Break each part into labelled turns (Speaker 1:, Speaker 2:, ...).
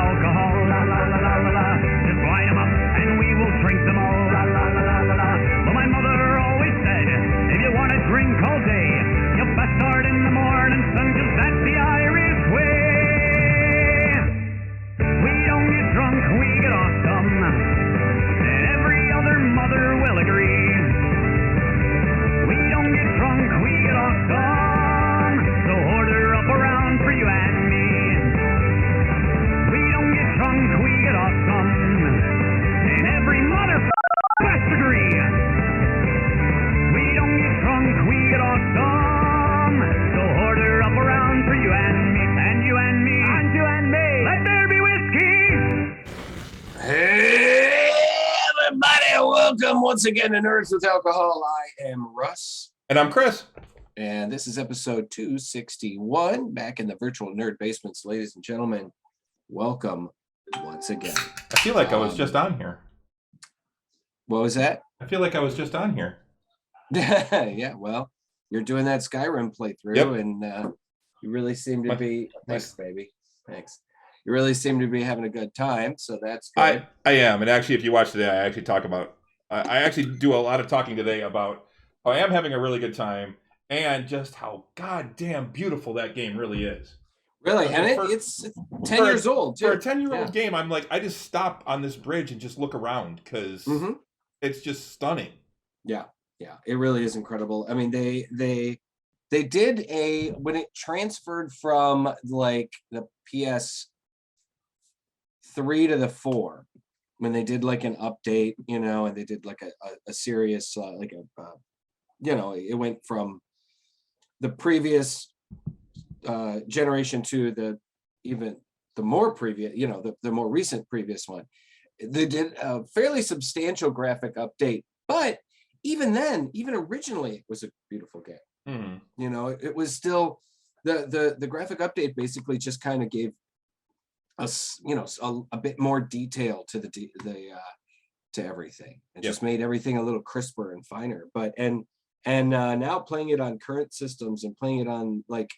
Speaker 1: alcohol, la la la la la la. Just line 'em up and we will drink them all, la la la la la la. But my mother always said, if you want to drink all day, you best start in the morning, son, 'cause that's the Irish way. We don't get drunk, we get awesome, and every other mother will agree. We don't get drunk, we get awesome, so order up around for you and me. We don't get drunk, we get awesome, and every motherfucker must agree. We don't get drunk, we get awesome, so order up around for you and me, and you and me, and you and me. Let there be whiskey.
Speaker 2: Hey, everybody, welcome once again to Nerds with Alcohol. I am Russ.
Speaker 3: And I'm Chris.
Speaker 2: And this is episode 261, back in the virtual nerd basements. Ladies and gentlemen, welcome once again.
Speaker 3: I feel like I was just on here.
Speaker 2: What was that?
Speaker 3: I feel like I was just on here.
Speaker 2: Yeah, well, you're doing that Skyrim playthrough,
Speaker 3: Yep.
Speaker 2: and you really seem to be... Thanks, baby. Thanks. You really seem to be having a good time, so that's good.
Speaker 3: I am. And actually, if you watch today, I actually talk about... I actually do a lot of talking today about how I am having a really good time and just how goddamn beautiful that game really is.
Speaker 2: Really?
Speaker 3: I mean,
Speaker 2: And it's 10 years old, too.
Speaker 3: For a 10-year-old game, I'm like, I just stop on this bridge and just look around because it's just stunning.
Speaker 2: Yeah, it really is incredible. I mean, they did when it transferred from like the PS3 to the 4, when they did like an update, and they did like a serious it went from the previous generation to the more previous, the more recent previous one. They did a fairly substantial graphic update, but even originally it was a beautiful game. It was still the graphic update basically just kind of gave us a bit more detail to to everything, and just made everything a little crisper and finer. But now playing it on current systems and playing it on like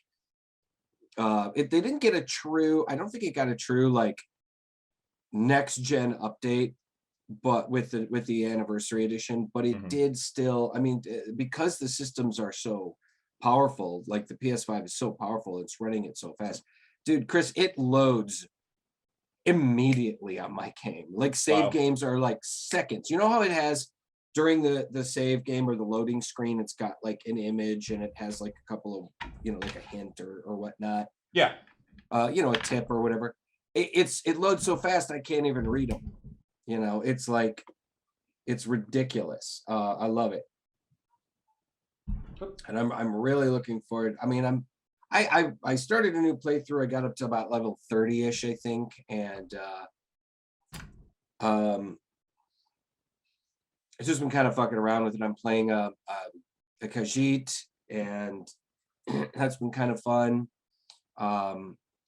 Speaker 2: they didn't get a true, I don't think it got a true like next gen update, but with the anniversary edition, but it did still, I mean, because the systems are so powerful, like the PS5 is so powerful, it's running it so fast. Dude, Chris, it loads immediately on my game. Like save games are like seconds. You know how it has during the save game or the loading screen, it's got like an image and it has like a couple of, like a hint or whatnot.
Speaker 3: Yeah.
Speaker 2: A tip or whatever. It loads so fast I can't even read them. It's like, it's ridiculous. I love it, and I'm really looking forward. I mean, I started a new playthrough. I got up to about level 30-ish, I think, and it's just been kind of fucking around with it. I'm playing a Khajiit, and that's been kind of fun.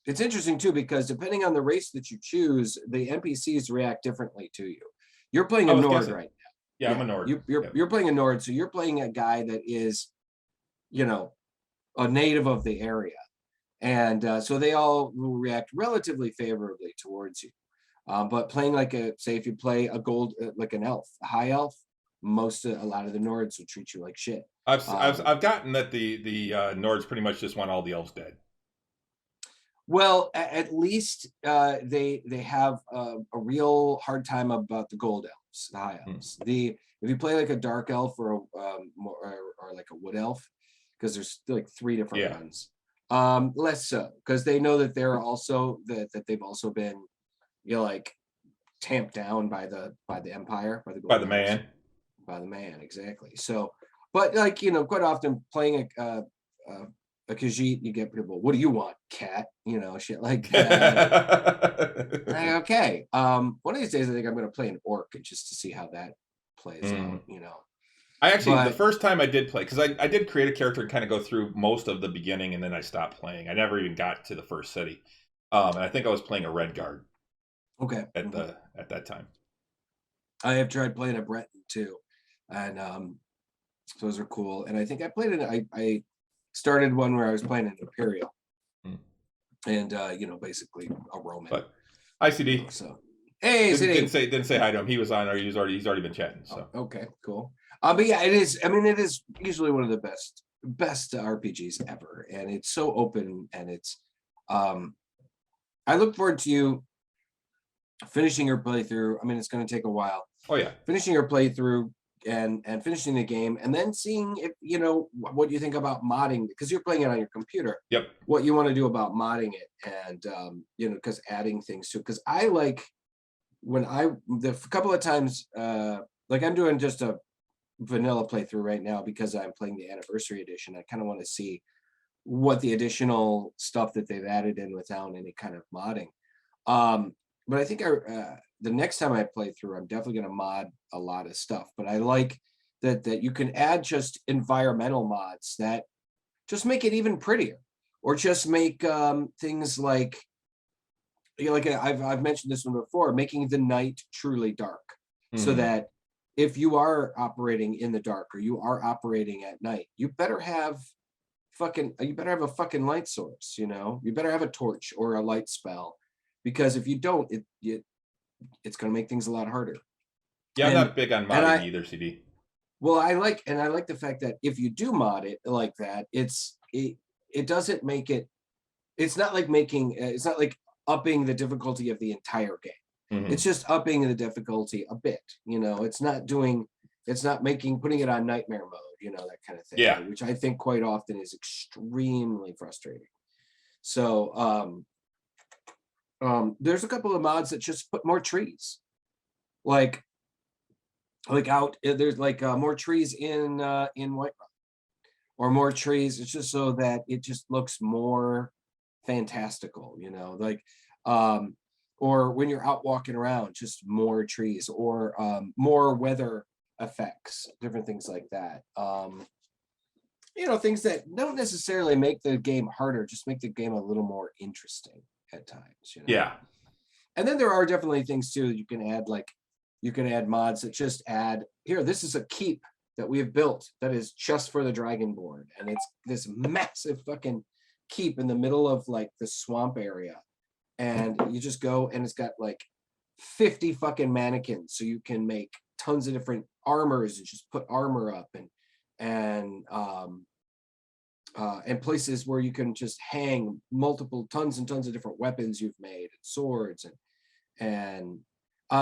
Speaker 2: It's interesting too, because depending on the race that you choose, the NPCs react differently to you. You're playing a Nord right now.
Speaker 3: Yeah, I'm a Nord.
Speaker 2: You're playing a Nord, so you're playing a guy that is, a native of the area, and so they all will react relatively favorably towards you. But playing like say if you play a gold like an elf, a high elf, a lot of the Nords will treat you like shit.
Speaker 3: I've gotten that the Nords pretty much just want all the elves dead.
Speaker 2: Well, at least they have a real hard time about the gold elves, the high elves. If you play like a dark elf or like a wood elf, because there's like 3 different ones, less so, because they know that they're also that they've also been like tamped down by the Empire, by the man, exactly. So, but like quite often playing a Khajiit, you get people, what do you want, cat? Shit like that. Like, okay. One of these days I think I'm going to play an orc just to see how that plays out,
Speaker 3: I actually, the first time I did play, because I did create a character and kind of go through most of the beginning, and then I stopped playing. I never even got to the first city. And I think I was playing a Red Guard.
Speaker 2: Okay.
Speaker 3: At that time.
Speaker 2: I have tried playing a Breton too. And those are cool. And I think I played it, I started one where I was playing an Imperial, and basically a Roman.
Speaker 3: But Hi, CD.
Speaker 2: So, hey,
Speaker 3: Didn't
Speaker 2: CD.
Speaker 3: say hi to him. He was on, or he's already been chatting. So
Speaker 2: Okay, cool. But yeah, it is. I mean, it is usually one of the best RPGs ever, and it's so open, and it's. I look forward to you finishing your playthrough. I mean, it's going to take a while.
Speaker 3: oh yeah,
Speaker 2: Finishing your playthrough and finishing the game, and then seeing if what you think about modding, because you're playing it on your computer.
Speaker 3: yep,
Speaker 2: What you want to do about modding it, and because adding things to it. Because I like when the couple of times, like I'm doing just a vanilla playthrough right now because I'm playing the anniversary edition. I kind of want to see what the additional stuff that they've added in without any kind of modding. But I think the next time I play through, I'm definitely going to mod a lot of stuff. But I like that you can add just environmental mods that just make it even prettier, or just make things like, like I've mentioned this one before, making the night truly dark, so that if you are operating in the dark or you are operating at night, you better have a fucking light source. You better have a torch or a light spell, because if you don't, it's going to make things a lot harder.
Speaker 3: yeah. I'm not big on modding either, CD.
Speaker 2: Well, I like the fact that if you do mod it like that, it doesn't make it. It's not like upping the difficulty of the entire game. It's just upping the difficulty a bit. It's not putting it on nightmare mode, that kind of thing.
Speaker 3: Yeah.
Speaker 2: Which I think quite often is extremely frustrating. So there's a couple of mods that just put more trees, like out there's more trees in Whiterun, or more trees. It's just so that it just looks more fantastical, or when you're out walking around, just more trees, or more weather effects, different things like that. Things that don't necessarily make the game harder, just make the game a little more interesting at times.
Speaker 3: Yeah.
Speaker 2: And then there are definitely things too that you can add, like you can add mods that just add, here, this is a keep that we have built that is just for the Dragonborn, and it's this massive fucking keep in the middle of like the swamp area, and you just go, and it's got like 50 fucking mannequins, so you can make tons of different armors and just put armor up, and places where you can just hang multiple tons and tons of different weapons you've made, and swords, and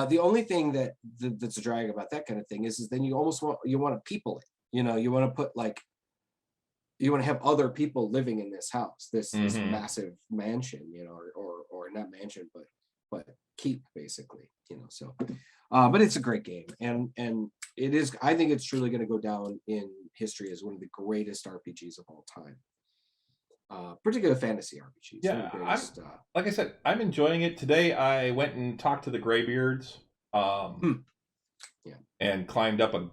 Speaker 2: the only thing that's a drag about that kind of thing is then you almost want to people it. You want to put you want to have other people living in this house, this massive mansion, or not mansion, but keep, basically, so but it's a great game, and it is, I think it's truly going to go down in history as one of the greatest RPGs of all time, particularly fantasy RPGs.
Speaker 3: Yeah, like I said, I'm enjoying it. Today I went and talked to the Greybeards, and climbed up a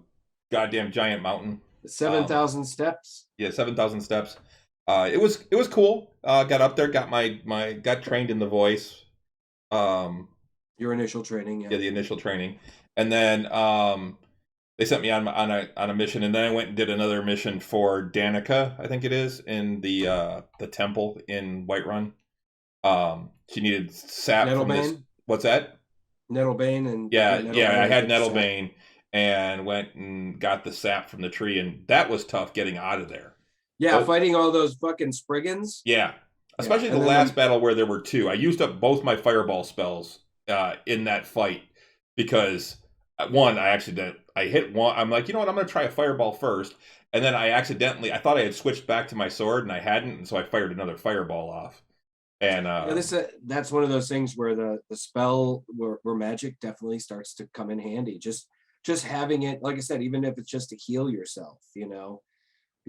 Speaker 3: goddamn giant mountain.
Speaker 2: 7,000 steps.
Speaker 3: Yeah, 7,000 steps. It was cool. Got up there, got trained in the voice.
Speaker 2: Your initial training,
Speaker 3: yeah, the initial training, and then they sent me on a mission, and then I went and did another mission for Danica, I think it is, in the temple in Whiterun. She needed sap from this. What's that?
Speaker 2: Nettlebane, and
Speaker 3: yeah, I had Nettlebane, and went and got the sap from the tree, and that was tough getting out of there.
Speaker 2: Yeah, fighting all those fucking Spriggans.
Speaker 3: Yeah, especially the last battle where there were two. I used up both my fireball spells in that fight, because one, I hit one. I'm like, you know what? I'm going to try a fireball first, and then I thought I had switched back to my sword, and I hadn't, and so I fired another fireball off. And
Speaker 2: that's one of those things where the spell where magic definitely starts to come in handy. Just having it, like I said, even if it's just to heal yourself, you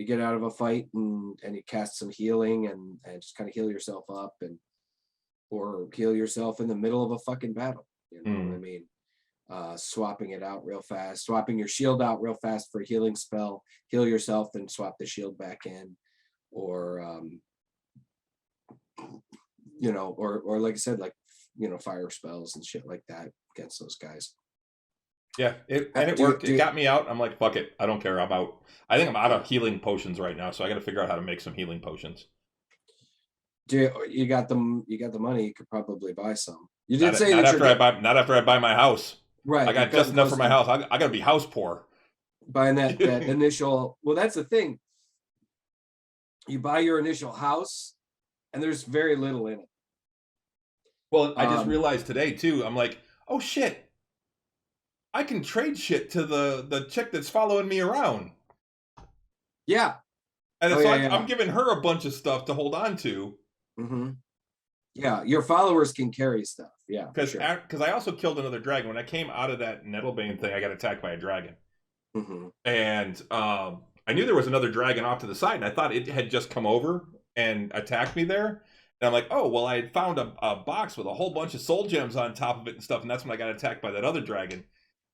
Speaker 2: get out of a fight and you cast some healing and just kind of heal yourself up, or heal yourself in the middle of a fucking battle. What I mean? Swapping it out real fast, swapping your shield out real fast for a healing spell, heal yourself, then swap the shield back in, or or like I said, fire spells and shit like that against those guys.
Speaker 3: Yeah, it worked. It got me out. I'm like, fuck it, I don't care. I'm out. I think I'm out of healing potions right now, so I got to figure out how to make some healing potions.
Speaker 2: You got the money, you could probably buy some. You did
Speaker 3: Not,
Speaker 2: say
Speaker 3: not
Speaker 2: that
Speaker 3: after I buy. Not after I buy my house.
Speaker 2: right.
Speaker 3: I got just enough for my house. I got to be house poor.
Speaker 2: Buying that initial. Well, that's the thing. You buy your initial house, and there's very little in it.
Speaker 3: Well, I just realized today too. I'm like, oh shit. I can trade shit to the chick that's following me around.
Speaker 2: Yeah.
Speaker 3: And so I'm giving her a bunch of stuff to hold on to.
Speaker 2: Mm-hmm. Yeah, your followers can carry stuff. Yeah,
Speaker 3: because I also killed another dragon when I came out of that Nettlebane thing. I got attacked by a dragon, and I knew there was another dragon off to the side, and I thought it had just come over and attacked me there. And I'm like, oh well, I had found a box with a whole bunch of soul gems on top of it and stuff, and that's when I got attacked by that other dragon.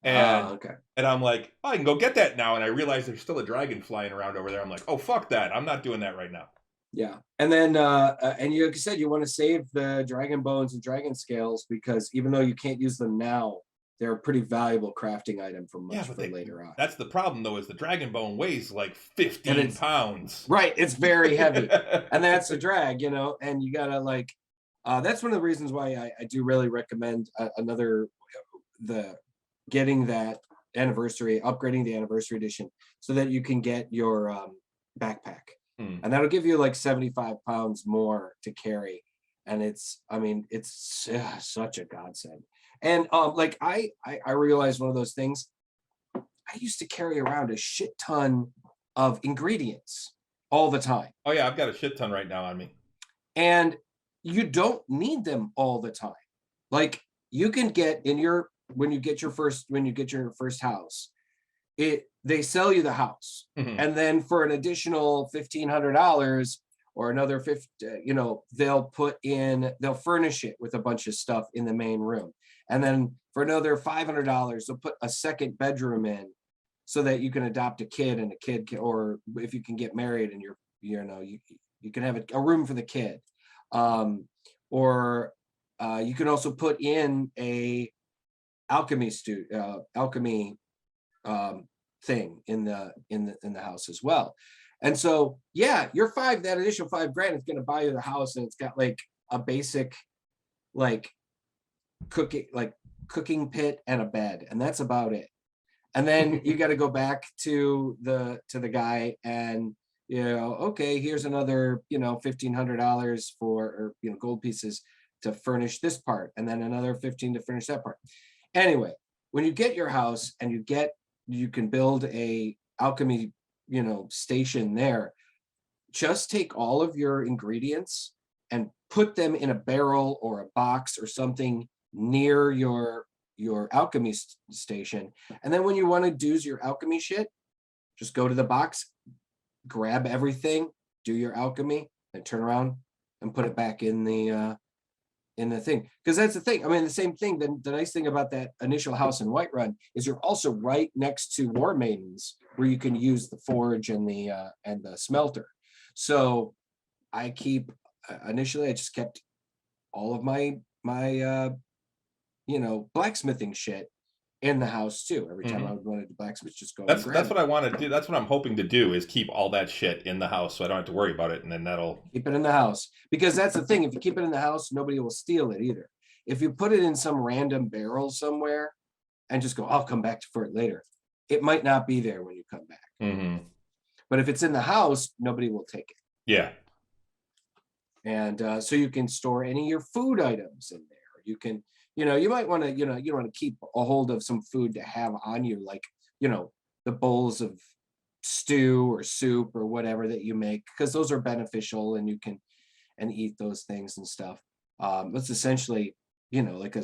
Speaker 3: And and I'm like, oh, I can go get that now. And I realized there's still a dragon flying around over there. I'm like, oh fuck that, I'm not doing that right now.
Speaker 2: Yeah, and then and you, like you said, you want to save the dragon bones and dragon scales because even though you can't use them now, they're a pretty valuable crafting item for later on.
Speaker 3: That's the problem though, is the dragon bone weighs like 15 pounds.
Speaker 2: Right, it's very heavy, and that's a drag, you know. And you gotta like, that's one of the reasons why I do really recommend getting that upgrading the anniversary edition, so that you can get your backpack. And that'll give you like 75 pounds more to carry. And it's such a godsend. And like I realized one of those things, I used to carry around a shit ton of ingredients all the time.
Speaker 3: Oh yeah, I've got a shit ton right now on me.
Speaker 2: And you don't need them all the time. Like you can get when you get your first house, they sell you the house, and then for an additional $1,500 or another they'll furnish it with a bunch of stuff in the main room, and then for another $500 they'll put a second bedroom in, so that you can adopt a kid, and or if you can get married and you can have a room for the kid, or you can also put in a alchemy thing in the house as well. And so that additional $5,000 is going to buy you the house, and it's got like a basic like cooking pit and a bed, and that's about it. And then you got to go back to the guy and okay, here's another $1,500 for gold pieces to furnish this part, and then another 15 to finish that part. Anyway, when you get your house and you can build a alchemy, station there, just take all of your ingredients and put them in a barrel or a box or something near your alchemy station. And then when you want to do your alchemy shit, just go to the box, grab everything, do your alchemy, and turn around and put it back in the thing. Because that's the thing. I mean, the same thing. The nice thing about that initial house in Whiterun is you're also right next to War Maidens, where you can use the forge and the smelter. So I just kept all of my blacksmithing shit in the house too. Every time I would want to do blacksmith, just go.
Speaker 3: That's what I want to do. That's what I'm hoping to do, is keep all that shit in the house, so I don't have to worry about it. And then that'll
Speaker 2: keep it in the house, because that's the thing. If you keep it in the house, nobody will steal it either. If you put it in some random barrel somewhere and just go, I'll come back for it later, it might not be there when you come back. But if it's in the house, nobody will take it.
Speaker 3: Yeah.
Speaker 2: And so you can store any of your food items in there. You can. You might want to, you want to keep a hold of some food to have on you, like, the bowls of stew or soup or whatever that you make, because those are beneficial and you can eat those things and stuff. It's essentially, like a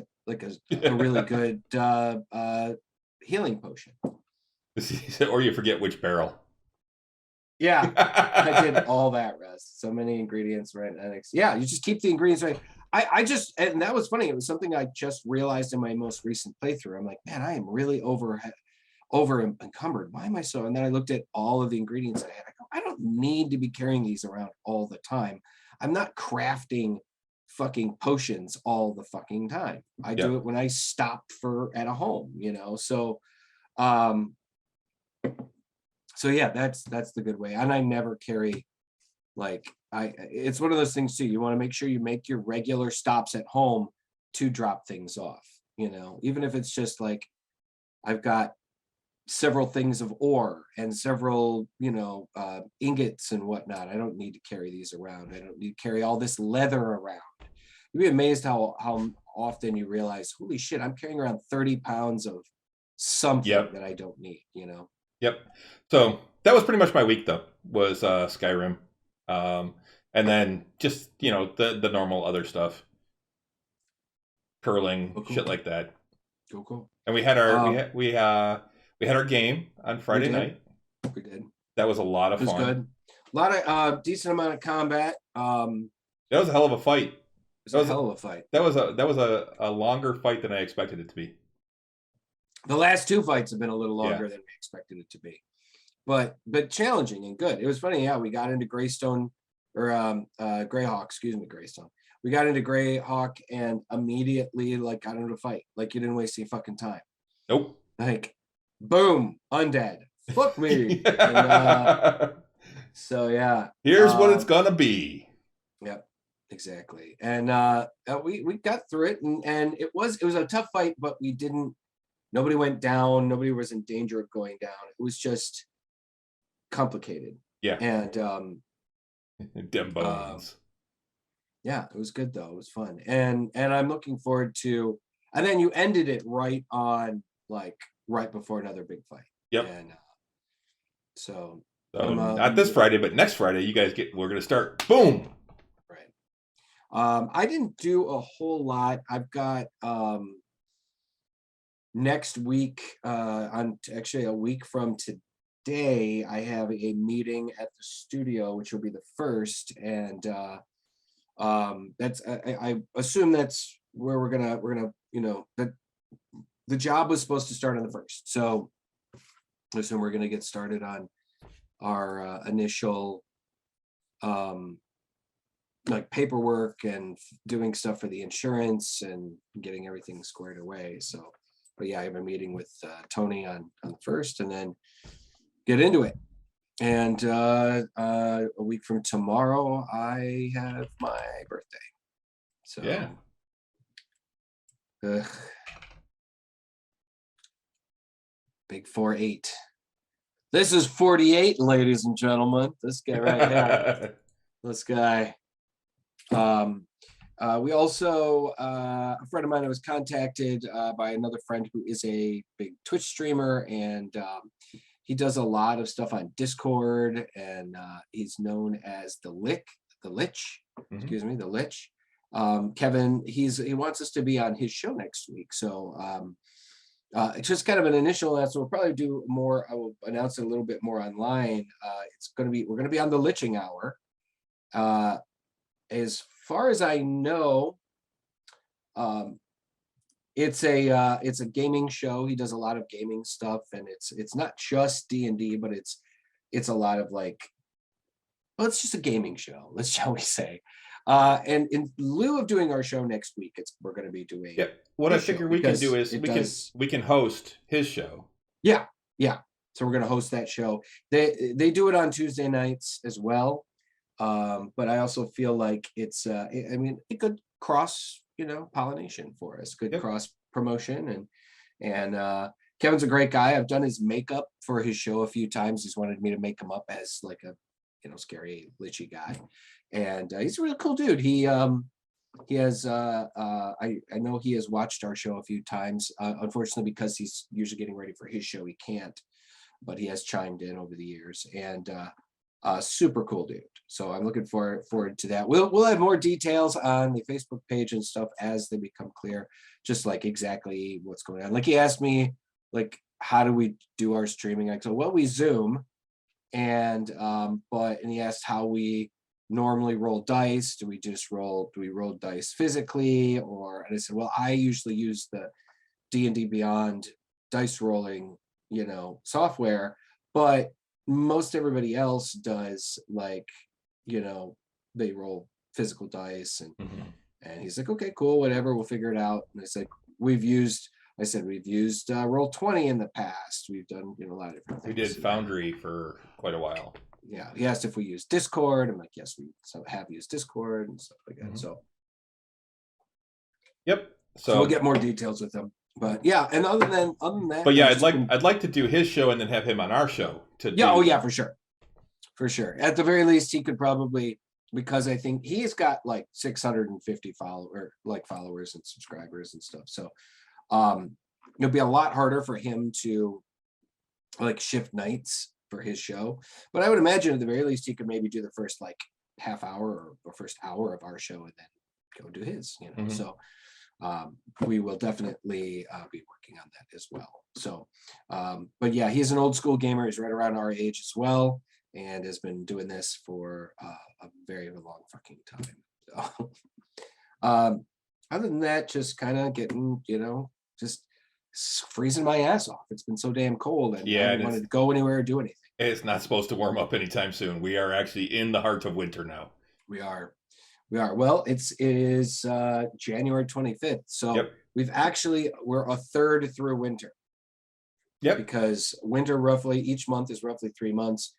Speaker 2: really good healing potion.
Speaker 3: Or you forget which barrel.
Speaker 2: Yeah, I did all that, Russ. So many ingredients, right? Yeah, you just keep the ingredients right. And that was funny. It was something I just realized in my most recent playthrough. I'm like, man, I am really over encumbered. Why am I so? And then I looked at all of the ingredients I had. I go, I don't need to be carrying these around all the time. I'm not crafting fucking potions all the fucking time. I do it when I stop at a home, So, so yeah, that's the good way. And I never carry Like it's one of those things too. You want to make sure you make your regular stops at home to drop things off, even if it's just like, I've got several things of ore and several, ingots and whatnot. I don't need to carry these around. I don't need to carry all this leather around. You'd be amazed how often you realize, holy shit, I'm carrying around 30 pounds of something that I don't need,
Speaker 3: Yep. So that was pretty much my week though, was Skyrim. And then just, the normal other stuff. Curling,
Speaker 2: cool.
Speaker 3: shit like that.
Speaker 2: Cool.
Speaker 3: And we had our we had our game on Friday night.
Speaker 2: We did.
Speaker 3: That was a lot of fun.
Speaker 2: It was good. A lot of decent amount of combat.
Speaker 3: That was a hell of a fight.
Speaker 2: It was a hell of a fight.
Speaker 3: That was a longer fight than I expected it to be.
Speaker 2: The last two fights have been a little longer than we expected it to be, but challenging and good. It was funny. Yeah, we got into Greystone or Greyhawk. Excuse me, Greystone. We got into Greyhawk and immediately got into a fight. Like, you didn't waste any fucking time.
Speaker 3: Nope.
Speaker 2: Like, boom, undead. Fuck me. And, so yeah.
Speaker 3: Here's what it's gonna be.
Speaker 2: Yep, exactly. And we got through it, and it was a tough fight, but nobody went down. Nobody was in danger of going down. It was just complicated.
Speaker 3: Yeah.
Speaker 2: And
Speaker 3: Dem bones.
Speaker 2: Yeah, it was good though. It was fun, and I'm looking forward to. And then you ended it right before another big fight.
Speaker 3: Yep.
Speaker 2: And so
Speaker 3: not this Friday, but next Friday, we're gonna start. Boom.
Speaker 2: Right. I didn't do a whole lot. I've got next week, on actually a week from today, I have a meeting at the studio, which will be the first, and that's I assume that's where we're gonna that the job was supposed to start on the first, so I assume we're gonna get started on our initial paperwork and doing stuff for the insurance and getting everything squared away. So, but yeah, I have a meeting with Tony on the first, and then get into it. And a week from tomorrow, I have my birthday. So
Speaker 3: yeah.
Speaker 2: Big 4-8. This is 48, ladies and gentlemen. This guy right here. This guy. We also, a friend of mine, I was contacted by another friend who is a big Twitch streamer, and he does a lot of stuff on Discord, and he's known as the Lich. Excuse me, the Lich. Kevin, he wants us to be on his show next week, so it's just kind of an initial announcement. We'll probably do more. I will announce it a little bit more online. We're gonna be on the Liching Hour. As far as I know, it's a gaming show. He does a lot of gaming stuff, and it's not just D&D, but it's a lot of it's just a gaming show, shall we say. And in lieu of doing our show next week, we're going to be doing.
Speaker 3: Yeah. What I figure we can do is we can host his show.
Speaker 2: Yeah. So we're going to host that show. They do it on Tuesday nights as well. But I also feel like it's a good cross, pollination for us, good cross promotion, and Kevin's a great guy. I've done his makeup for his show a few times. He's wanted me to make him up as like a scary lichy guy, and he's a really cool dude. He has I know he has watched our show a few times. Unfortunately, because he's usually getting ready for his show, he can't, but he has chimed in over the years, and super cool dude. So I'm looking forward to that. We'll have more details on the Facebook page and stuff as they become clear, just like exactly what's going on. Like, he asked me, how do we do our streaming? I said, well, we Zoom, and he asked how we normally roll dice. Do we roll dice physically, and I said, well, I usually use the D&D Beyond dice rolling, software, but most everybody else does they roll physical dice, and he's like, okay, cool, whatever, we'll figure it out. And I said, we've used Roll20 in the past. We've done a lot of different things.
Speaker 3: We did Foundry for quite a while.
Speaker 2: He asked if we use Discord. I'm like, yes, we have used Discord and stuff like that.
Speaker 3: Mhm.
Speaker 2: So
Speaker 3: Yep.
Speaker 2: so we'll get more details with him. But yeah, and other than that,
Speaker 3: but yeah, I'd like to do his show and then have him on our show to
Speaker 2: yeah, oh yeah, for sure. At the very least, he could probably, because I think he's got like 650 followers and subscribers and stuff. So it'll be a lot harder for him to like shift nights for his show. But I would imagine at the very least he could maybe do the first like half hour or first hour of our show and then go do his, you know.
Speaker 3: Mhm.
Speaker 2: So we will definitely be working on that as well. So but yeah, he's an old school gamer. He's right around our age as well, and has been doing this for a very long fucking time. So other than that, just kind of getting, you know, just freezing my ass off. It's been so damn cold, and I don't want to go anywhere or do anything.
Speaker 3: It's not supposed to warm up anytime soon. We are actually in the heart of winter now.
Speaker 2: We are. Well, it is January 25th. So we're a third through winter.
Speaker 3: Yep.
Speaker 2: Because winter each month is roughly 3 months.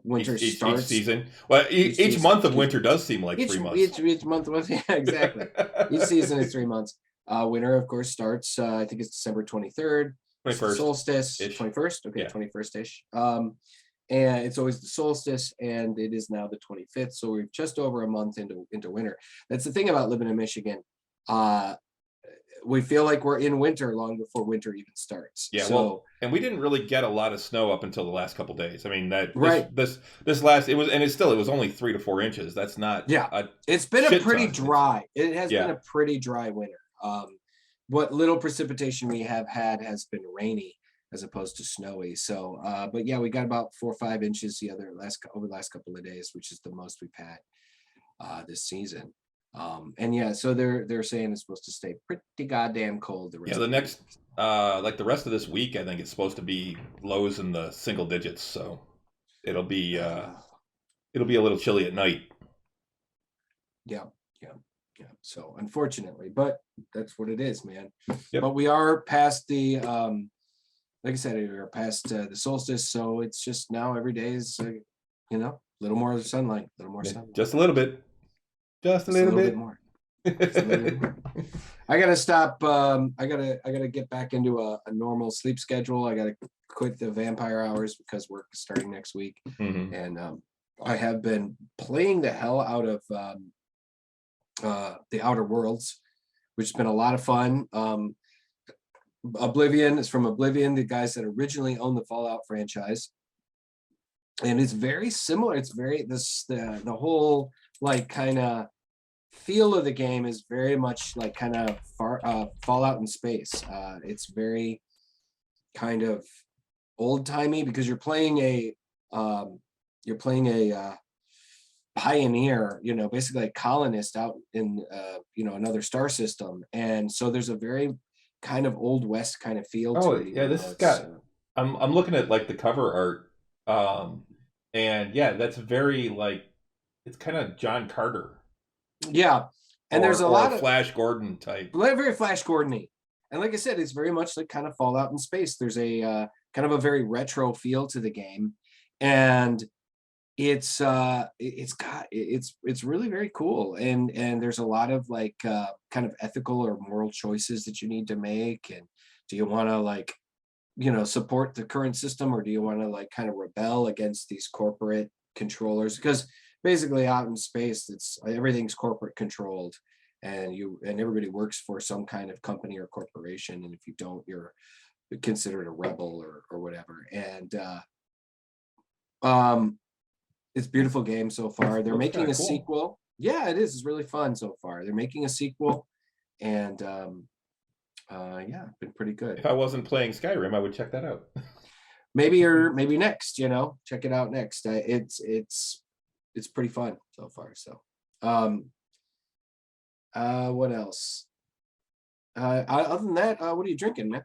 Speaker 2: Winter starts
Speaker 3: each season. Well, each month of winter does seem like 3 months.
Speaker 2: Each month was, yeah, exactly. Each season is 3 months. Winter, of course, starts. I think it's December 23rd.
Speaker 3: 21st.
Speaker 2: Solstice. 21st. Okay, 21st-ish. And it's always the solstice, and it is now the 25th. So we're just over a month into winter. That's the thing about living in Michigan. We feel like we're in winter long before winter even starts.
Speaker 3: Yeah.
Speaker 2: So,
Speaker 3: well, and we didn't really get a lot of snow up until the last couple of days. I mean, this last it was only 3 to 4 inches. That's not.
Speaker 2: Yeah. It's been a pretty dry. It has been a pretty dry winter. What little precipitation we have had has been rainy as opposed to snowy. So, but yeah, we got about 4 or 5 inches over the last couple of days, which is the most we've had this season. And yeah, so they're saying it's supposed to stay pretty goddamn cold.
Speaker 3: The next, like the rest of this week, I think it's supposed to be lows in the single digits. So it'll be a little chilly at night.
Speaker 2: Yeah. So unfortunately, but that's what it is, man.
Speaker 3: Yep.
Speaker 2: But we are past the, like I said, we're past the solstice. So it's just now every day is, you know, a little more sunlight, sunlight.
Speaker 3: Just a little bit. Just a little bit
Speaker 2: more. I gotta stop. I gotta get back into a normal sleep schedule. I gotta quit the vampire hours because work is starting next week.
Speaker 3: Mm-hmm.
Speaker 2: And I have been playing the hell out of the Outer Worlds, which has been a lot of fun. Oblivion is from Oblivion, the guys that originally owned the Fallout franchise, and it's very similar. It's very the whole like kind of feel of the game is very much like kind of Fallout in space. It's very kind of old timey because you're playing a pioneer, you know, basically a colonist out in you know, another star system, and so there's a very kind of old west kind of feel to it.
Speaker 3: Yeah, this has got. I'm looking at like the cover art, and yeah, that's very like it's kind of John Carter.
Speaker 2: Yeah, and there's a lot of
Speaker 3: Flash Gordon type.
Speaker 2: Very Flash Gordon-y. And like I said, it's very much like kind of Fallout in space. There's a kind of a very retro feel to the game, and it's really very cool. And there's a lot of like kind of ethical or moral choices that you need to make. And do you want to like, you know, support the current system, or do you want to like kind of rebel against these corporate controllers? Because basically out in space, everything's corporate controlled, and everybody works for some kind of company or corporation, and if you don't, you're considered a rebel or whatever. And it's a beautiful game so far. They're making a sequel. Yeah, it is. It's really fun so far. They're making a sequel, and yeah, been pretty good.
Speaker 3: If I wasn't playing Skyrim, I would check that out.
Speaker 2: Maybe next, you know, check it out next. It's pretty fun so far. So, what else? Other than that, what are you drinking, man?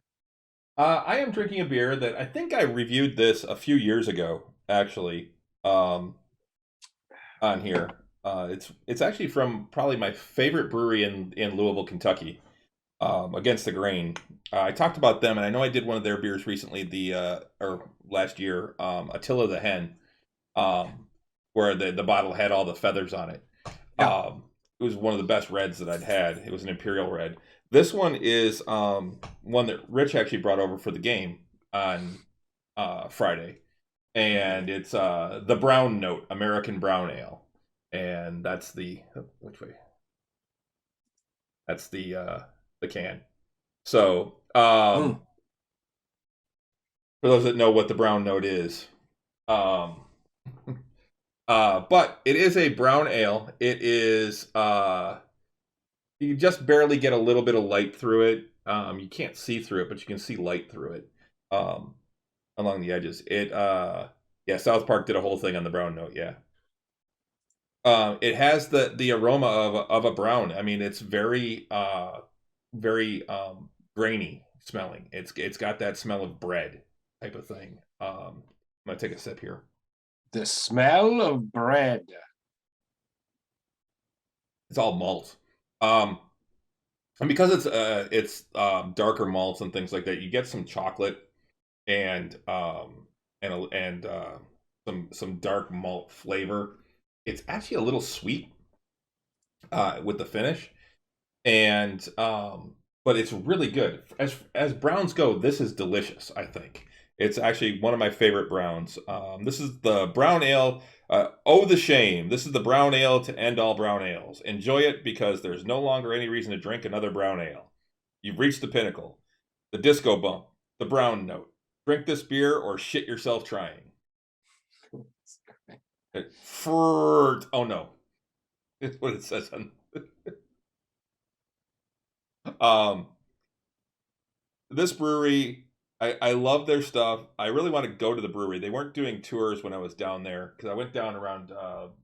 Speaker 3: I am drinking a beer that I think I reviewed this a few years ago, actually, on here. It's actually from probably my favorite brewery in Louisville, Kentucky, Against the Grain. I talked about them, and I know I did one of their beers recently, or last year, Attila the Hen. where the bottle had all the feathers on it.
Speaker 2: Yeah.
Speaker 3: It was one of the best reds that I'd had. It was an Imperial Red. This one is one that Rich actually brought over for the game on Friday, and it's the Brown Note American Brown Ale, and that's the which way? That's the can. So for those that know what the Brown Note is, but it is a brown ale. It is you just barely get a little bit of light through it. You can't see through it, but you can see light through it along the edges. Yeah, South Park did a whole thing on the Brown Note. Yeah, it has the aroma of a brown. I mean, it's very grainy smelling. It's got that smell of bread type of thing. I'm gonna take a sip here.
Speaker 2: The smell of bread.
Speaker 3: It's all malt. And because it's darker malts and things like that, you get some chocolate and some dark malt flavor. It's actually a little sweet with the finish, and but it's really good. As browns go, this is delicious. I think it's actually one of my favorite browns. This is the brown ale. Oh, the shame. This is the brown ale to end all brown ales. Enjoy it because there's no longer any reason to drink another brown ale. You've reached the pinnacle. The disco bump. The brown note. Drink this beer or shit yourself trying. Oh, no. It's what it says on... This brewery... I love their stuff. I really want to go to the brewery. They weren't doing tours when I was down there because I went down around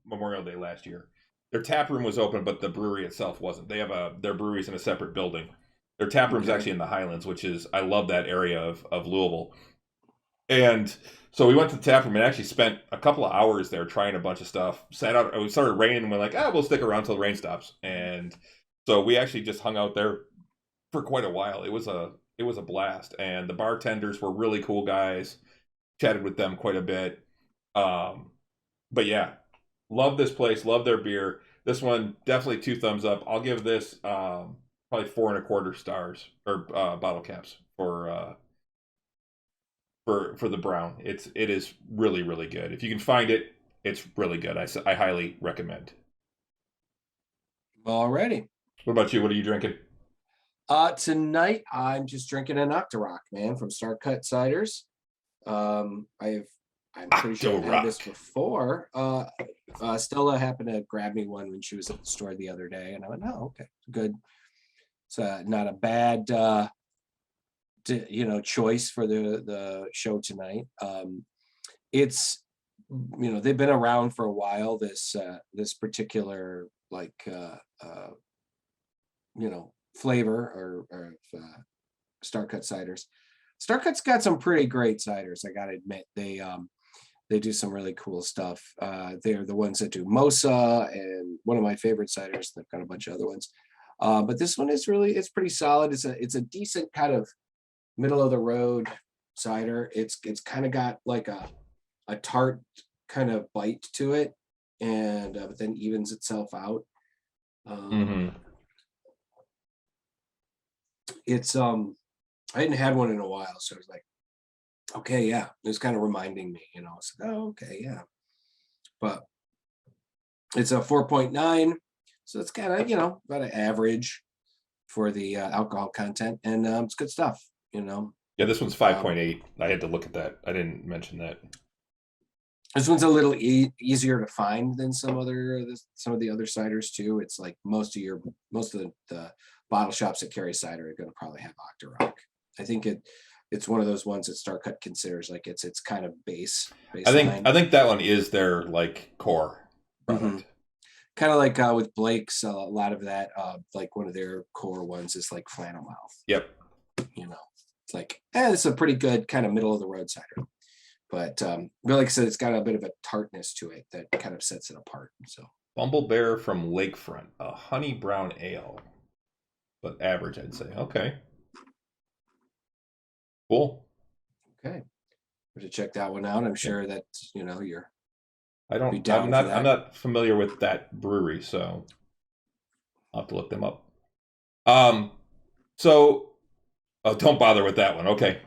Speaker 3: Memorial Day last year. Their tap room was open, but the brewery itself wasn't. They have their brewery's in a separate building. Their tap room's actually in the Highlands, which is I love that area of Louisville. And so we went to the tap room and actually spent a couple of hours there trying a bunch of stuff. Sat out. It started raining, and we're like, we'll stick around till the rain stops. And so we actually just hung out there for quite a while. It was a blast, and the bartenders were really cool guys. Chatted with them quite a bit. But yeah, love this place, love their beer. This one definitely 2 thumbs up. I'll give this probably 4.25 stars or bottle caps for the brown. It is really, really good. If you can find it, it's really good. I highly recommend.
Speaker 2: Alrighty.
Speaker 3: What about you? What are you drinking?
Speaker 2: Tonight I'm just drinking an Octorok, man, from Starcut Ciders. I'm pretty sure I've had this before. Stella happened to grab me one when she was at the store the other day, and I went, "Oh, okay, good." It's not a bad, choice for the show tonight. It's, they've been around for a while. This particular flavor or Starcut ciders. Starcut's got some pretty great ciders, I gotta admit. They do some really cool stuff. They're the ones that do Mosa and one of my favorite ciders. They've got a bunch of other ones. But this one is it's pretty solid. It's a decent kind of middle of the road cider. It's kind of got like a tart kind of bite to it, and but then evens itself out. It's I hadn't had one in a while, so I was like, okay, yeah. It was kind of reminding me, it's like, oh, okay, yeah. But it's a 4.9, so it's kind of about an average for the alcohol content, and it's good stuff.
Speaker 3: Yeah, this one's 5.8. I had to look at that. I didn't mention that.
Speaker 2: This one's a little easier to find than some of the other ciders too. It's like most of the bottle shops that carry cider are going to probably have Octorok. I think it's one of those ones that Starcut considers like it's kind of baseline.
Speaker 3: I think that one is their core product.
Speaker 2: Kind of like with Blake's, a lot of that like one of their core ones is like Flannel Mouth.
Speaker 3: Yep.
Speaker 2: It's like it's a pretty good kind of middle of the road cider. But like I said, it's got a bit of a tartness to it that kind of sets it apart. So
Speaker 3: Bumble Bear from Lakefront, a honey brown ale, but average, I'd say. Okay, cool.
Speaker 2: Okay, we should check that one out. I'm sure that your
Speaker 3: I'm not familiar with that brewery, so I'll have to look them up. So don't bother with that one. Okay.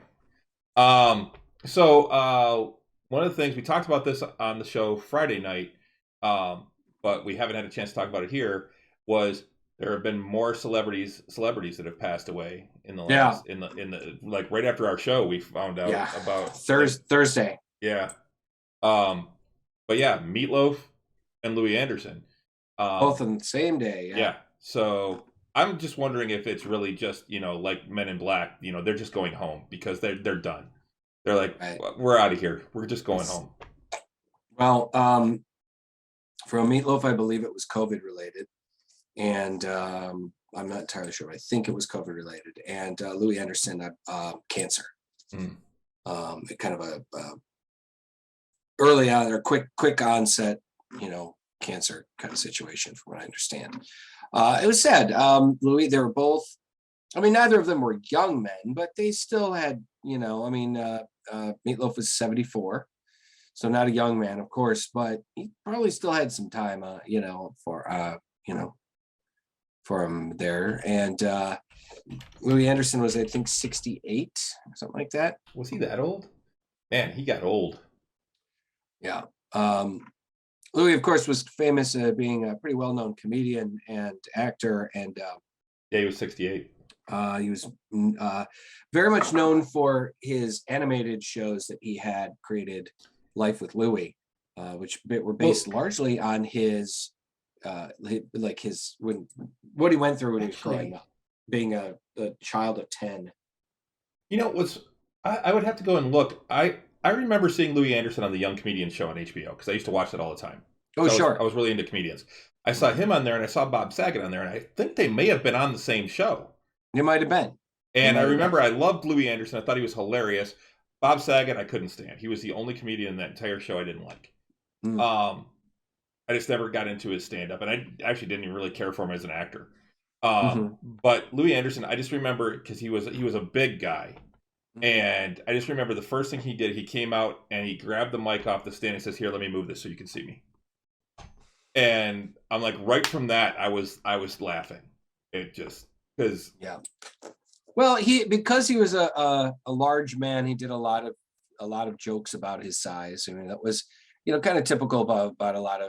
Speaker 3: One of the things we talked about this on the show Friday night, but we haven't had a chance to talk about it here, was there have been more celebrities that have passed away in the last in the like right after our show we found out about
Speaker 2: Thursday.
Speaker 3: Yeah. But yeah, Meatloaf and Louie Anderson.
Speaker 2: Both on the same day.
Speaker 3: Yeah. So I'm just wondering if it's really just, like Men in Black, they're just going home because they're done. They're like, we're out of here. We're just going home.
Speaker 2: Well, from Meatloaf, I believe it was COVID related. And I'm not entirely sure. I think it was COVID related. And Louie Anderson, cancer. Kind of a early on or quick onset, cancer kind of situation, from what I understand. It was sad. Louis, they were both, neither of them were young men, but they still had, Meatloaf was 74, so not a young man, of course, but he probably still had some time, for him there. And Louie Anderson was, I think, 68, something like that.
Speaker 3: Was he that old? Man, he got old.
Speaker 2: Yeah. Louis, of course, was famous being a pretty well-known comedian and actor. And
Speaker 3: he was 68.
Speaker 2: He was very much known for his animated shows that he had created, Life with Louie, which were based largely on his what he went through when he was growing up, being a child of 10.
Speaker 3: I would have to go and look. I remember seeing Louie Anderson on the Young Comedians show on HBO because I used to watch that all the time.
Speaker 2: Oh, sure.
Speaker 3: I was really into comedians. I saw him on there and I saw Bob Saget on there, and I think they may have been on the same show.
Speaker 2: It might have been.
Speaker 3: And I remember I loved Louie Anderson. I thought he was hilarious. Bob Saget, I couldn't stand. He was the only comedian in that entire show I didn't like. I just never got into his stand-up, and I actually didn't even really care for him as an actor. But Louie Anderson, I just remember because he was a big guy. And I just remember the first thing he did, he came out and he grabbed the mic off the stand and says, "Here, let me move this so you can see me." And I'm like, right from that, I was laughing. It just because
Speaker 2: Well, because he was a large man, he did a lot of jokes about his size. That was kind of typical about a lot of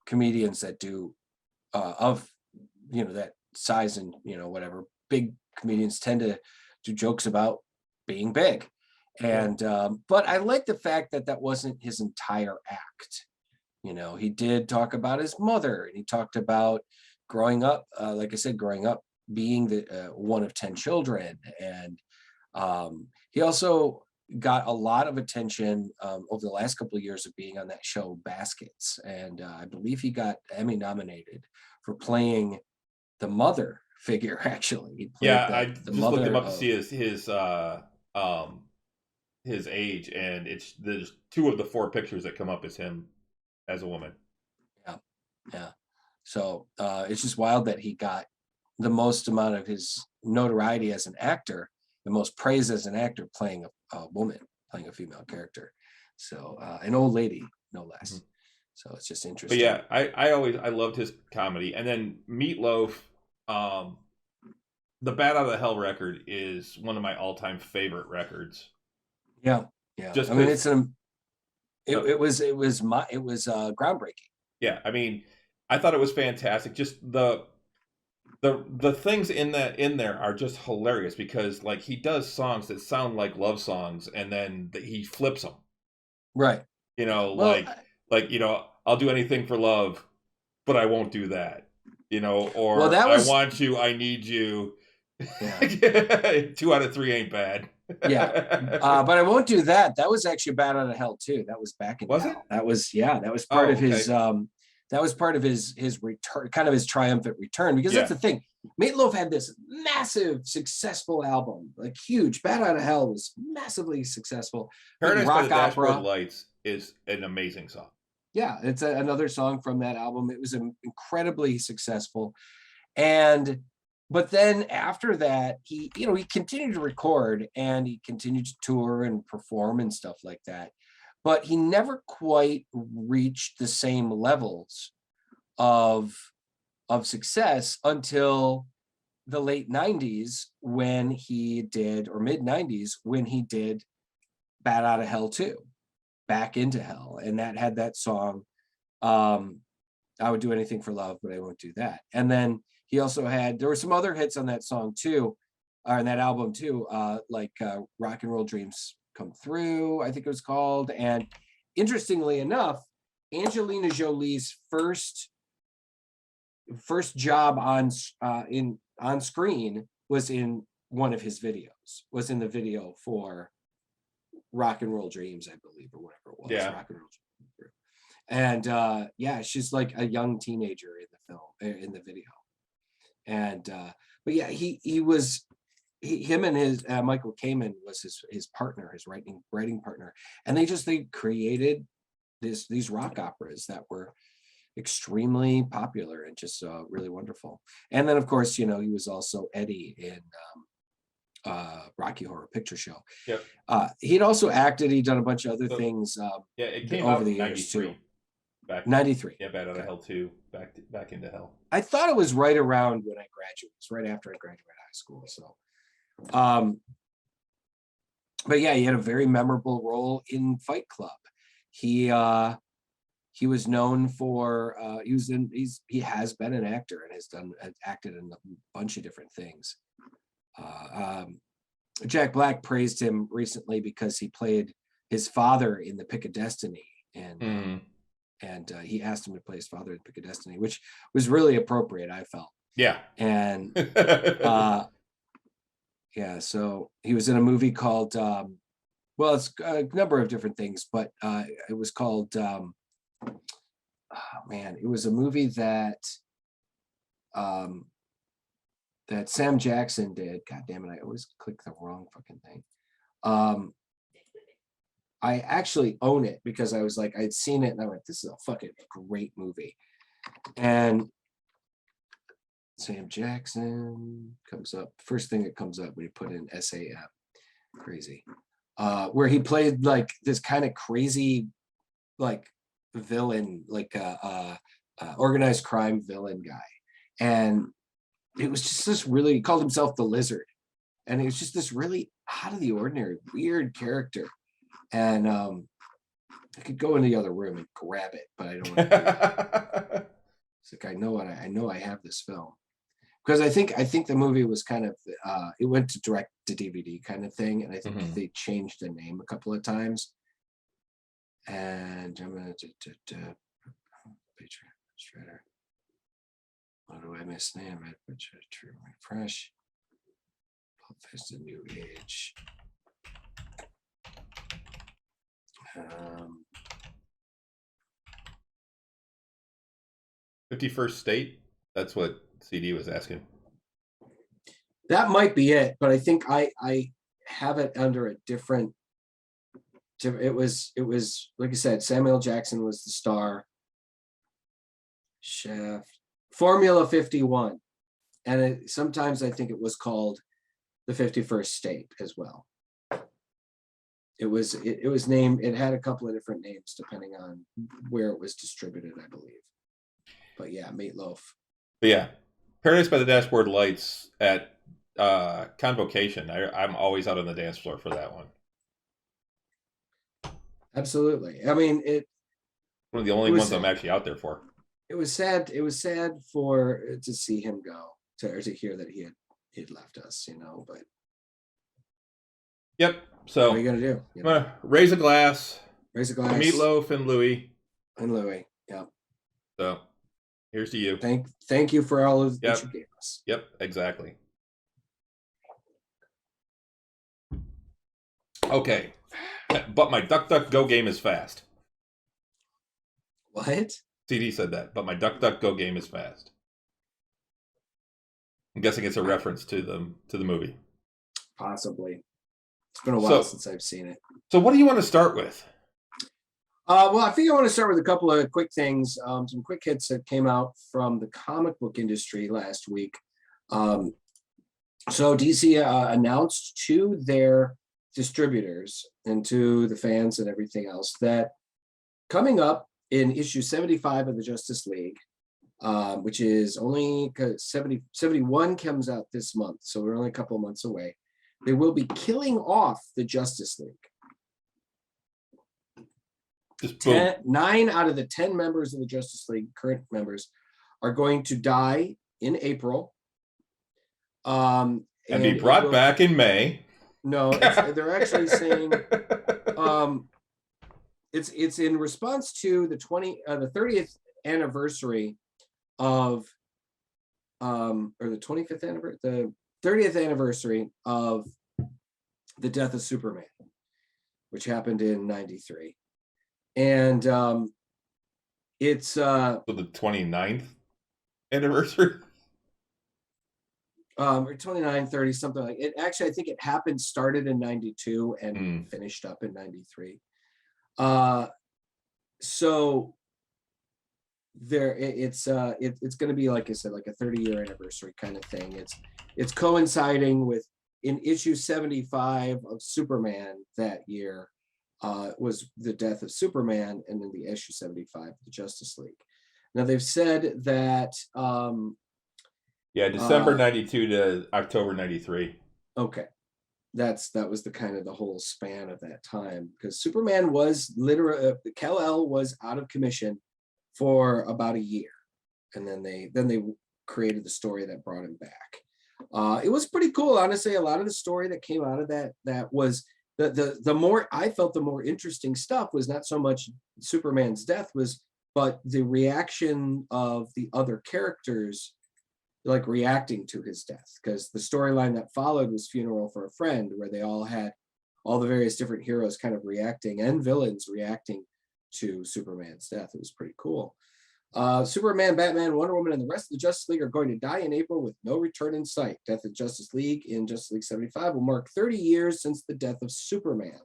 Speaker 2: comedians that do that size, and whatever. Big comedians tend to do jokes about being big. And but I like the fact that wasn't his entire act. He did talk about his mother, and he talked about growing up, like I said, being the one of 10 children. And he also got a lot of attention over the last couple of years of being on that show Baskets. And I believe he got Emmy nominated for playing the mother figure. Actually, he played
Speaker 3: I just looked him up to see his age, and there's 2 of the 4 pictures that come up as him as a woman.
Speaker 2: Yeah. So it's just wild that he got the most amount of his notoriety as an actor, the most praise as an actor, playing a woman, playing a female character. So an old lady, no less. So it's just interesting.
Speaker 3: But yeah, I loved his comedy. And then Meatloaf, the Bat Out of Hell record is one of my all-time favorite records.
Speaker 2: Yeah. Just it was groundbreaking.
Speaker 3: Yeah, I thought it was fantastic. Just the things in there are just hilarious because like he does songs that sound like love songs, and then he flips them.
Speaker 2: Right.
Speaker 3: I'll do anything for love, but I won't do that. Or I want you, I need you. Yeah. 2 out of 3 ain't bad.
Speaker 2: Yeah. But I won't do that. That was actually Bat Out of Hell too. That was back in
Speaker 3: Was
Speaker 2: hell.
Speaker 3: it?
Speaker 2: That was part of his that was part of his return, kind of his triumphant return, because that's the thing. Meatloaf had this massive, successful album, like huge. Bat Out of Hell was massively successful.
Speaker 3: Paradise by the Dashboard Lights is an amazing song.
Speaker 2: Yeah, it's another song from that album. It was incredibly successful. But then after that, he continued to record, and he continued to tour and perform and stuff like that. but he never quite reached the same levels of success until the late 90s when he did, or mid 90s when he did Bat Out of Hell 2, Back into Hell. And that had that song, I would do anything for love, but I won't do that. And then he also had, there were some other hits on that song too, or in that album too, like Rock and Roll Dreams Come Through, I think it was called. And interestingly enough, Angelina Jolie's first job on screen was in one of his videos, was in the video for Rock and Roll Dreams, I believe, or whatever it was.
Speaker 3: Yeah.
Speaker 2: Rock and Roll Dreams. And yeah, she's like a young teenager in the film, in the video. And but yeah, him and his Michael Kamen was his partner, his writing partner, and they created these rock operas that were extremely popular and just really wonderful. And then of course, he was also Eddie in Rocky Horror Picture Show.
Speaker 3: Yep.
Speaker 2: He'd also acted. He'd done a bunch of other things.
Speaker 3: Yeah, it came
Speaker 2: over
Speaker 3: out
Speaker 2: the
Speaker 3: in
Speaker 2: years too.
Speaker 3: 93.
Speaker 2: 93.
Speaker 3: Yeah, Bat Out of Hell 2, back into Hell.
Speaker 2: I thought it was right around when I graduated. It's right after I graduated high school. So, but yeah, he had a very memorable role in Fight Club. He was known for he has been an actor and has acted in a bunch of different things. Jack Black praised him recently because he played his father in The Pick of Destiny, and he asked him to play his father in Pick of Destiny, which was really appropriate, I felt.
Speaker 3: Yeah.
Speaker 2: And yeah, so he was in a movie called well, it's a number of different things, but it was called oh man, it was a movie that that Sam Jackson did. God damn it, I always click the wrong fucking thing. I actually own it because I was like, I'd seen it and I went, this is a fucking great movie. And Sam Jackson comes up, first thing that comes up when you put in SAM, crazy. Where he played like this kind of crazy, like villain, like organized crime villain guy. And it was just this really, he called himself the Lizard. And it was just this really out of the ordinary, weird character. And I could go in the other room and grab it, but I don't want to do that. It's like, I know I have this film. Because I think the movie was kind of it went to direct to DVD kind of thing, and I think they changed the name a couple of times. And I'm gonna Patreon. What do I miss name? Refresh. Pulp Fist, A New Age.
Speaker 3: 51st State. That's what CD was asking.
Speaker 2: That might be it, but I think I have it under a different. It was like I said, Samuel Jackson was the star. Shaft, Formula 51, and sometimes I think it was called The 51st State as well. It was named. It had a couple of different names depending on where it was distributed, I believe. But yeah, Meatloaf.
Speaker 3: But yeah, Paradise by the Dashboard Lights at Convocation. I'm always out on the dance floor for that one.
Speaker 2: Absolutely. I mean,
Speaker 3: one of the only ones I'm actually out there for.
Speaker 2: It was sad. It was sad to see him go, to hear that he had left us, but.
Speaker 3: Yep. So
Speaker 2: what are you gonna do?
Speaker 3: I'm gonna raise a glass.
Speaker 2: Raise a glass.
Speaker 3: Meatloaf and Louie.
Speaker 2: Yep.
Speaker 3: So here's to you.
Speaker 2: Thank you for all of that you gave us.
Speaker 3: Yep, exactly. Okay. But my DuckDuckGo game is fast.
Speaker 2: What?
Speaker 3: CD said that, but my DuckDuckGo game is fast. I'm guessing it's a reference to the movie.
Speaker 2: Possibly. It's been a while since I've seen it.
Speaker 3: So what do you want to start with?
Speaker 2: Well, I think I want to start with a couple of quick things, some quick hits that came out from the comic book industry last week. So DC announced to their distributors and to the fans and everything else that coming up in issue 75 of the Justice League, which is only 71 comes out this month, so we're only a couple of months away. They will be killing off the Justice League. 9 out of the 10 members of the Justice League, current members, are going to die in April.
Speaker 3: And be brought back in May.
Speaker 2: No, they're actually saying it's in response to the 30th anniversary of or the 25th anniversary, the 30th anniversary of the death of Superman, which happened in 93. And it's
Speaker 3: so the 29th anniversary,
Speaker 2: or 29, 30, something like it. Actually, I think it started in 92 and finished up in 93. So there it's going to be, like I said, like a 30-year anniversary kind of thing. It's coinciding with in issue 75 of Superman that year was the death of Superman, and then the issue 75 of the Justice League. Now they've said that
Speaker 3: December 92 to October 93.
Speaker 2: Okay. That was the kind of the whole span of that time, because Superman was literally Kal-El was out of commission for about a year, and then they created the story that brought him back. It was pretty cool, honestly. A lot of the story that came out of that was the more I felt, the more interesting stuff was not so much Superman's death but the reaction of the other characters, like reacting to his death, because the storyline that followed was Funeral for a Friend, where they all had all the various different heroes kind of reacting, and villains reacting to Superman's death. It was pretty cool. Superman, Batman, Wonder Woman, and the rest of the Justice League are going to die in April with no return in sight. Death of Justice League in Justice League 75 will mark 30 years since the death of Superman.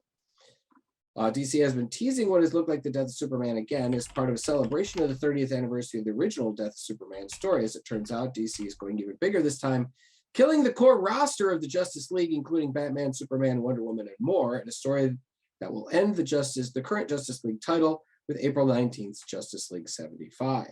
Speaker 2: DC has been teasing what has looked like the death of Superman again as part of a celebration of the 30th anniversary of the original Death of Superman story. As it turns out, DC is going even bigger this time, killing the core roster of the Justice League, including Batman, Superman, Wonder Woman, and more, in a story that will end the current Justice League title with April 19th, Justice League 75.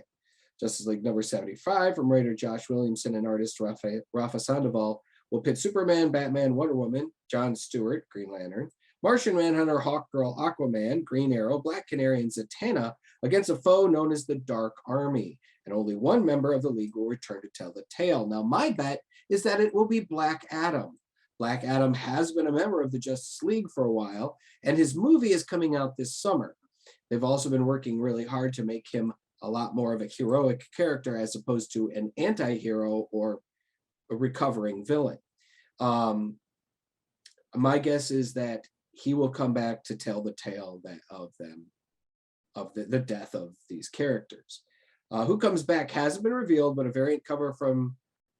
Speaker 2: Justice League number 75 from writer Josh Williamson and artist Rafa Sandoval will pit Superman, Batman, Wonder Woman, Jon Stewart, Green Lantern, Martian Manhunter, Hawkgirl, Aquaman, Green Arrow, Black Canary, and Zatanna against a foe known as the Dark Army. And only one member of the League will return to tell the tale. Now, my bet is that it will be Black Adam. Black Adam has been a member of the Justice League for a while, and his movie is coming out this summer. They've also been working really hard to make him a lot more of a heroic character as opposed to an anti-hero or a recovering villain. My guess is that he will come back to tell the tale of the death of these characters. Who comes back hasn't been revealed, but a variant cover from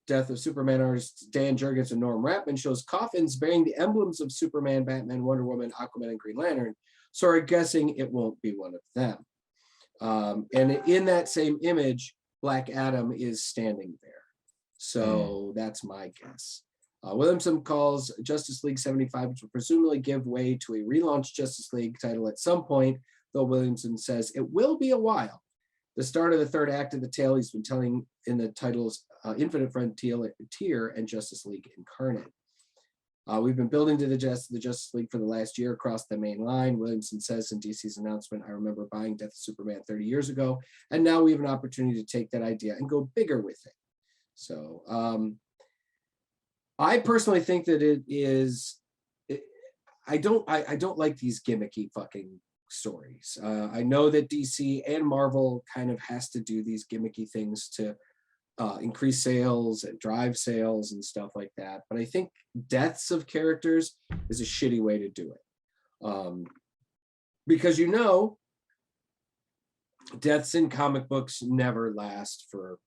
Speaker 2: Death of Superman artists Dan Jurgens and Norm Rapman shows coffins bearing the emblems of Superman, Batman, Wonder Woman, Aquaman, and Green Lantern. So I'm guessing it won't be one of them. And in that same image, Black Adam is standing there. So that's my guess. Williamson calls Justice League 75, which will presumably give way to a relaunched Justice League title at some point, though Williamson says it will be a while. The start of the third act of the tale he's been telling in the titles Infinite Frontier and Justice League Incarnate. We've been building to the Justice League for the last year across the main line. Williamson says in DC's announcement, I remember buying Death of Superman 30 years ago, and now we have an opportunity to take that idea and go bigger with it. So I personally think that I don't like these gimmicky fucking stories. I know that DC and Marvel kind of has to do these gimmicky things to increase sales and drive sales and stuff like that. But I think deaths of characters is a shitty way to do it. Because deaths in comic books never last for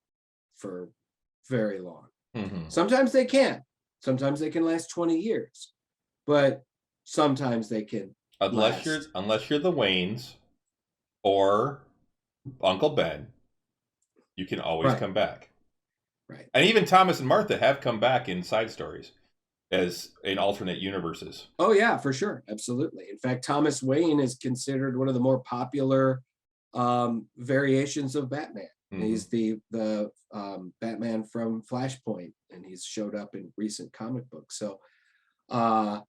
Speaker 2: very long. Mm-hmm. Sometimes they can. Sometimes they can last 20 years. But sometimes they can
Speaker 3: unless you're the Waynes or Uncle Ben, you can always come back.
Speaker 2: Right.
Speaker 3: And even Thomas and Martha have come back in side stories. as in alternate universes.
Speaker 2: Oh yeah, for sure, absolutely. In fact, Thomas Wayne is considered one of the more popular variations of Batman. He's the Batman from Flashpoint, and he's showed up in recent comic books. So, yeah,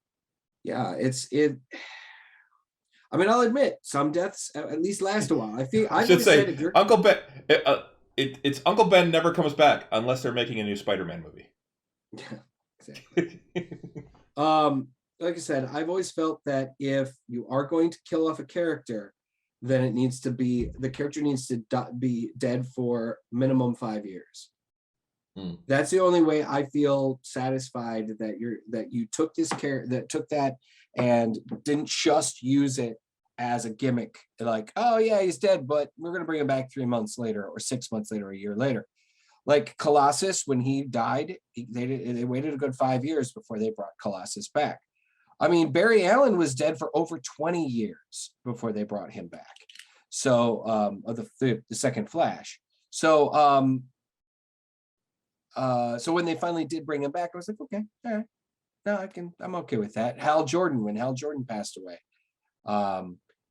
Speaker 2: I mean, I'll admit some deaths at least last a while.
Speaker 3: I should say Uncle Ben. It's Uncle Ben never comes back unless they're making a new Spider-Man movie.
Speaker 2: Yeah, exactly. Like I said, I've always felt that if you are going to kill off a character, then the character needs to be dead for minimum 5 years. That's the only way I feel satisfied that you took that and didn't just use it as a gimmick, like, oh yeah, he's dead, but we're gonna bring him back 3 months later, or 6 months later, a year later. Like Colossus, when he died, they waited a good 5 years before they brought Colossus back. I mean, Barry Allen was dead for over 20 years before they brought him back. So, the second Flash. So, so when they finally did bring him back, I was like, okay, all right, no, I'm okay with that. When Hal Jordan passed away,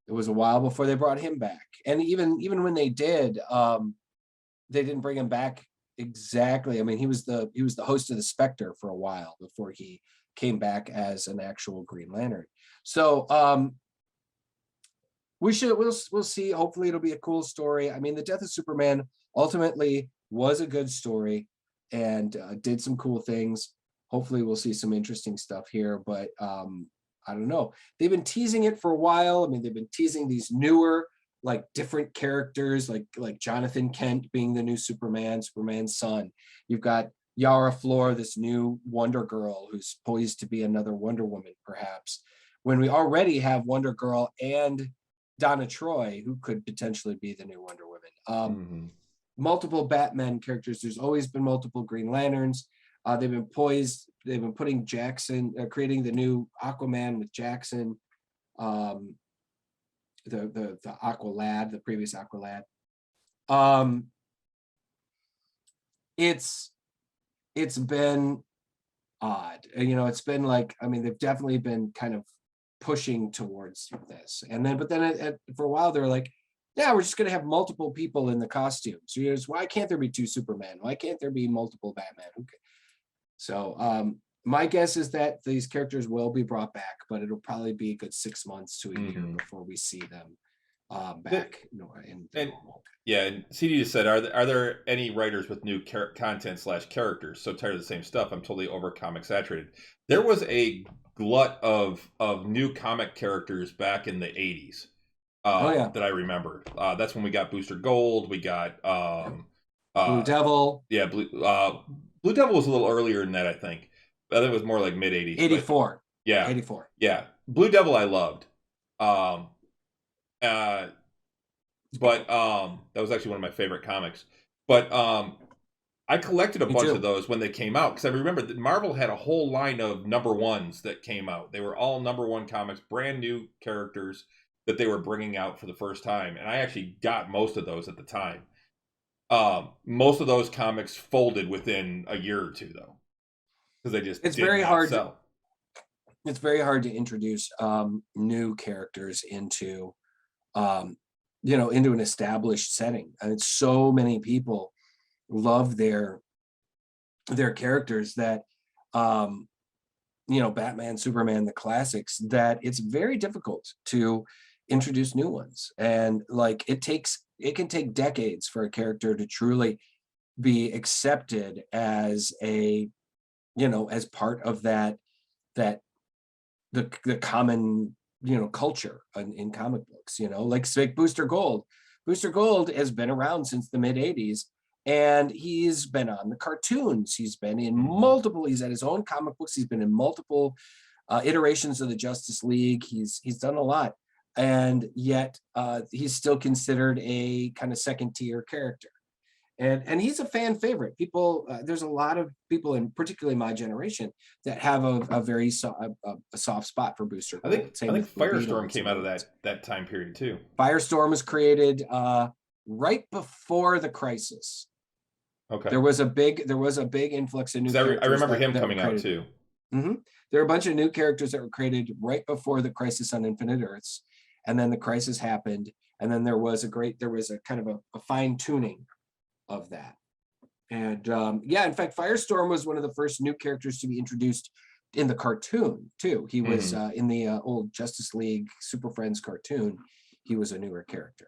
Speaker 2: it was a while before they brought him back, and even when they did, they didn't bring him back exactly. I mean, he was the host of the Spectre for a while before he came back as an actual Green Lantern. So we'll see. Hopefully it'll be a cool story. I mean, the death of Superman ultimately was a good story and did some cool things. Hopefully we'll see some interesting stuff here, but I don't know. They've been teasing it for a while. I mean, they've been teasing these newer, like different characters, like Jonathan Kent being the new Superman's son. You've got Yara Flor, this new Wonder Girl, who's poised to be another Wonder Woman, perhaps, when we already have Wonder Girl and Donna Troy, who could potentially be the new Wonder Woman. Multiple Batman characters. There's always been multiple Green Lanterns. They've been poised. They've been putting Jackson, creating the new Aquaman with Jackson, the Aqualad, the previous Aqualad. It's been odd. It's been like, I mean, they've definitely been kind of pushing towards this, but then for a while they're like, yeah, we're just going to have multiple people in the costumes. Why can't there be 2 Superman? Why can't there be multiple Batman? Okay. So my guess is that these characters will be brought back, but it'll probably be a good 6 months to a year before we see them back in normal.
Speaker 3: Yeah, and CD just said, are there any writers with new content / characters? So tired of the same stuff. I'm totally over comic saturated. There was a glut of new comic characters back in the 80s that I remember. That's when we got Booster Gold. We got
Speaker 2: Blue Devil.
Speaker 3: Yeah, Blue Devil was a little earlier than that, I think. I think it was more like mid 80s.
Speaker 2: 84.
Speaker 3: Yeah.
Speaker 2: 84.
Speaker 3: Yeah. Blue Devil I loved. But that was actually one of my favorite comics. But I collected a bunch of those when they came out, because I remember that Marvel had a whole line of #1s that came out. They were all #1 comics, brand new characters that they were bringing out for the first time. And I actually got most of those at the time. Most of those comics folded within a year or two, though, because they just
Speaker 2: it's very hard to introduce new characters into into an established setting. And so many people love their characters that Batman, Superman, the classics, that it's very difficult to introduce new ones. And like it can take decades for a character to truly be accepted as as part of the common culture in comic books. Like Booster Gold. Booster Gold has been around since the mid 80s, and he's been on the cartoons. He's been in he's had his own comic books. He's been in multiple iterations of the Justice League. He's done a lot, and yet he's still considered a kind of second tier character. And he's a fan favorite. People, there's a lot of people, and particularly my generation, that have a very soft spot for Booster Gold.
Speaker 3: I think Firestorm came out of that time period too.
Speaker 2: Firestorm was created right before the Crisis.
Speaker 3: Okay.
Speaker 2: There was a big influx of new characters.
Speaker 3: I remember him coming out too.
Speaker 2: Mm-hmm. There are a bunch of new characters that were created right before the Crisis on Infinite Earths, and then the crisis happened, and then there was a kind of a fine tuning of that. And yeah, in fact, Firestorm was one of the first new characters to be introduced in the cartoon too. He was in the old Justice League Super Friends cartoon. He was a newer character,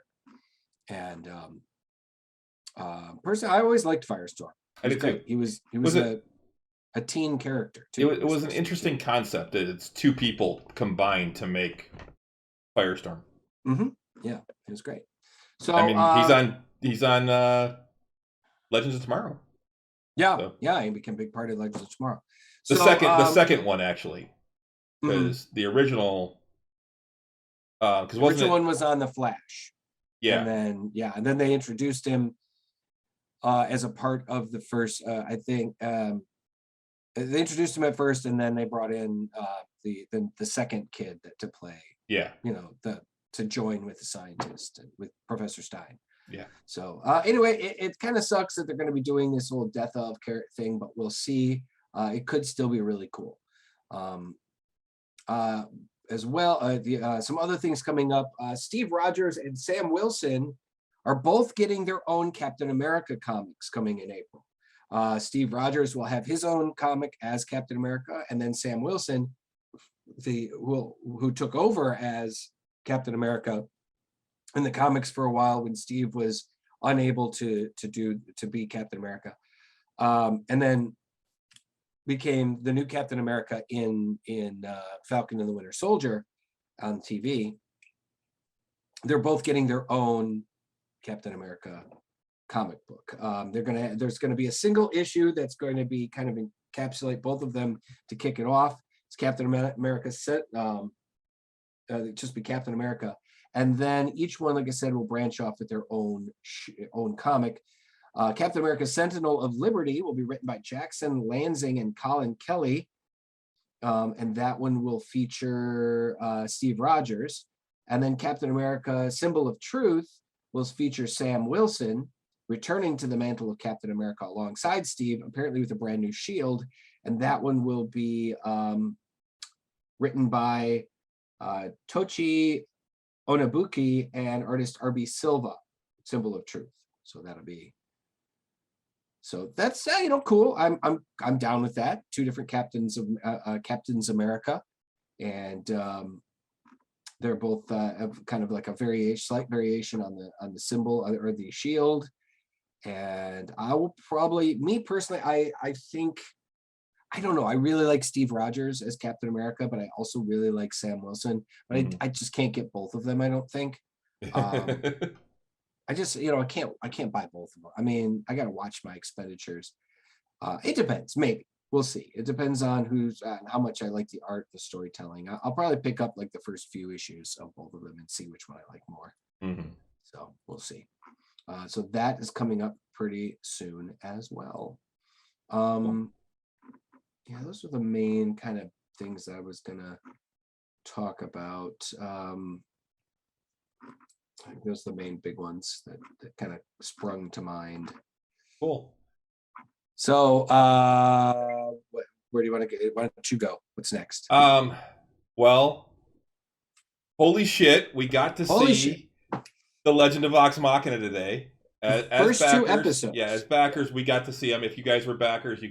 Speaker 2: and personally, I always liked Firestorm. He was great. He was a teen character too.
Speaker 3: It was an interesting concept that it's two people combined to make Firestorm.
Speaker 2: Mm-hmm. Yeah, it was great. So
Speaker 3: I mean, he's on Legends of Tomorrow.
Speaker 2: Yeah, so. Yeah, he became a big part of Legends of Tomorrow.
Speaker 3: The second one actually, because the original, because
Speaker 2: the original one was on the Flash.
Speaker 3: Yeah,
Speaker 2: and then they introduced him as a part of the first. I think they introduced him at first, and then they brought in the second kid to play.
Speaker 3: Yeah,
Speaker 2: to join with the scientist and with Professor Stein.
Speaker 3: Yeah.
Speaker 2: So anyway, it kind of sucks that they're going to be doing this whole death of thing, but we'll see. It could still be really cool. As well, some other things coming up. Steve Rogers and Sam Wilson are both getting their own Captain America comics coming in April. Steve Rogers will have his own comic as Captain America, and then Sam Wilson, who took over as Captain America in the comics for a while when Steve was unable to be Captain America, and then became the new Captain America in Falcon and the Winter Soldier on TV. They're both getting their own Captain America comic book. There's gonna be a single issue that's going to be kind of encapsulate both of them to kick it off. It's Captain America set. Just be Captain America. And then each one, like I said, will branch off with their own comic. Captain America Sentinel of Liberty will be written by Jackson Lansing and Colin Kelly. And that one will feature Steve Rogers. And then Captain America Symbol of Truth will feature Sam Wilson, returning to the mantle of Captain America alongside Steve, apparently with a brand new shield. And that one will be written by Tochi Onabuki and artist RB Silva, Symbol of Truth. So that'll be, so that's cool. I'm down with that. Two different Captains America, and they're both kind of like a slight variation on the symbol or the shield. And I will probably, me personally, I think, I don't know. I really like Steve Rogers as Captain America, but I also really like Sam Wilson. But I just can't get both of them, I don't think. I just, I can't buy both of them. I mean, I got to watch my expenditures. It depends. Maybe we'll see. It depends on how much I like the art, the storytelling. I'll probably pick up like the first few issues of both of them and see which one I like more. So we'll see. So that is coming up pretty soon as well. Yeah, those are the main kind of things that I was gonna talk about. I think those are the main big ones that kind of sprung to mind.
Speaker 3: Cool.
Speaker 2: So, where do you want to get? Why don't you go? What's next?
Speaker 3: Well, holy shit, we got to see the Legend of Vox Machina today.
Speaker 2: First backers, 2 episodes.
Speaker 3: Yeah, as backers, we got to see them. If you guys were backers,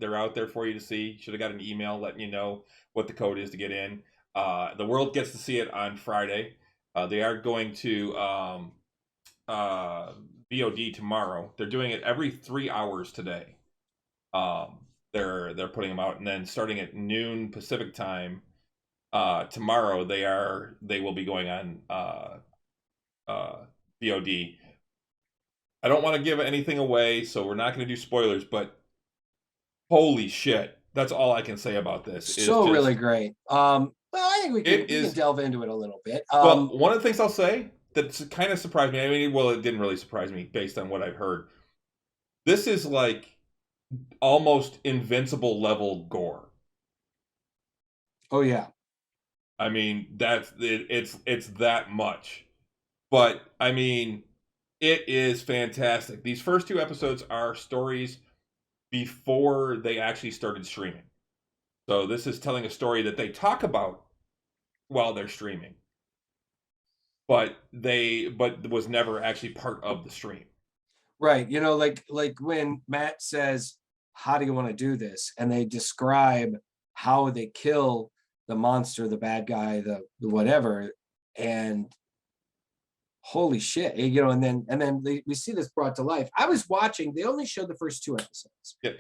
Speaker 3: they're out there for you to see. Should have got an email letting you know what the code is to get in. The world gets to see it on Friday. They are going to VOD tomorrow. They're doing it every 3 hours today. They're putting them out, and then starting at noon Pacific time tomorrow, they will be going on VOD. I don't want to give anything away, so we're not going to do spoilers, but holy shit. That's all I can say about this.
Speaker 2: Really great. Well, I think we can delve into it a little bit.
Speaker 3: Well, one of the things I'll say that kind of surprised me, it didn't really surprise me based on what I've heard. This is like almost Invincible level gore.
Speaker 2: Oh, yeah.
Speaker 3: I mean, it's that much. But, I mean, it is fantastic. These first 2 episodes are stories before they actually started streaming. So this is telling a story that they talk about while they're streaming, but was never actually part of the stream.
Speaker 2: Right. You know, like when Matt says, how do you want to do this? And they describe how they kill the monster, the bad guy, the whatever. And holy shit, you know, and then we see this brought to life. I was watching, they only showed the first 2 episodes.
Speaker 3: Yep.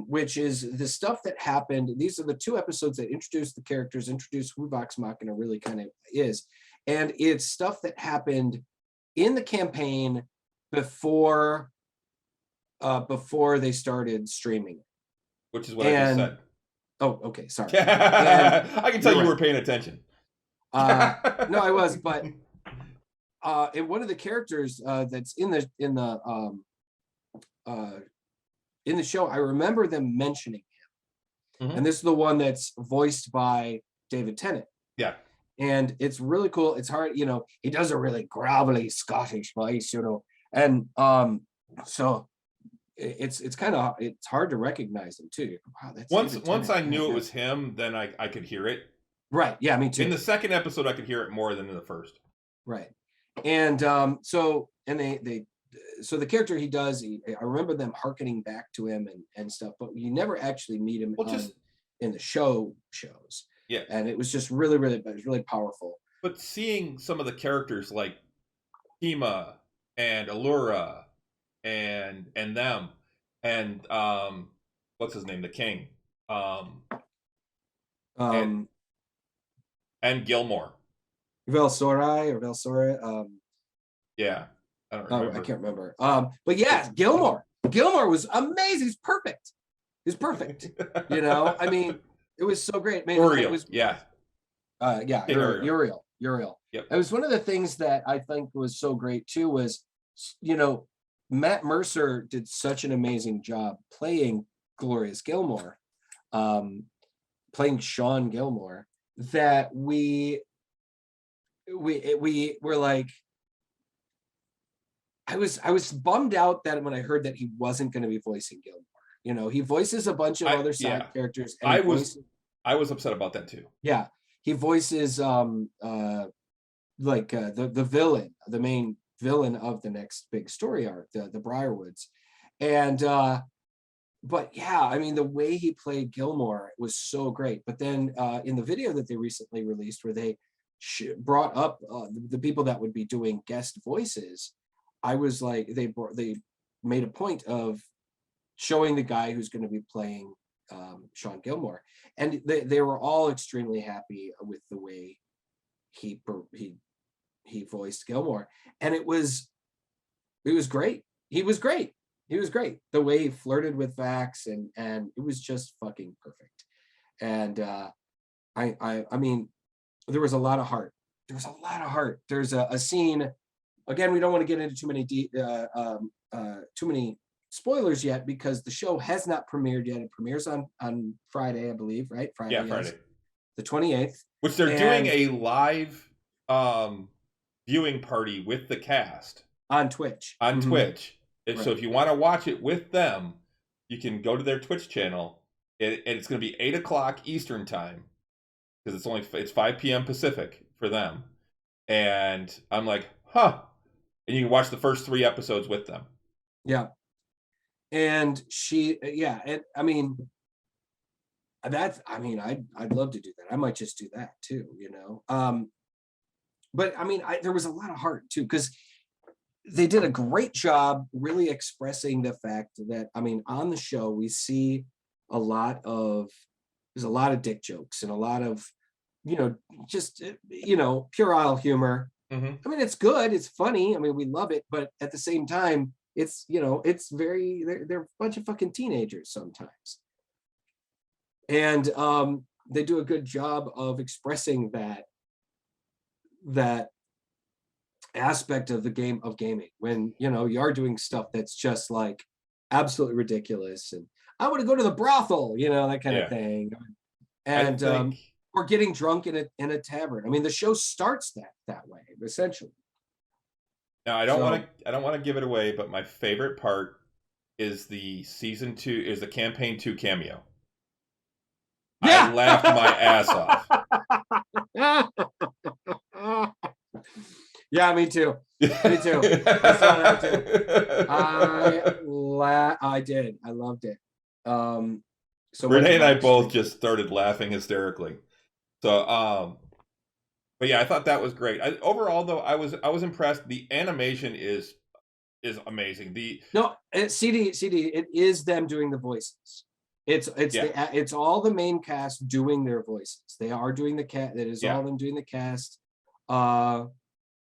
Speaker 2: Which is the stuff that happened. These are the 2 episodes that introduce the characters, introduce who Vox Machina really kind of is. And it's stuff that happened in the campaign before they started streaming.
Speaker 3: Which is what I just said.
Speaker 2: Oh, okay, sorry.
Speaker 3: I can tell you
Speaker 2: right.
Speaker 3: were paying attention.
Speaker 2: No, I was, but and one of the characters that's in the show, I remember them mentioning him. And this is the one that's voiced by David Tennant.
Speaker 3: Yeah.
Speaker 2: And it's really cool. It's hard, you know, he does a really gravelly Scottish voice, you know, and so it's kind of, it's hard to recognize him too. Wow, that's
Speaker 3: once I knew it was him, then I could hear it.
Speaker 2: Right. Yeah, me too.
Speaker 3: In the second episode, I could hear it more than in the first.
Speaker 2: Right. And so the character he does, I remember them hearkening back to him and stuff, but you never actually meet him in the shows.
Speaker 3: Yeah.
Speaker 2: And it was just really, really, it was really powerful.
Speaker 3: But seeing some of the characters like Kima and Allura and them and what's his name, the King, and Gilmore,
Speaker 2: Velsora.
Speaker 3: Yeah, I don't remember.
Speaker 2: I can't remember. But yeah, Gilmore was amazing. He's perfect. You know, I mean, it was so great. Man,
Speaker 3: Uriel,
Speaker 2: it was,
Speaker 3: yeah.
Speaker 2: Uriel.
Speaker 3: Yep.
Speaker 2: It was one of the things that I think was so great too was, you know, Matt Mercer did such an amazing job playing Glorious Gilmore, playing Sean Gilmore, that we were like, I was bummed out that when I heard that he wasn't going to be voicing Gilmore. You know, he voices a bunch of other side characters. And
Speaker 3: I was upset about that too.
Speaker 2: Yeah, he voices the villain, the main villain of the next big story arc, the Briarwoods, and but yeah, I mean, the way he played Gilmore was so great. But then in the video that they recently released, where they brought up the people that would be doing guest voices, I was like, they made a point of showing the guy who's going to be playing Sean Gilmore, and they were all extremely happy with the way he voiced Gilmore, and it was great. He was great. The way he flirted with Vax, and it was just fucking perfect. And I mean, there was a lot of heart. There's a scene. Again, we don't want to get into too many spoilers yet, because the show has not premiered yet. It premieres on Friday, I believe, right? Friday.
Speaker 3: Yeah, Friday.
Speaker 2: The 28th.
Speaker 3: Which they're doing a live viewing party with the cast.
Speaker 2: On Twitch.
Speaker 3: Twitch.
Speaker 2: Right.
Speaker 3: So if you want to watch it with them, you can go to their Twitch channel. And it's going to be 8 o'clock Eastern time. Because it's 5 p.m. Pacific for them. And I'm like, huh. And you can watch the first 3 episodes with them.
Speaker 2: Yeah. And and I mean, I'd love to do that. I might just do that too, you know. But I mean, there was a lot of heart too, because they did a great job really expressing the fact that, I mean, on the show we see there's a lot of dick jokes and a lot of, you know, just, you know, puerile humor.
Speaker 3: Mm-hmm.
Speaker 2: I mean, it's good, it's funny. I mean, we love it, but at the same time, it's, you know, it's they're a bunch of fucking teenagers sometimes. And they do a good job of expressing that aspect of the game of gaming, when, you know, you are doing stuff that's just like absolutely ridiculous, and I want to go to the brothel, you know, that kind of thing. And or getting drunk in a tavern. I mean, the show starts that way, essentially.
Speaker 3: Now, I don't want to give it away, but my favorite part is the campaign 2 cameo.
Speaker 2: Yeah,
Speaker 3: laughed my ass off.
Speaker 2: Yeah, me too. Me too. I saw that too. I did. I loved it. So
Speaker 3: Renee and I both just started laughing hysterically. So, but yeah, I thought that was great. Overall, though, I was impressed. The animation is amazing.
Speaker 2: CD. It is them doing the voices. It's all the main cast doing their voices. They are doing the cat. That is all them doing the cast.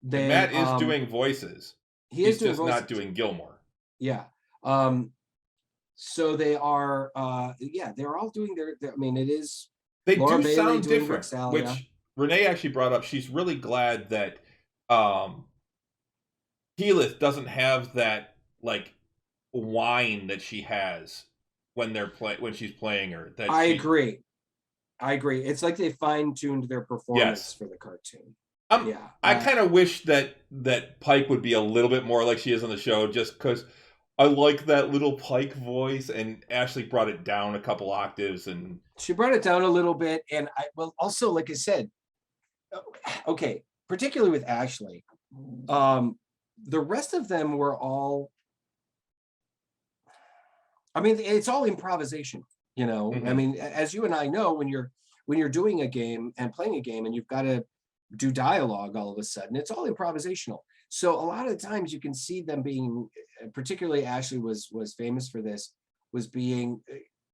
Speaker 2: Matt
Speaker 3: is doing voices. He's just not doing Gilmore.
Speaker 2: Yeah. So they are. They're all doing their. I mean, it is.
Speaker 3: They
Speaker 2: Laura
Speaker 3: do
Speaker 2: Bailey
Speaker 3: sound
Speaker 2: doing
Speaker 3: different,
Speaker 2: Vexalia.
Speaker 3: which Renee actually brought up. She's really glad that Keyleth doesn't have that like whine that she has when she's playing her.
Speaker 2: I agree. It's like they fine-tuned their performance for the cartoon.
Speaker 3: I kind of wish that Pike would be a little bit more like she is on the show, just because I like that little Pike voice, and Ashley brought it down a couple octaves, and
Speaker 2: she brought it down a little bit. And also, like I said, okay, particularly with Ashley, the rest of them were all. I mean, it's all improvisation, you know.
Speaker 3: Mm-hmm.
Speaker 2: I mean, as you and I know, when you're doing a game and playing a game, and you've got to do dialogue all of a sudden, it's all improvisational. So a lot of the times you can see them being, particularly Ashley was famous for this, was being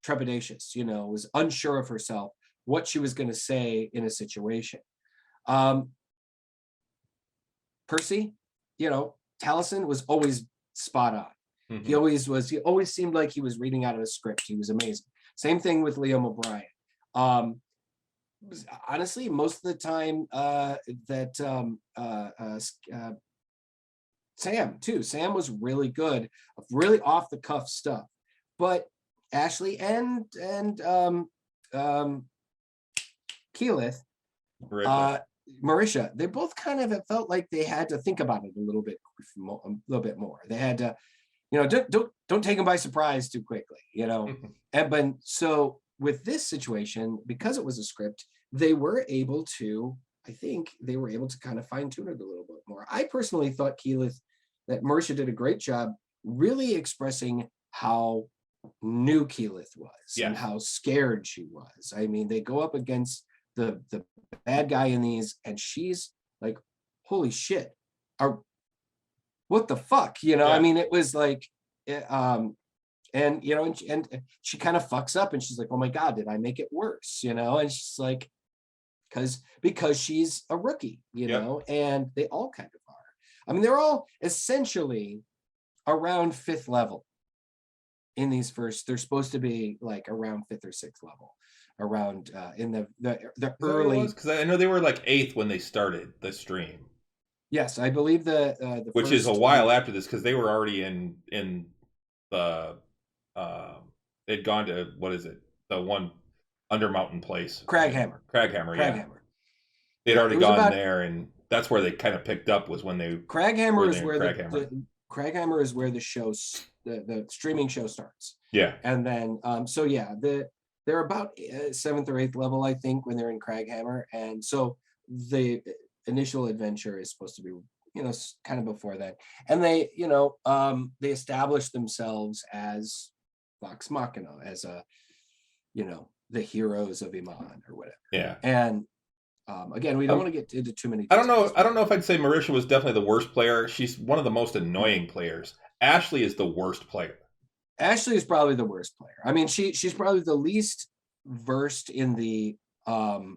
Speaker 2: trepidatious, you know, was unsure of herself, what she was going to say in a situation. Percy, you know, Taliesin was always spot on. Mm-hmm. He always seemed like he was reading out of a script. He was amazing. Same thing with Liam O'Brien. Honestly, most of the time Sam was really good, really off the cuff stuff. But Ashley and Keyleth, Marisha, they both kind of felt like they had to think about it a little bit more. They had to, you know, don't take them by surprise too quickly, you know. And so with this situation, because it was a script, they were able to, I think they were able to kind of fine tune it a little bit more. I personally thought that Marisha did a great job really expressing how new Keyleth was and how scared she was. I mean, they go up against the bad guy in these, and she's like, holy shit, what the fuck, you know? I mean, it was like, and you know, and she kind of fucks up, and she's like, oh my god, did I make it worse, you know? And she's like, because she's a rookie, you know, and they all kind of are. I mean, they're all essentially around 5th level in these first. They're supposed to be like around 5th or 6th level, around in the early.
Speaker 3: Because I know they were like 8th when they started the stream.
Speaker 2: Yes, I believe the
Speaker 3: which first, is a while after this, because they were already in the they'd gone to, what is it, the one Undermountain place,
Speaker 2: Craghammer.
Speaker 3: Yeah. They'd already gone there, and that's where they kind of picked up, was when they
Speaker 2: Craghammer is where Craghammer is where the show, the streaming show starts.
Speaker 3: Yeah.
Speaker 2: And then so yeah, they're about 7th or 8th level, I think, when they're in Craghammer. And so the initial adventure is supposed to be, you know, kind of before that. And they, you know, they established themselves as Vox Machina, as a, you know, the heroes of Iman or whatever.
Speaker 3: Yeah.
Speaker 2: And again, we don't want to get into too many.
Speaker 3: I don't know if I'd say Marisha was definitely the worst player. She's one of the most annoying players. Ashley is the worst player.
Speaker 2: Ashley is probably the worst player. I mean, she's probably the least versed in the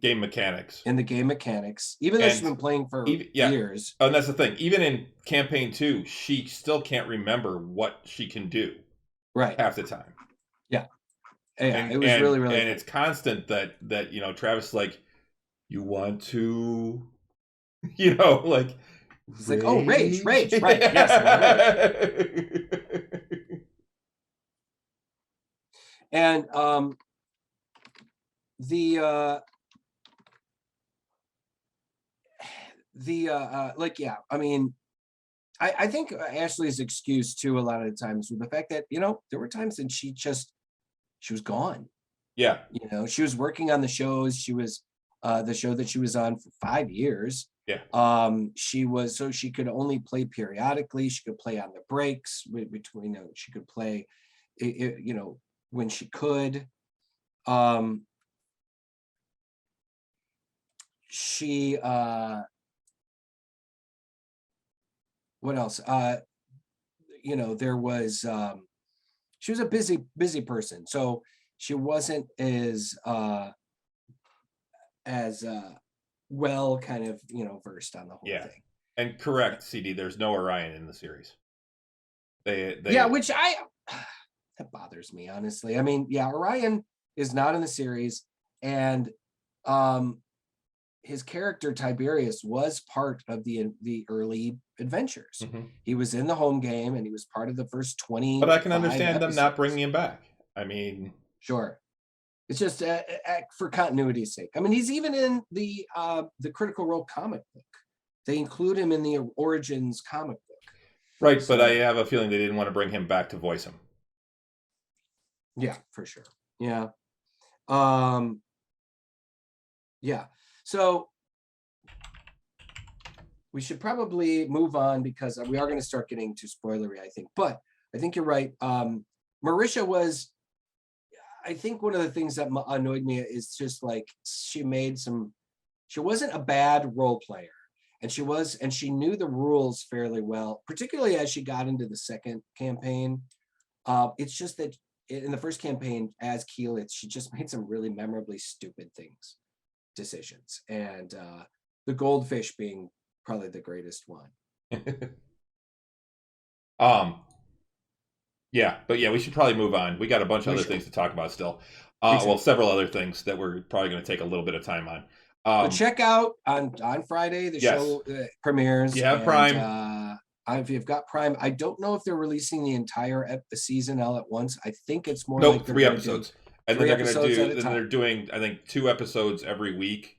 Speaker 3: game mechanics.
Speaker 2: Even though she's been playing for years.
Speaker 3: And that's the thing. Even in campaign 2, she still can't remember what she can do.
Speaker 2: Right.
Speaker 3: Half the time.
Speaker 2: Yeah. Yeah. It was really
Speaker 3: and it's constant that you know, Travis is like, you want to, you know, like,
Speaker 2: it's like, oh, rage, right? Yes. And like, yeah, I mean, I think Ashley's excuse too a lot of the times with the fact that, you know, there were times that she was gone.
Speaker 3: Yeah.
Speaker 2: You know, she was working on the shows. She was the show that she was on for 5 years.
Speaker 3: Yeah.
Speaker 2: She was, so she could only play periodically. She could play on the breaks between, she could play, you know, when she could. She, what else? You know, there was, she was a busy person. So she wasn't as well kind of, you know, versed on the whole thing.
Speaker 3: And correct, CD, there's no Orion in the series. They
Speaker 2: Yeah, which that bothers me, honestly. I mean, yeah, Orion is not in the series, and his character Tiberius was part of the early adventures.
Speaker 3: Mm-hmm.
Speaker 2: He was in the home game, and he was part of the first 20.
Speaker 3: But I can understand them not bringing him back. I mean,
Speaker 2: sure. It's just for continuity's sake. I mean, he's even in the Critical Role comic book. They include him in the Origins comic book.
Speaker 3: Right, so, but I have a feeling they didn't want to bring him back to voice him.
Speaker 2: Yeah, for sure. Yeah. Yeah. So we should probably move on because we are going to start getting too spoilery, I think. But I think you're right. Marisha was, I think one of the things that annoyed me is just like she wasn't a bad role player. And she knew the rules fairly well, particularly as she got into the second campaign. It's just that in the first campaign as Keyleth, she just made some really memorably stupid decisions. And the goldfish being probably the greatest one.
Speaker 3: Yeah, but yeah, we should probably move on. We got a bunch of other things to talk about still. Well, several other things that we're probably going to take a little bit of time on.
Speaker 2: But check out on Friday the show premieres.
Speaker 3: You have Prime.
Speaker 2: If you've got Prime, I don't know if they're releasing the entire season all at once. I think it's more like
Speaker 3: 3 episodes. And then they're going to do. Then they're doing, I think, 2 episodes every week,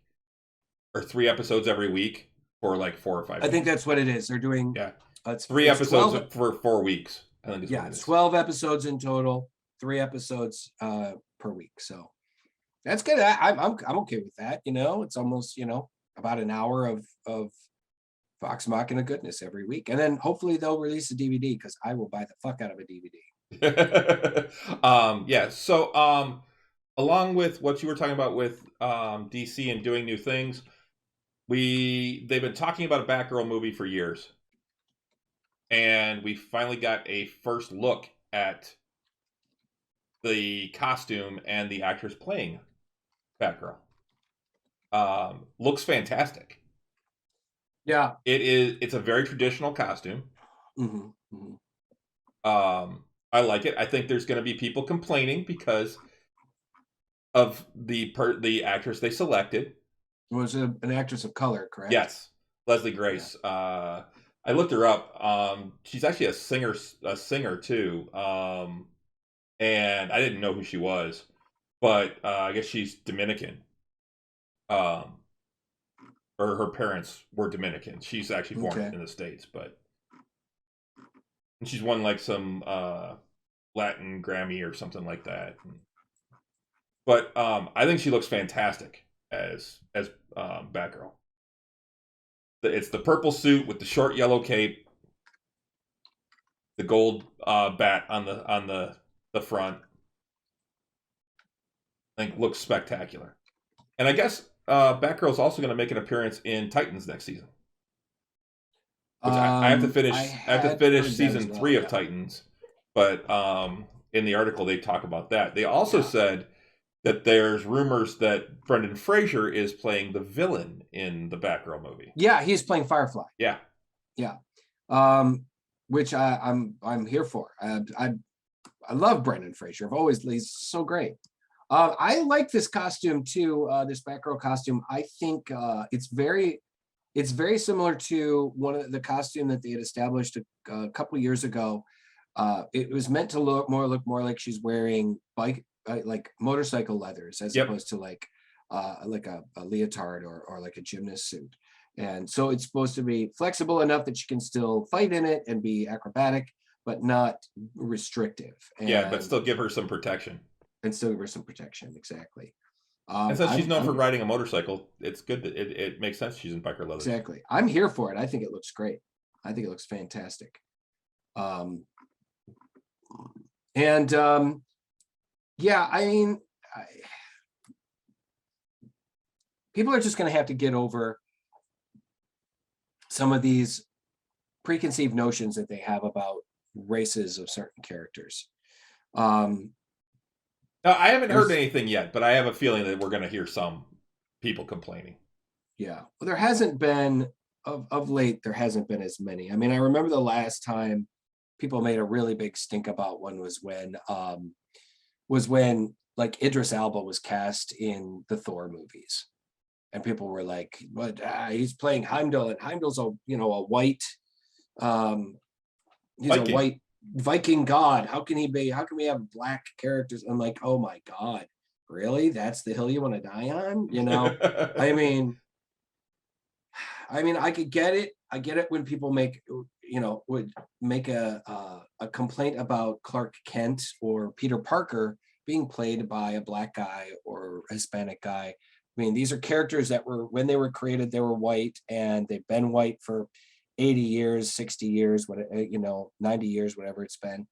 Speaker 3: or 3 episodes every week for like 4 or 5 weeks.
Speaker 2: I think that's what it is. They're doing.
Speaker 3: It's 3 episodes for 4 weeks. I think.
Speaker 2: It's 12 episodes in total, 3 episodes per week. So. That's good. I'm okay with that. You know, it's almost, you know, about an hour of Vox Machina goodness every week, and then hopefully they'll release a DVD because I will buy the fuck out of a DVD.
Speaker 3: Yeah. So, along with what you were talking about with DC and doing new things, they've been talking about a Batgirl movie for years, and we finally got a first look at the costume and the actress playing Batgirl. Looks fantastic.
Speaker 2: Yeah,
Speaker 3: it's a very traditional costume.
Speaker 2: Mm-hmm. Mm-hmm.
Speaker 3: I like it. I think there's going to be people complaining because of the actress they selected.
Speaker 2: Was an actress of color, correct?
Speaker 3: Yes, Leslie Grace. Yeah. I looked her up. She's actually a singer too. And I didn't know who she was, but I guess she's Dominican. Or her parents were Dominican. She's actually born in the States, but and she's won like some Latin Grammy or something like that. But I think she looks fantastic as Batgirl. It's the purple suit with the short yellow cape, the gold bat on the front. I think looks spectacular. And I guess Batgirl's also going to make an appearance in Titans next season. Which I have to finish. I have to finish season 3 of Titans. But in the article they talk about that. They also said that there's rumors that Brendan Fraser is playing the villain in the Batgirl movie.
Speaker 2: Yeah, he's playing Firefly.
Speaker 3: Yeah.
Speaker 2: Yeah. Which I'm here for. I love Brendan Fraser. He's so great. I like this costume too. This Batgirl costume. I think it's very similar to one of the costume that they had established a couple of years ago. It was meant to look more like she's wearing like motorcycle leathers as opposed to like a leotard or like a gymnast suit. And so it's supposed to be flexible enough that she can still fight in it and be acrobatic, but not restrictive.
Speaker 3: But still give her some protection.
Speaker 2: and still give her some protection. Exactly.
Speaker 3: And since she's known for
Speaker 2: I'm
Speaker 3: riding a motorcycle, it's good that it makes sense she's in biker leathers.
Speaker 2: exactly. I'm here for it. I think it looks great. I think it looks fantastic. And yeah, I mean, people are just going to have to get over some of these preconceived notions that they have about races of certain characters.
Speaker 3: Now, I haven't heard anything yet, but I have a feeling that we're going to hear some people complaining.
Speaker 2: Yeah, well, there hasn't been of late. There hasn't been as many. I mean, I remember the last time people made a really big stink about one was when like Idris Elba was cast in the Thor movies, and people were like, "But he's playing Heimdall, and Heimdall's a white, he's
Speaker 3: Viking.
Speaker 2: a white Viking god. How can he be? How can we have black characters?" I'm like, "Oh my god, really? That's the hill you want to die on?" I mean, I could get it. I get it when people would make a complaint about Clark Kent or Peter Parker being played by a black guy or a Hispanic guy. I mean, these are characters that were, when they were created, they were white, and they've been white for 80 years, 60 years, 90 years, whatever it's been.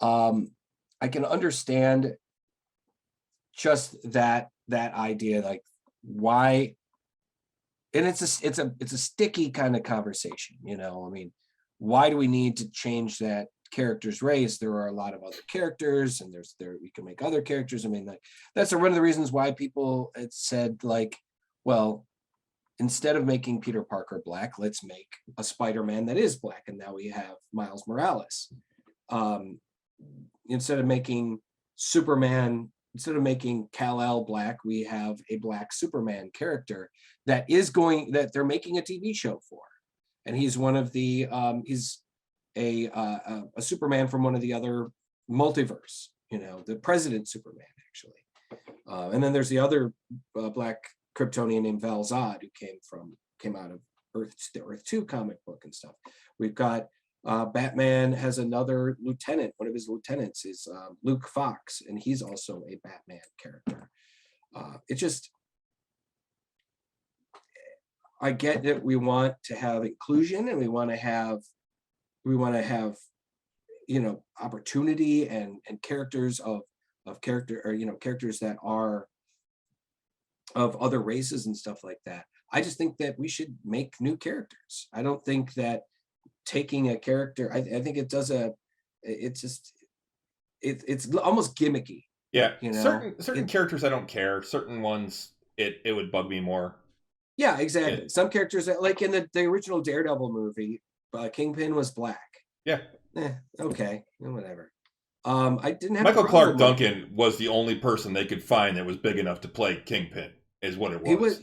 Speaker 2: I can understand just that idea, like why. And it's a sticky kind of conversation, I mean, why do we need to change that character's race? There are a lot of other characters, and we can make other characters. I mean, like, that's one of the reasons why people had said, like, well, instead of making Peter Parker black, let's make a Spider-Man that is black, and now we have Miles Morales. Instead of making Kal-El black, we have a black Superman character that they're making a TV show for, and he's one of the he's a Superman from one of the other multiverse, the President Superman, actually. And then there's the other black Kryptonian named Val-Zod, who came out of the Earth 2 comic book and stuff. We've got Batman has another lieutenant. One of his lieutenants is Luke Fox, and he's also a Batman character. I get that we want to have inclusion, and we want to have opportunity and characters characters that are of other races and stuff like that. I just think that we should make new characters. I don't think that taking a character, I think it does it's almost gimmicky.
Speaker 3: Yeah, certain characters I don't care. Certain ones it would bug me more.
Speaker 2: Yeah, exactly. Some characters, like in the original Daredevil movie, Kingpin was black.
Speaker 3: Yeah.
Speaker 2: Okay, whatever. I didn't have
Speaker 3: Michael Clark Duncan was the only person they could find that was big enough to play Kingpin, is what it was.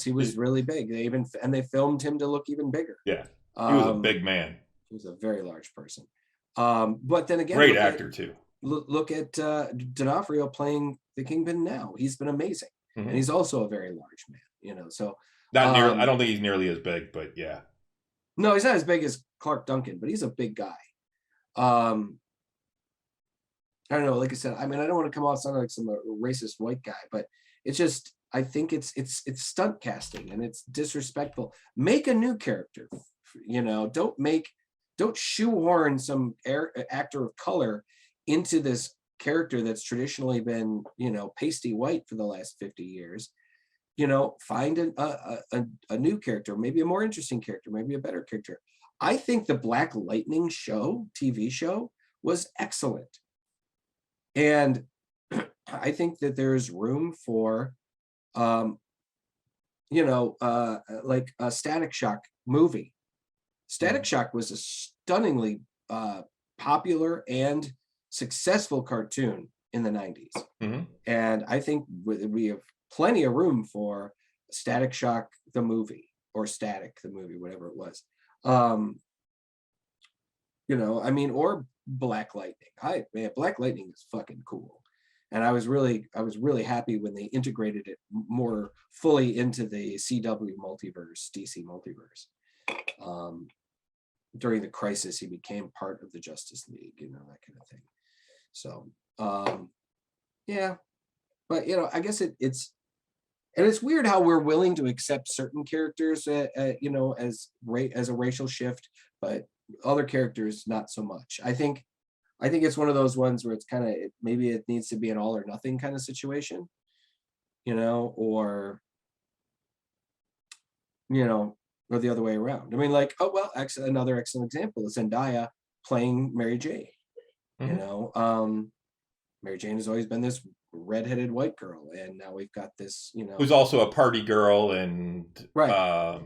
Speaker 2: He was really big. They filmed him to look even bigger.
Speaker 3: Yeah, he was a big man.
Speaker 2: He was a very large person. But then again,
Speaker 3: great actor too.
Speaker 2: Look at D'Onofrio playing the Kingpin now. He's been amazing, and he's also a very large man. So
Speaker 3: not nearly. I don't think he's nearly as big, but yeah.
Speaker 2: No, he's not as big as Clark Duncan, but he's a big guy. I don't know. Like I said, I mean, I don't want to come off sounding like some racist white guy, but it's just, I think it's stunt casting, and it's disrespectful. Make a new character. Don't shoehorn some actor of color into this character that's traditionally been, pasty white for the last 50 years. Find a new character, maybe a more interesting character, maybe a better character. I think the Black Lightning TV show was excellent. And I think that there's room for, like a Static Shock movie. Static Shock was a stunningly popular and successful cartoon in the 90s.
Speaker 3: Mm-hmm.
Speaker 2: And I think we have plenty of room for Static Shock the movie, or Static the movie, whatever it was. Or Black Lightning. Black Lightning is fucking cool. And I was really happy when they integrated it more fully into the CW multiverse, DC multiverse. During the Crisis, he became part of the Justice League, that kind of thing. So, Yeah, but I guess it's and it's weird how we're willing to accept certain characters, as a racial shift, but other characters not so much. I think it's one of those ones where it's kind of maybe it needs to be an all or nothing kind of situation, or or the other way around. I mean, like, oh well, another excellent example is Zendaya playing Mary Jane. Mary Jane has always been this redheaded white girl, and now we've got this,
Speaker 3: Who's also a party girl and
Speaker 2: right.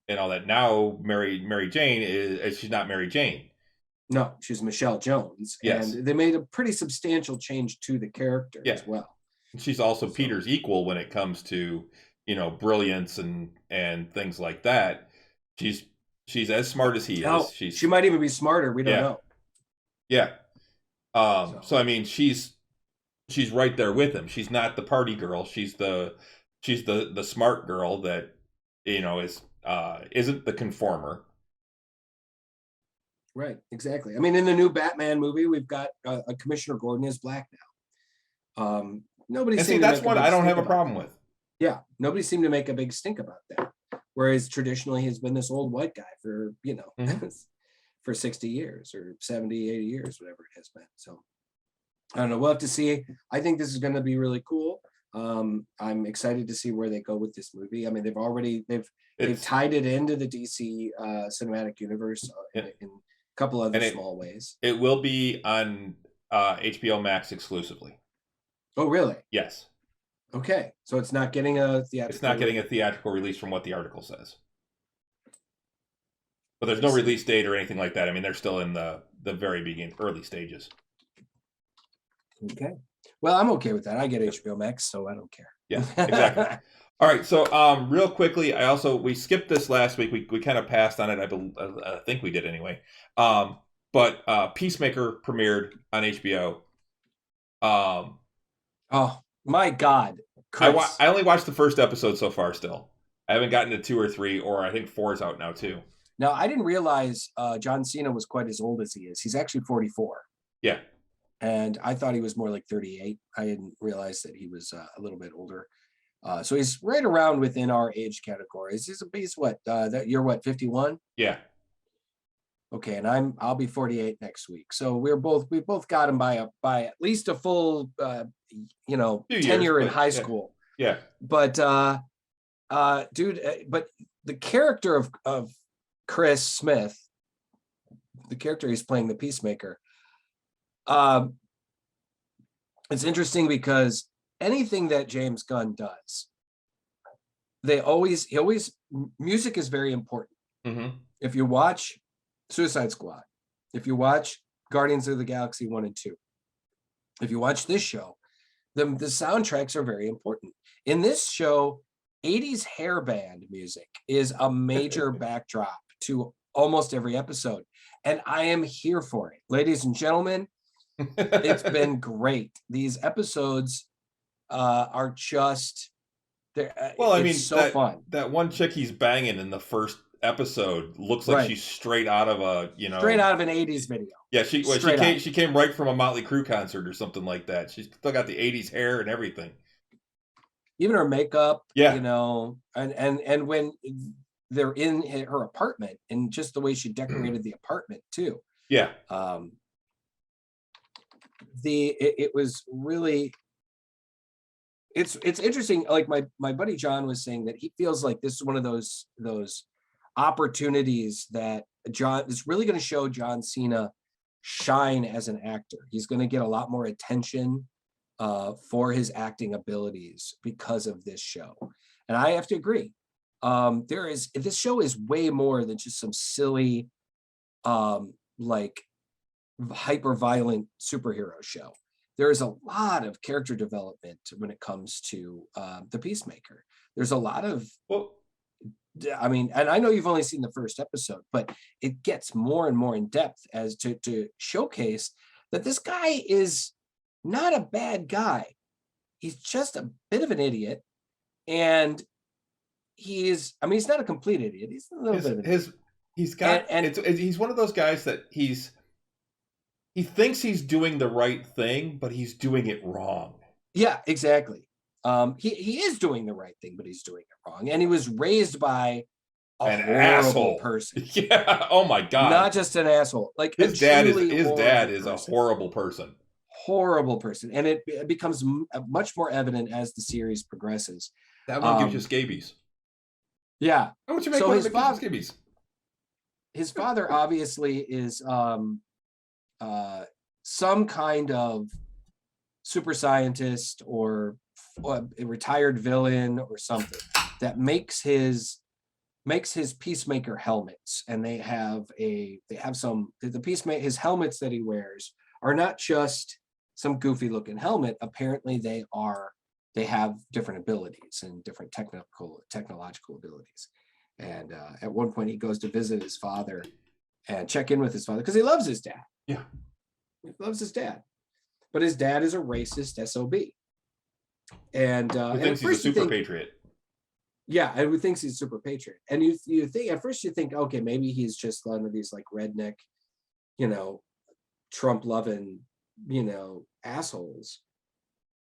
Speaker 3: And all that. Now Mary Jane she's not Mary Jane.
Speaker 2: No, she's Michelle Jones,
Speaker 3: yes.
Speaker 2: And they made a pretty substantial change to the character as well.
Speaker 3: She's also Peter's equal when it comes to brilliance and things like that. She's as smart as he is.
Speaker 2: She might even be smarter. We don't know.
Speaker 3: Yeah. So I mean, she's right there with him. She's not the party girl. She's the smart girl that is isn't the conformer.
Speaker 2: Right, exactly. I mean, in the new Batman movie, we've got a Commissioner Gordon is black now. Nobody.
Speaker 3: And see, that's one I don't have a problem with.
Speaker 2: Yeah, nobody seemed to make a big stink about that. Whereas traditionally, he's been this old white guy for for 60 years or 70, 80 years, whatever it has been. So I don't know. We'll have to see. I think this is going to be really cool. I'm excited to see where they go with this movie. I mean, they've tied it into the DC cinematic universe in a couple other small ways.
Speaker 3: It will be on HBO Max exclusively.
Speaker 2: Oh, really?
Speaker 3: Yes.
Speaker 2: Okay, so it's not getting a theatrical.
Speaker 3: It's not getting a theatrical release from what the article says. But there's no release date or anything like that. I mean, they're still in the very early stages.
Speaker 2: Okay. Well, I'm okay with that. I get HBO Max, so I don't care.
Speaker 3: Yeah, exactly. All right. So, real quickly, we skipped this last week. We kind of passed on it. I think we did anyway. But Peacemaker premiered on HBO.
Speaker 2: Oh my God!
Speaker 3: I only watched the first episode so far. Still, I haven't gotten to 2 or 3, or I think 4 is out now too.
Speaker 2: Now, I didn't realize John Cena was quite as old as he is. He's actually 44.
Speaker 3: Yeah.
Speaker 2: And I thought he was more like 38. I didn't realize that he was a little bit older. So he's right around within our age categories. He's what? That you're what? 51?
Speaker 3: Yeah.
Speaker 2: Okay, and I'll be 48 next week. So we both got him by at least a full tenure in high school.
Speaker 3: Yeah.
Speaker 2: But dude, but the character of Chris Smith, the character he's playing, the Peacemaker. It's interesting because anything that James Gunn does, music is very important.
Speaker 3: Mm-hmm.
Speaker 2: If you watch Suicide Squad, if you watch Guardians of the Galaxy 1 and 2, if you watch this show, the soundtracks are very important. In this show, 80s hair band music is a major backdrop to almost every episode. And I am here for it. Ladies and gentlemen, it's been great. These episodes are just
Speaker 3: well, I mean,
Speaker 2: so fun.
Speaker 3: That one chick he's banging in the first episode looks like she's straight out of straight
Speaker 2: out of an 80s video.
Speaker 3: Yeah, she came right from a Motley Crue concert or something like that. She's still got the 80s hair and everything.
Speaker 2: Even her makeup,
Speaker 3: yeah,
Speaker 2: and when they're in her apartment and just the way she decorated the apartment too.
Speaker 3: Yeah.
Speaker 2: It was really, it's interesting. Like my buddy John was saying that he feels like this is one of those opportunities that John is really going to show John Cena shine as an actor. He's going to get a lot more attention for his acting abilities because of this show. And I have to agree. This show is way more than just some silly, like hyper violent superhero show. There is a lot of character development when it comes to the Peacemaker. There's a lot of, I mean, and I know you've only seen the first episode, but it gets more and more in depth as to showcase that this guy is not a bad guy. He's just a bit of an idiot. And he's not a complete idiot. He's a little bit of an idiot.
Speaker 3: He's one of those guys that he thinks he's doing the right thing, but he's doing it wrong.
Speaker 2: Yeah, exactly. He is doing the right thing, but he's doing it wrong. And he was raised by
Speaker 3: An
Speaker 2: horrible
Speaker 3: asshole
Speaker 2: person.
Speaker 3: Yeah. Oh my god.
Speaker 2: Not just an asshole, like
Speaker 3: his
Speaker 2: a
Speaker 3: dad
Speaker 2: truly
Speaker 3: is
Speaker 2: horrible
Speaker 3: a horrible person.
Speaker 2: Horrible person, and it becomes much more evident as the series progresses.
Speaker 3: That one gives you scabies.
Speaker 2: Yeah.
Speaker 3: Why would you make
Speaker 2: So
Speaker 3: one
Speaker 2: his
Speaker 3: that gives you
Speaker 2: father,
Speaker 3: scabies?
Speaker 2: his father obviously is some kind of super scientist or a retired villain or something that makes his Peacemaker helmets, and they have some the Peacemaker, his helmets that he wears are not just some goofy looking helmet. Apparently they have different abilities and different technological abilities. And at one point he goes to visit his father and check in with his father because he loves his dad.
Speaker 3: Yeah.
Speaker 2: He loves his dad. But his dad is a racist SOB. And
Speaker 3: he thinks he's a super patriot.
Speaker 2: Yeah, and who thinks he's a super patriot. And you think at first you think, okay, maybe he's just one of these like redneck, Trump loving, assholes.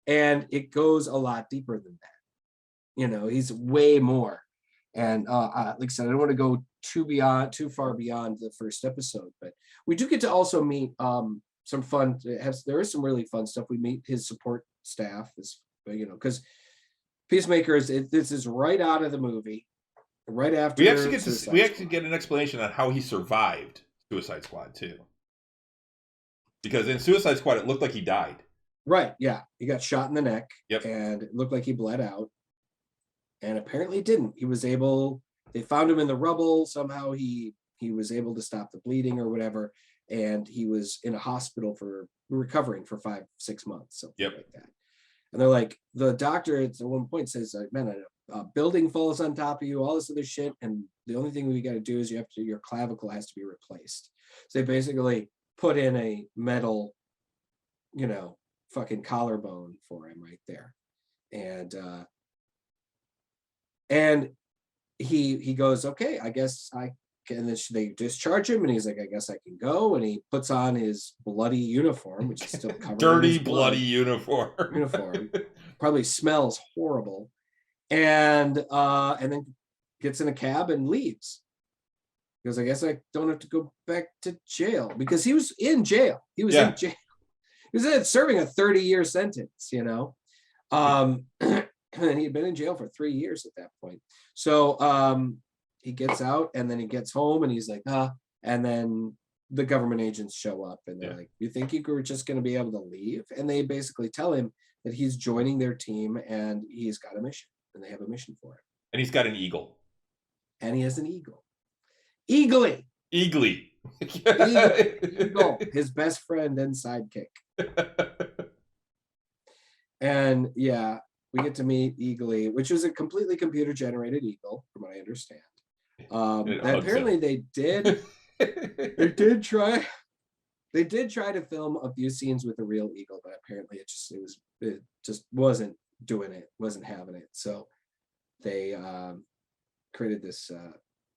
Speaker 2: And it goes a lot deeper than that. He's way more. And like I said, I don't want to go too far beyond the first episode, but we do get to also meet some fun. There is some really fun stuff. We meet his support staff, because Peacemaker this is right out of the movie, right after.
Speaker 3: We actually get an explanation on how he survived Suicide Squad too, because in Suicide Squad it looked like he died.
Speaker 2: Right. Yeah, he got shot in the neck.
Speaker 3: Yep.
Speaker 2: And it looked like he bled out, and apparently didn't. He was able. They found him in the rubble somehow. He was able to stop the bleeding or whatever, and he was in a hospital for recovering for 5-6 months, something like that. And they're like, the doctor at one point says, like, man, a building falls on top of you, all this other shit, and the only thing we got to do is your clavicle has to be replaced. So they basically put in a metal, fucking collarbone for him right there. And he goes, okay, I guess I can. And then they discharge him, and he's like, I guess I can go. And he puts on his bloody uniform, which is still covered
Speaker 3: dirty,
Speaker 2: in his
Speaker 3: bloody uniform.
Speaker 2: Probably smells horrible, and then gets in a cab and leaves. Because I guess I don't have to go back to jail, because he was in jail. He was in jail. He was serving a 30-year sentence, and he had been in jail for 3 years at that point. So he gets out, and then he gets home, and he's like, and then the government agents show up, and they're like, you think you were just going to be able to leave? And they basically tell him that he's joining their team, and he's got a mission, and they have a mission for him.
Speaker 3: And he's got an eagle.
Speaker 2: And he has an eagle. Eagly. Eagle, his best friend and sidekick. And yeah, we get to meet Eagly, which was a completely computer generated eagle, from what I understand. Apparently they did try to film a few scenes with a real eagle, but apparently it just wasn't doing it, wasn't having it. So they created this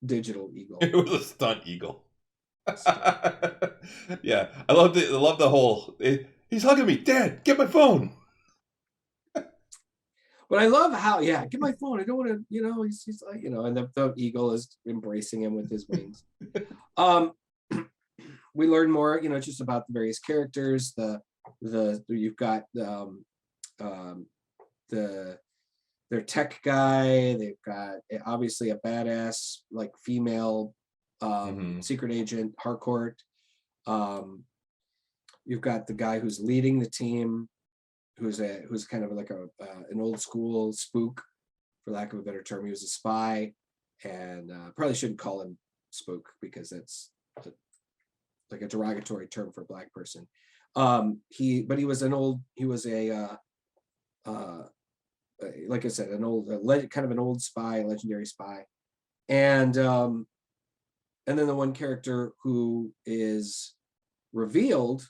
Speaker 2: digital eagle.
Speaker 3: It was a stunt eagle. Yeah, I love the whole. He's hugging me, Dad. Get my phone.
Speaker 2: But I love how, get my phone. I don't want to, he's like, and the eagle is embracing him with his wings. We learn more, just about the various characters. You've got their tech guy. They've got obviously a badass like female secret agent Harcourt. You've got the guy who's leading the team, who's kind of like an old school spook, for lack of a better term. He was a spy, and probably shouldn't call him spook, because that's like a derogatory term for a black person. He was like I said, kind of an old spy, legendary spy. And then the one character who is revealed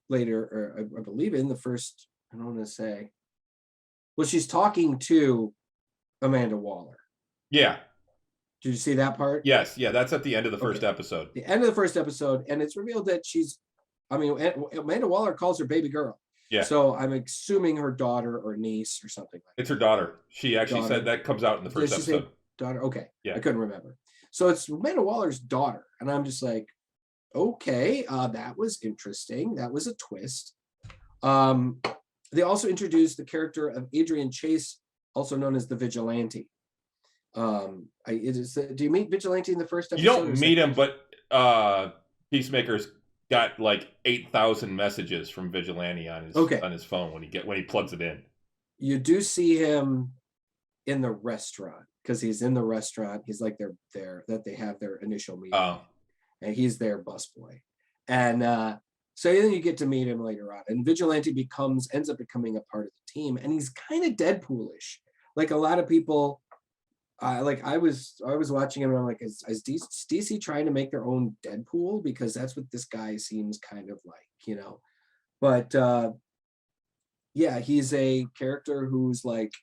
Speaker 2: later, or I believe in the first, I don't want to say, well, she's talking to Amanda Waller.
Speaker 3: Yeah.
Speaker 2: Did you see that part?
Speaker 3: Yes. Yeah, that's at the end of the first episode.
Speaker 2: The end of the first episode, and it's revealed that Amanda Waller calls her baby girl.
Speaker 3: Yeah.
Speaker 2: So I'm assuming her daughter or niece or something like
Speaker 3: It's her daughter. She actually
Speaker 2: Daughter.
Speaker 3: said that comes out in the first
Speaker 2: Did she say
Speaker 3: episode.
Speaker 2: daughter? Okay.
Speaker 3: Yeah.
Speaker 2: I couldn't remember. So it's Amanda Waller's daughter. And I'm just like, okay, that was interesting. That was a twist. They also introduced the character of Adrian Chase, also known as the Vigilante. Do you meet Vigilante in the first episode?
Speaker 3: You don't meet him, but Peacemaker's got like 8,000 messages from Vigilante on his phone when he plugs it in.
Speaker 2: You do see him in the restaurant because he's in the restaurant. He's like there that they have their initial meeting.
Speaker 3: Oh.
Speaker 2: And he's their busboy. And so then you get to meet him later on. And Vigilante ends up becoming a part of the team. And he's kind of Deadpoolish. Like a lot of people, I was watching him and I'm like, is DC trying to make their own Deadpool? Because that's what this guy seems kind of like, you know. But yeah, he's a character who's like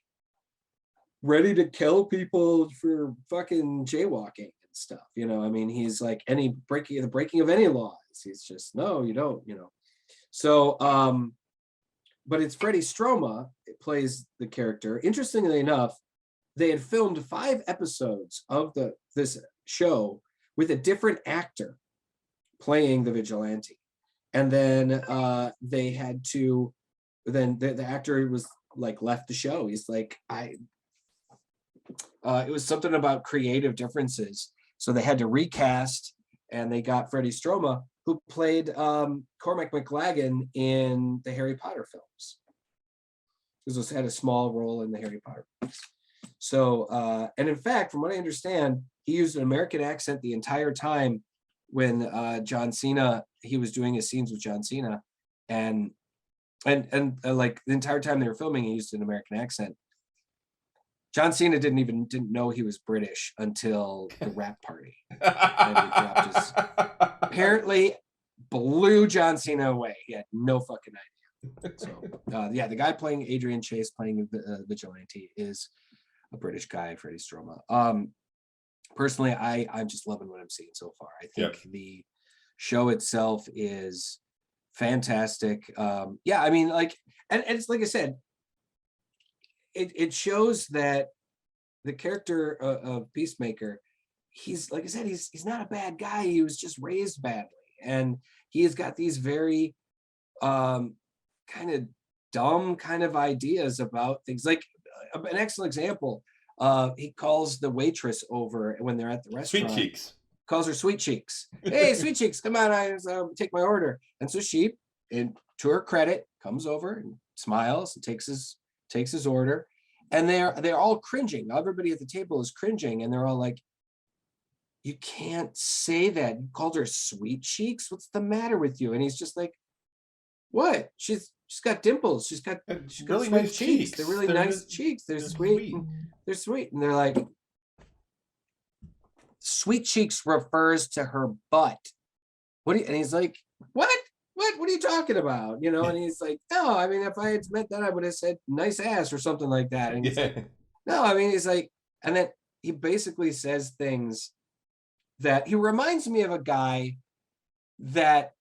Speaker 2: ready to kill people for fucking jaywalking. Stuff, you know. I mean, he's like the breaking of any laws. He's just, no, you don't, you know. So but it's Freddie Stroma. It plays the character. Interestingly enough, they had filmed 5 episodes of this show with a different actor playing the Vigilante, and then they had to. Then the actor was like left the show. He's like, it was something about creative differences. So they had to recast, and they got Freddie Stroma, who played Cormac McLagan in the Harry Potter films. He had a small role in the Harry Potter films. So, and in fact, from what I understand, he used an American accent the entire time when John Cena, he was doing his scenes with John Cena, and like the entire time they were filming, he used an American accent. John Cena didn't know he was British until the rap party. And he dropped his, apparently blew John Cena away. He had no fucking idea. So yeah, the guy playing Adrian Chase, playing Vigilante, is a British guy, Freddie Stroma. Personally, I'm just loving what I'm seeing so far. I think the show itself is fantastic. Yeah, I mean, like, and it's like I said, it shows that the character of Peacemaker, he's, like I said, he's not a bad guy. He was just raised badly, and he has got these very kind of dumb kind of ideas about things. Like an excellent example, he calls the waitress over when they're at the restaurant.
Speaker 3: Sweet Cheeks.
Speaker 2: Calls her Sweet Cheeks. Hey, Sweet Cheeks, come on, I take my order. And so she, and to her credit, comes over and smiles and takes his order, and they're all cringing. Everybody at the table is cringing, and they're all like, "You can't say that. You called her Sweet Cheeks. What's the matter with you?" And he's just like, "What? She's got dimples. She's got
Speaker 3: really
Speaker 2: sweet
Speaker 3: nice
Speaker 2: cheeks.
Speaker 3: cheeks.
Speaker 2: They're really nice cheeks. They're sweet. They're sweet." And they're like, "Sweet Cheeks refers to her butt." And he's like, "What? What are you talking about?" You know, and he's like, "No, I mean, if I had meant that, I would have said nice ass or something like that." And he's like, "No, I mean," he's like, and then he basically says things that he reminds me of a guy that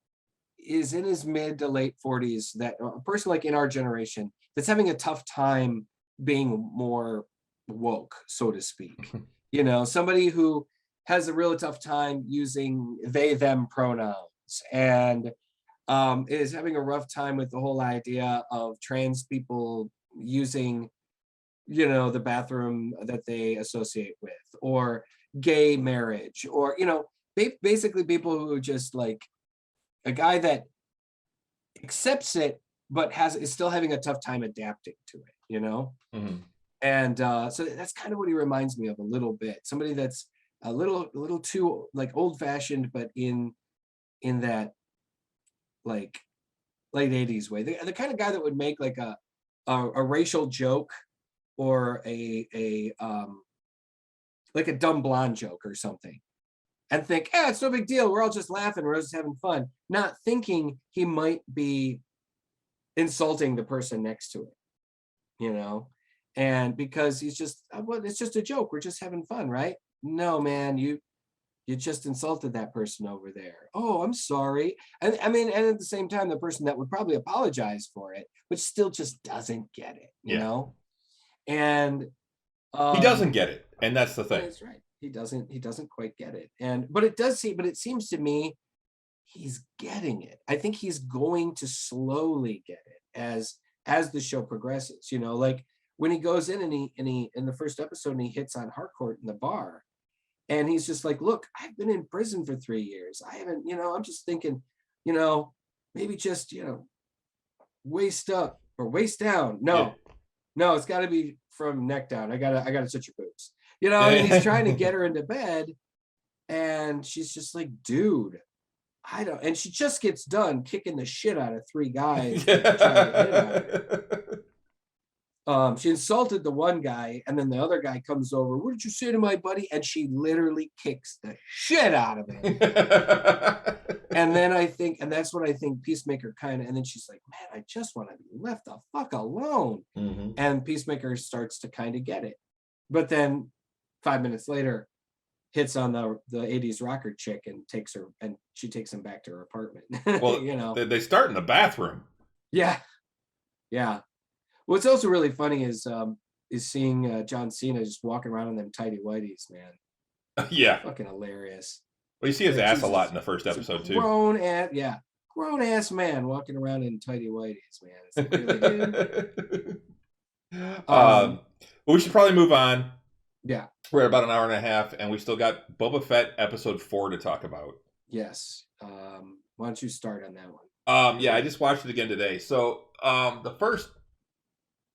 Speaker 2: is in his mid to late 40s, that a person like in our generation that's having a tough time being more woke, so to speak. You know, somebody who has a really tough time using they, them pronouns, and is having a rough time with the whole idea of trans people using, you know, the bathroom that they associate with, or gay marriage, or, you know, basically people who just like a guy that accepts it but is still having a tough time adapting to it, you know.
Speaker 3: Mm-hmm.
Speaker 2: And so that's kind of what he reminds me of a little bit. Somebody that's a little too like old-fashioned, but in that like late 80s way, the kind of guy that would make like a racial joke, or a like a dumb blonde joke or something, and think, it's no big deal, we're all just laughing, we're just having fun, not thinking he might be insulting the person next to it, you know. And because he's just, well, it's just a joke, we're just having fun, right? No, man, You just insulted that person over there. Oh, I'm sorry. And I mean, and at the same time, the person that would probably apologize for it, but still just doesn't get it, you know? And
Speaker 3: he doesn't get it, and that's the thing.
Speaker 2: that's right. He doesn't quite get it. But it seems to me he's getting it. I think he's going to slowly get it as the show progresses, you know, like when he goes in and he in the first episode and he hits on Harcourt in the bar. And he's just like, look, I've been in prison for 3 years. I haven't, you know, I'm just thinking, you know, maybe just, you know, waist up or waist down. No, it's got to be from neck down. I gotta touch your boobs. You know, and he's trying to get her into bed. And she's just like, dude, I don't. And she just gets done kicking the shit out of 3 guys trying to hit on her. She insulted the one guy, and then the other guy comes over. What did you say to my buddy? And she literally kicks the shit out of him. And then and that's what I think Peacemaker kind of, and then she's like, man, I just want to be left the fuck alone.
Speaker 3: Mm-hmm.
Speaker 2: And Peacemaker starts to kind of get it. But then 5 minutes later, hits on the 80s rocker chick and she takes him back to her apartment.
Speaker 3: Well,
Speaker 2: you know,
Speaker 3: they start in the bathroom.
Speaker 2: Yeah. What's also really funny is seeing John Cena just walking around in them tighty whities, man.
Speaker 3: Yeah,
Speaker 2: fucking hilarious.
Speaker 3: Well, you see his ass a lot in the first episode too.
Speaker 2: Grown ass man walking around in tighty whities, man. It's really good.
Speaker 3: Well, we should probably move on.
Speaker 2: Yeah,
Speaker 3: we're at about an hour and a half, and we still got Boba Fett episode 4 to talk about.
Speaker 2: Yes. Why don't you start on that one?
Speaker 3: Yeah, I just watched it again today. So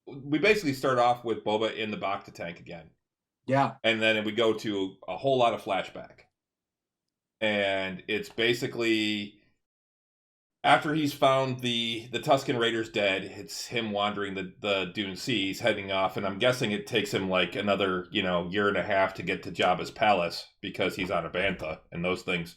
Speaker 3: we basically start off with Boba in the Bacta tank again.
Speaker 2: Yeah.
Speaker 3: And then we go to a whole lot of flashback. And it's basically after he's found the Tusken Raiders dead, it's him wandering the Dune Seas, heading off, and I'm guessing it takes him like another, year and a half to get to Jabba's palace because he's on a bantha and those things.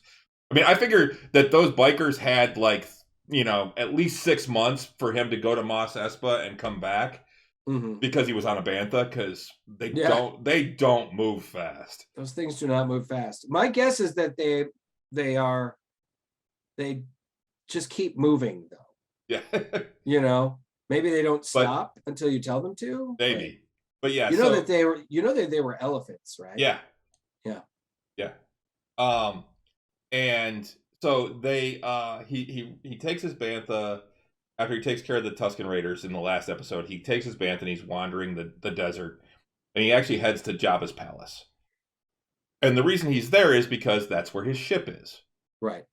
Speaker 3: I mean, I figured that those bikers had like, at least 6 months for him to go to Mos Espa and come back.
Speaker 2: Mm-hmm.
Speaker 3: Because he was on a bantha, because they don't move fast.
Speaker 2: Those things do not move fast. My guess is that they just keep moving though.
Speaker 3: Yeah.
Speaker 2: Maybe they don't stop until you tell them to.
Speaker 3: Maybe. But yeah,
Speaker 2: that they were elephants, right?
Speaker 3: Yeah. And so they he takes his bantha. After he takes care of the Tusken Raiders in the last episode, he takes his bantha and he's wandering the desert. And he actually heads to Jabba's palace. And the reason he's there is because that's where his ship is.
Speaker 2: Right.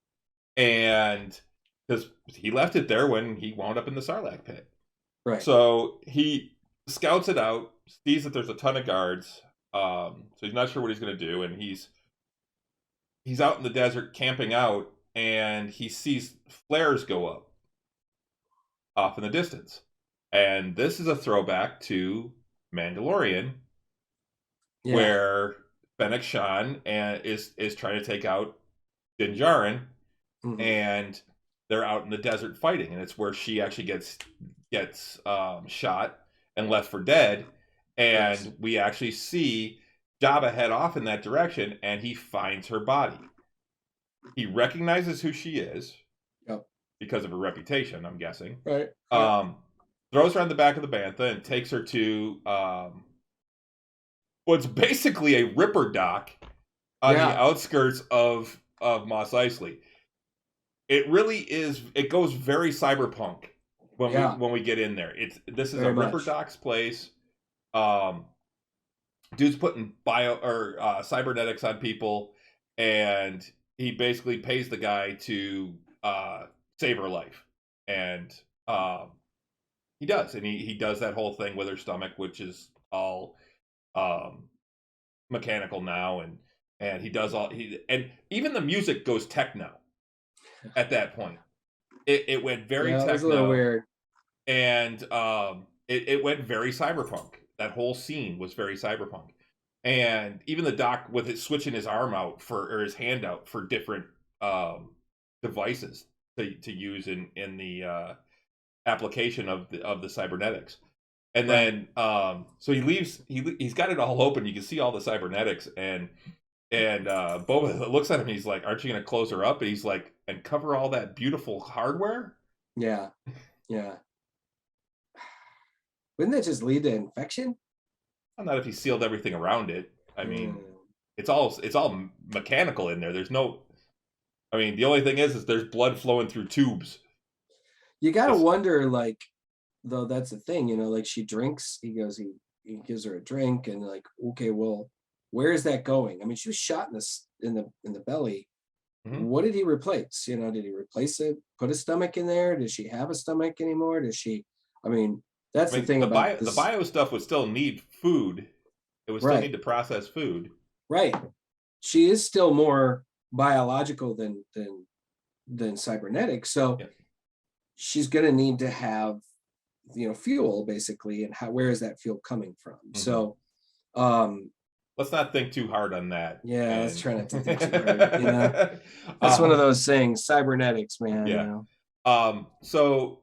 Speaker 3: And because he left it there when he wound up in the Sarlacc pit.
Speaker 2: Right.
Speaker 3: So he scouts it out, sees that there's a ton of guards. So he's not sure what he's going to do. And he's out in the desert camping out, and he sees flares go up off in the distance. And this is a throwback to Mandalorian, where Fennec Shan is trying to take out Din Djarin, and they're out in the desert fighting, and it's where she actually gets shot and left for dead. And we actually see Jabba head off in that direction, and he finds her body. He recognizes who she is. Because of her reputation, I'm guessing.
Speaker 2: Right.
Speaker 3: Throws her on the back of the bantha and takes her to what's basically a ripper dock on the outskirts of Mos Eisley. It really is. It goes very cyberpunk when we get in there. This is very a ripper dock's place. Dude's putting cybernetics on people, and he basically pays the guy to save her life. And he does. And he does that whole thing with her stomach, which is all mechanical now. And he does and even the music goes techno at that point. It went very techno. It was a little weird. And it went very cyberpunk. That whole scene was very cyberpunk. And even the doc with it switching his arm out or his hand out for different devices to use in the application of the cybernetics. And then so he leaves. He's got it all open. You can see all the cybernetics, and And Boba looks at him. And he's like, "Aren't you going to close her up?" And he's like, "And cover all that beautiful hardware?"
Speaker 2: Yeah, yeah. Wouldn't that just lead to infection?
Speaker 3: Well, not if he sealed everything around it. I mean,
Speaker 2: Mm.
Speaker 3: it's all mechanical in there. There's no. I mean, the only thing is there's blood flowing through tubes.
Speaker 2: You gotta wonder, like, though that's the thing, like she drinks. He gives her a drink, and like, okay, well, where is that going? I mean, she was shot in the belly.
Speaker 3: Mm-hmm.
Speaker 2: What did he replace? Did he replace it? Put a stomach in there? Does she have a stomach anymore? Does she? I mean, that's the thing about this.
Speaker 3: The bio stuff would still need food. It would still need to process food.
Speaker 2: Right. She is still more biological than cybernetic. So she's going to need to have, fuel basically. And where is that fuel coming from? Mm-hmm. So,
Speaker 3: let's not think too hard on that.
Speaker 2: Yeah, let's try not to think too hard. That's one of those things, cybernetics, man.
Speaker 3: Yeah. So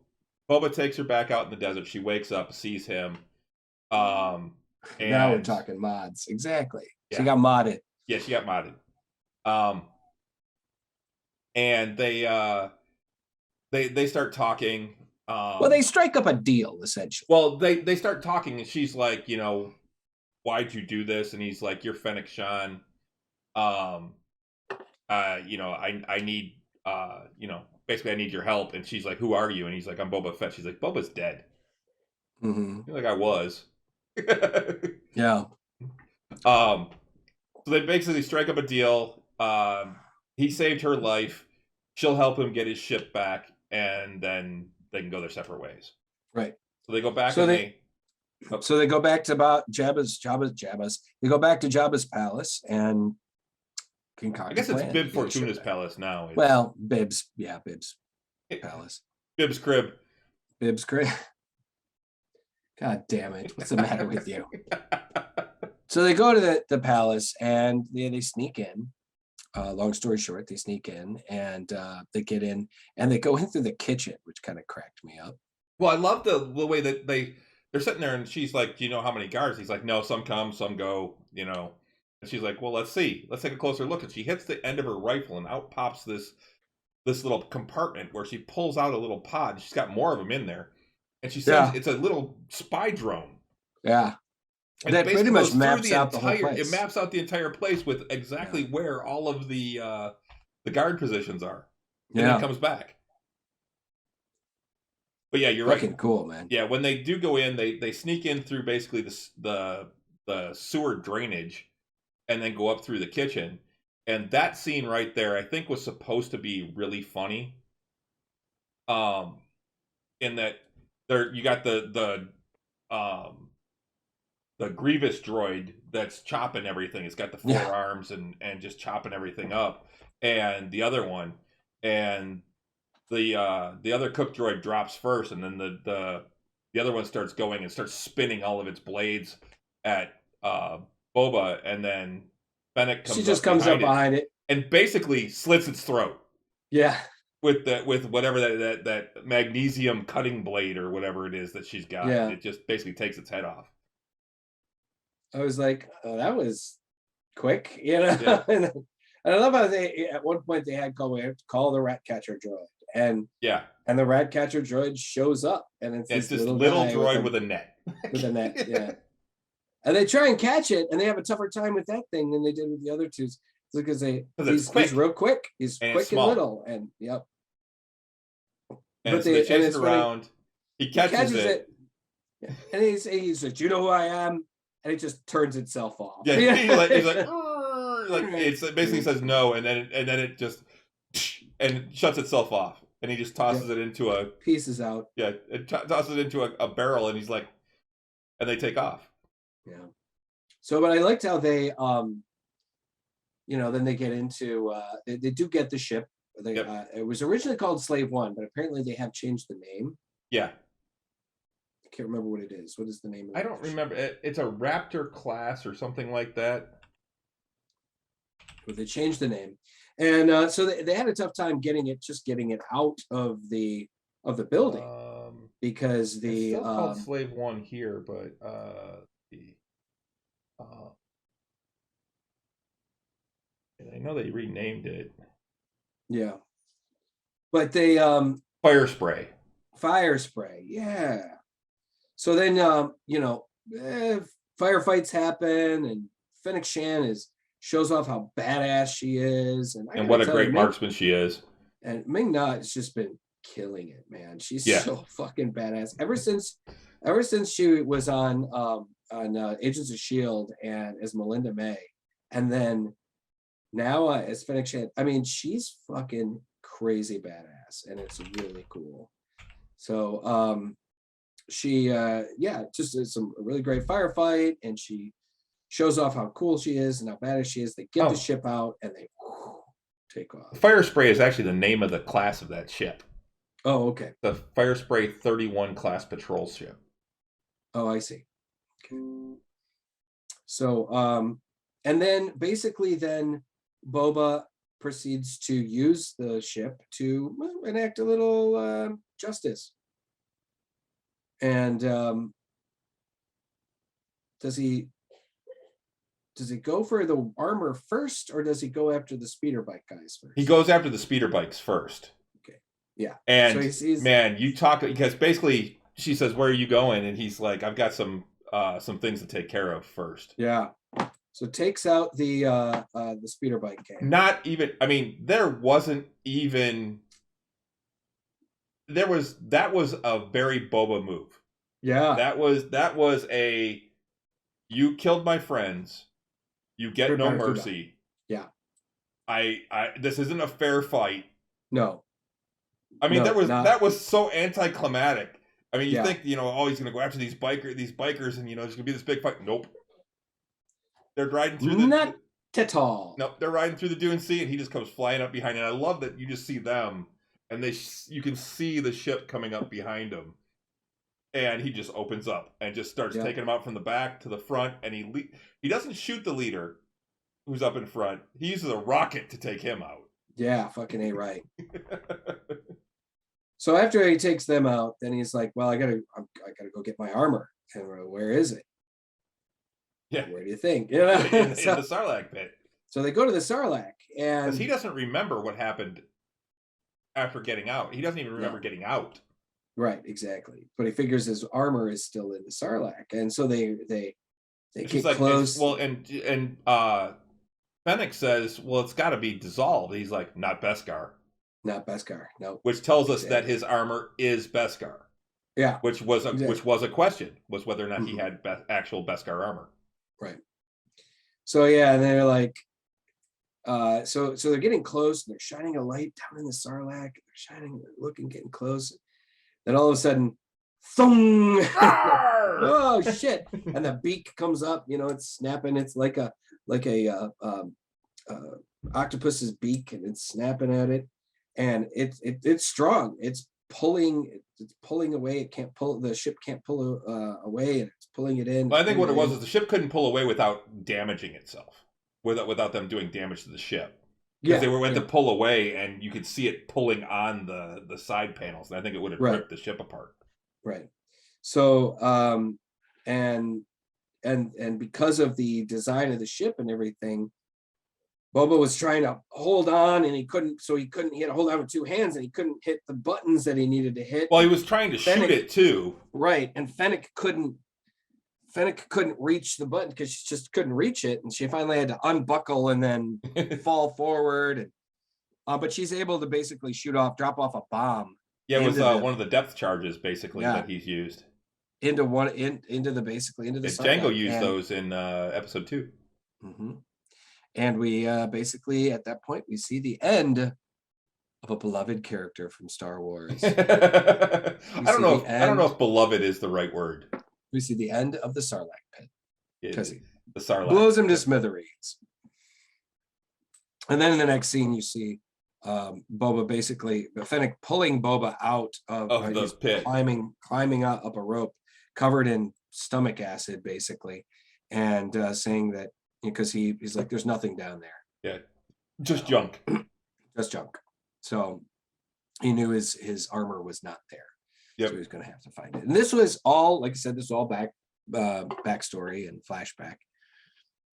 Speaker 3: Boba takes her back out in the desert. She wakes up, sees him. And
Speaker 2: now we're talking mods. Exactly.
Speaker 3: Yeah.
Speaker 2: She got modded.
Speaker 3: Yeah, she got modded. And they start talking.
Speaker 2: Well, they strike up a deal, essentially.
Speaker 3: Well, they start talking, and she's like, why'd you do this? And he's like, you're Fennec Shan. I need, basically I need your help. And she's like, who are you? And he's like, I'm Boba Fett. She's like, Boba's dead.
Speaker 2: Mm-hmm.
Speaker 3: You're like, I was.
Speaker 2: Yeah.
Speaker 3: So they basically strike up a deal. He saved her life. She'll help him get his ship back, and then they can go their separate ways.
Speaker 2: Right.
Speaker 3: So they go back.
Speaker 2: So they go back to Jabba's. They go back to Jabba's palace and concoct.
Speaker 3: I guess it's Bib Fortuna's palace now.
Speaker 2: Well, Bib's palace.
Speaker 3: Bib's crib.
Speaker 2: God damn it! What's the matter with you? So they go to the palace and they sneak in. Long story short, they sneak in and they get in and they go in through the kitchen, which kind of cracked me up.
Speaker 3: Well, I love the way that they're sitting there and she's like, do you know how many guards? He's like, no, some come, some go, And she's like, well, let's see. Let's take a closer look. And she hits the end of her rifle and out pops this little compartment where she pulls out a little pod. She's got more of them in there. And she says it's a little spy drone.
Speaker 2: Yeah.
Speaker 3: And
Speaker 2: that pretty much maps out the whole place.
Speaker 3: It maps out the entire place with exactly where all of the guard positions are. And then it comes back. But yeah, you're
Speaker 2: fucking
Speaker 3: right.
Speaker 2: Cool, man.
Speaker 3: Yeah, when they do go in, they sneak in through basically the sewer drainage, and then go up through the kitchen. And that scene right there, I think, was supposed to be really funny. In that you got the Grievous droid that's chopping everything. It's got the four arms and just chopping everything up, and the other one, and the other cook droid drops first, and then the other one starts going and starts spinning all of its blades at Boba, and then Fennec comes up behind it and basically slits its throat.
Speaker 2: Yeah.
Speaker 3: With whatever that magnesium cutting blade or whatever it is that she's got.
Speaker 2: Yeah.
Speaker 3: It just basically takes its head off.
Speaker 2: I was like, oh, that was quick, Yeah. And I love how at one point they had call the rat catcher droid, and the rat catcher droid shows up, and it's this little
Speaker 3: droid with a net.
Speaker 2: With a net, yeah. And they try and catch it, and they have a tougher time with that thing than they did with the other two, because he's real quick. He's quick and little, and
Speaker 3: And so they chase it around. He catches it.
Speaker 2: And he's like, "Do you know who I am?" And it just turns itself off.
Speaker 3: Yeah, he's like it basically says no, and then it just and shuts itself off, and he just tosses it into a
Speaker 2: pieces out.
Speaker 3: Yeah, it tosses it into a barrel, and he's like, and they take off.
Speaker 2: Yeah. So, but I liked how they, then they get into they do get the ship. It was originally called Slave One, but apparently they have changed the name.
Speaker 3: Yeah.
Speaker 2: I can't remember what it is. What is the name of it?
Speaker 3: I don't remember. It's a Raptor class or something like that.
Speaker 2: But they changed the name. And so they had a tough time getting it out of the building. Because it's still
Speaker 3: called Slave One here, but know they renamed it.
Speaker 2: Yeah. But they
Speaker 3: Fire spray.
Speaker 2: Fire spray, yeah. So then firefights happen, and Fennec Shan shows off how badass she is,
Speaker 3: and what a great marksman she is.
Speaker 2: And Ming-Na has just been killing it, man. She's so fucking badass. Ever since she was on Agents of S.H.I.E.L.D. and as Melinda May, and then now as Fennec Shan, I mean, she's fucking crazy badass, and it's really cool. So she just is some really great firefight, and she shows off how cool she is and how badass she is. They get the ship out, and they take off.
Speaker 3: Fire spray is actually the name of the class of that ship.
Speaker 2: Oh, okay.
Speaker 3: The Fire Spray 31 class patrol ship.
Speaker 2: Oh, I see. Okay. So, and then basically Boba proceeds to use the ship to enact a little justice. And does he go for the armor first, or does he go after the speeder bike guys first?
Speaker 3: He goes after the speeder bikes first.
Speaker 2: Okay. Yeah.
Speaker 3: And so man, you talk, because basically she says, "Where are you going?" And he's like, "I've got some things to take care of first."
Speaker 2: Yeah. So takes out the speeder bike gang.
Speaker 3: Not even, I mean, that was a very Boba move.
Speaker 2: Yeah.
Speaker 3: That was a, you killed my friends, you get no mercy.
Speaker 2: Yeah.
Speaker 3: This isn't a fair fight.
Speaker 2: No.
Speaker 3: I mean, that was so anticlimactic. I mean, you think, he's going to go after these bikers, and there's going to be this big fight. Nope. They're riding through
Speaker 2: not at all.
Speaker 3: Nope, they're riding through the Dune Sea, and he just comes flying up behind. And I love that you just see them, and you can see the ship coming up behind him, and he just opens up and just starts taking them out from the back to the front. And he doesn't shoot the leader who's up in front. He uses a rocket to take him out.
Speaker 2: Yeah, fucking A right. So after he takes them out, then he's like, "Well, I gotta go get my armor." And where is it?
Speaker 3: Yeah.
Speaker 2: Where do you think?
Speaker 3: In the Sarlacc pit.
Speaker 2: So they go to the Sarlacc, and
Speaker 3: because he doesn't remember what happened after getting out. He doesn't even remember getting out.
Speaker 2: Right, exactly. But he figures his armor is still in the Sarlacc, and so they get close.
Speaker 3: Well, and Fennec says, "Well, it's got to be dissolved." He's like, "Not Beskar."
Speaker 2: Not Beskar, no.
Speaker 3: Which tells us that his armor is Beskar.
Speaker 2: Yeah.
Speaker 3: Which was a question, was whether or not he had actual Beskar armor.
Speaker 2: Right. So yeah, and they're like, so they're getting close, and they're shining a light down in the Sarlacc. They're shining, looking, getting close. Then all of a sudden, thung! Oh shit! And the beak comes up. It's snapping. It's like a octopus's beak, and it's snapping at it. And it's strong. It's pulling away. It can't pull. The ship can't pull away, and it's pulling it in.
Speaker 3: Well, I think what it was is the ship couldn't pull away without damaging itself, without them doing damage to the ship. Because they went to pull away, and you could see it pulling on the side panels, and I think it would have ripped the ship apart.
Speaker 2: Right. So and because of the design of the ship and everything, Boba was trying to hold on, and he couldn't. He had to hold on with two hands, and he couldn't hit the buttons that he needed to hit.
Speaker 3: Well, he was trying to shoot it too.
Speaker 2: Right, and Fennec couldn't reach the button because she just couldn't reach it, and she finally had to unbuckle and then fall forward. But she's able to basically drop off a bomb.
Speaker 3: Yeah, it was one of the depth charges basically that he's used
Speaker 2: into the
Speaker 3: Django used those in episode 2.
Speaker 2: Mm-hmm. And we basically, at that point, we see the end of a beloved character from Star Wars. I
Speaker 3: don't know if beloved is the right word.
Speaker 2: We see the end of the Sarlacc pit. Because
Speaker 3: the Sarlacc
Speaker 2: blows him to smithereens. And then in the next scene, you see Boba Fennec pulling Boba out of
Speaker 3: the pit,
Speaker 2: climbing up a rope covered in stomach acid, basically, and saying that because he's like, there's nothing down there.
Speaker 3: Yeah, just junk.
Speaker 2: Just junk. So he knew his armor was not there.
Speaker 3: Yep.
Speaker 2: So he was going to have to find it. And this was all, like I said, this was all backstory and flashback.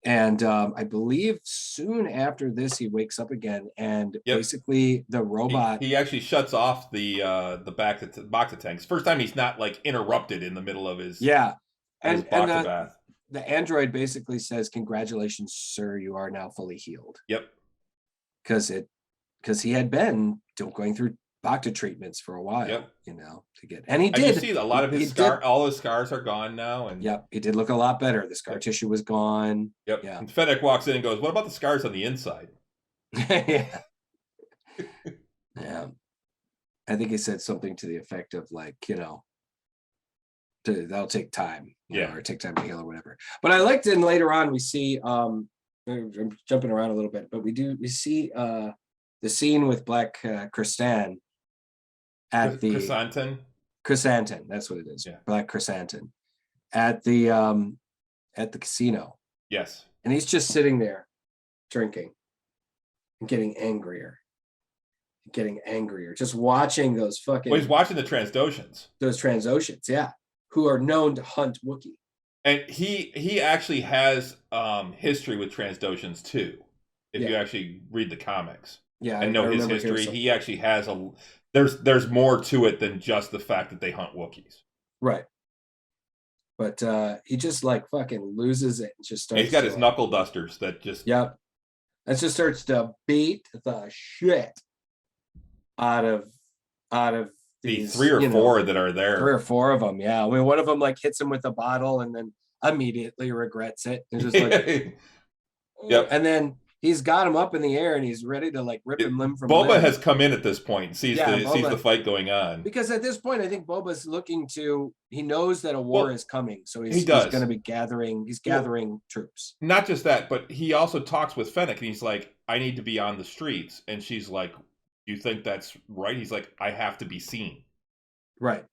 Speaker 2: And I believe soon after this, he wakes up again, and
Speaker 3: Yep.
Speaker 2: basically the robot.
Speaker 3: He actually shuts off the Bacta tanks. First time he's not like interrupted in the middle of his
Speaker 2: Yeah,
Speaker 3: his
Speaker 2: and
Speaker 3: Bacta bath.
Speaker 2: the android basically says, "Congratulations, sir, you are now fully healed."
Speaker 3: Yep.
Speaker 2: Because he had been going through Bacta treatments for a while,
Speaker 3: Yep.
Speaker 2: you know, to get, and he
Speaker 3: And
Speaker 2: did.
Speaker 3: you see a lot of his all his scars are gone now, and
Speaker 2: yep, he did look a lot better. The scar tissue was gone.
Speaker 3: Yep.
Speaker 2: Yeah.
Speaker 3: And Fennec walks in and goes, "What about the scars on the inside?"
Speaker 2: Yeah. Yeah. I think he said something to the effect of like, you know, that'll take time, you know, or take time to heal or whatever. But I liked it. And later on, we see, I'm jumping around a little bit, but we see the scene with Black Chrysanthemum at the Chrysanthemum. That's what it is.
Speaker 3: Yeah.
Speaker 2: Black Chrysanthemum at the casino.
Speaker 3: Yes.
Speaker 2: And he's just sitting there drinking and getting angrier. Just watching those fucking.
Speaker 3: Well, he's watching the Trandoshans.
Speaker 2: Those Trandoshans, yeah, who are known to hunt Wookiee.
Speaker 3: And he actually has history with Trandoshans too. If you actually read the comics, and know his history, he actually has there's more to it than just the fact that they hunt Wookiees.
Speaker 2: Right. But he just like fucking loses it and just starts.
Speaker 3: And he's got his knuckle dusters that just.
Speaker 2: Yep. And just starts to beat the shit out of these
Speaker 3: 3 or 4 that are there.
Speaker 2: 3 or 4 of them, yeah. I mean, one of them like hits him with a bottle and then immediately regrets it. And just like,
Speaker 3: yep.
Speaker 2: And then he's got him up in the air and he's ready to like rip him limb from
Speaker 3: Boba
Speaker 2: limb.
Speaker 3: has come in at this point and sees the fight going on.
Speaker 2: Because at this point, I think Boba's he knows that a war is coming. So he's going to be gathering troops.
Speaker 3: Not just that, but he also talks with Fennec and he's like, I need to be on the streets. And she's like, you think that's right? He's like, I have to be seen.
Speaker 2: Right.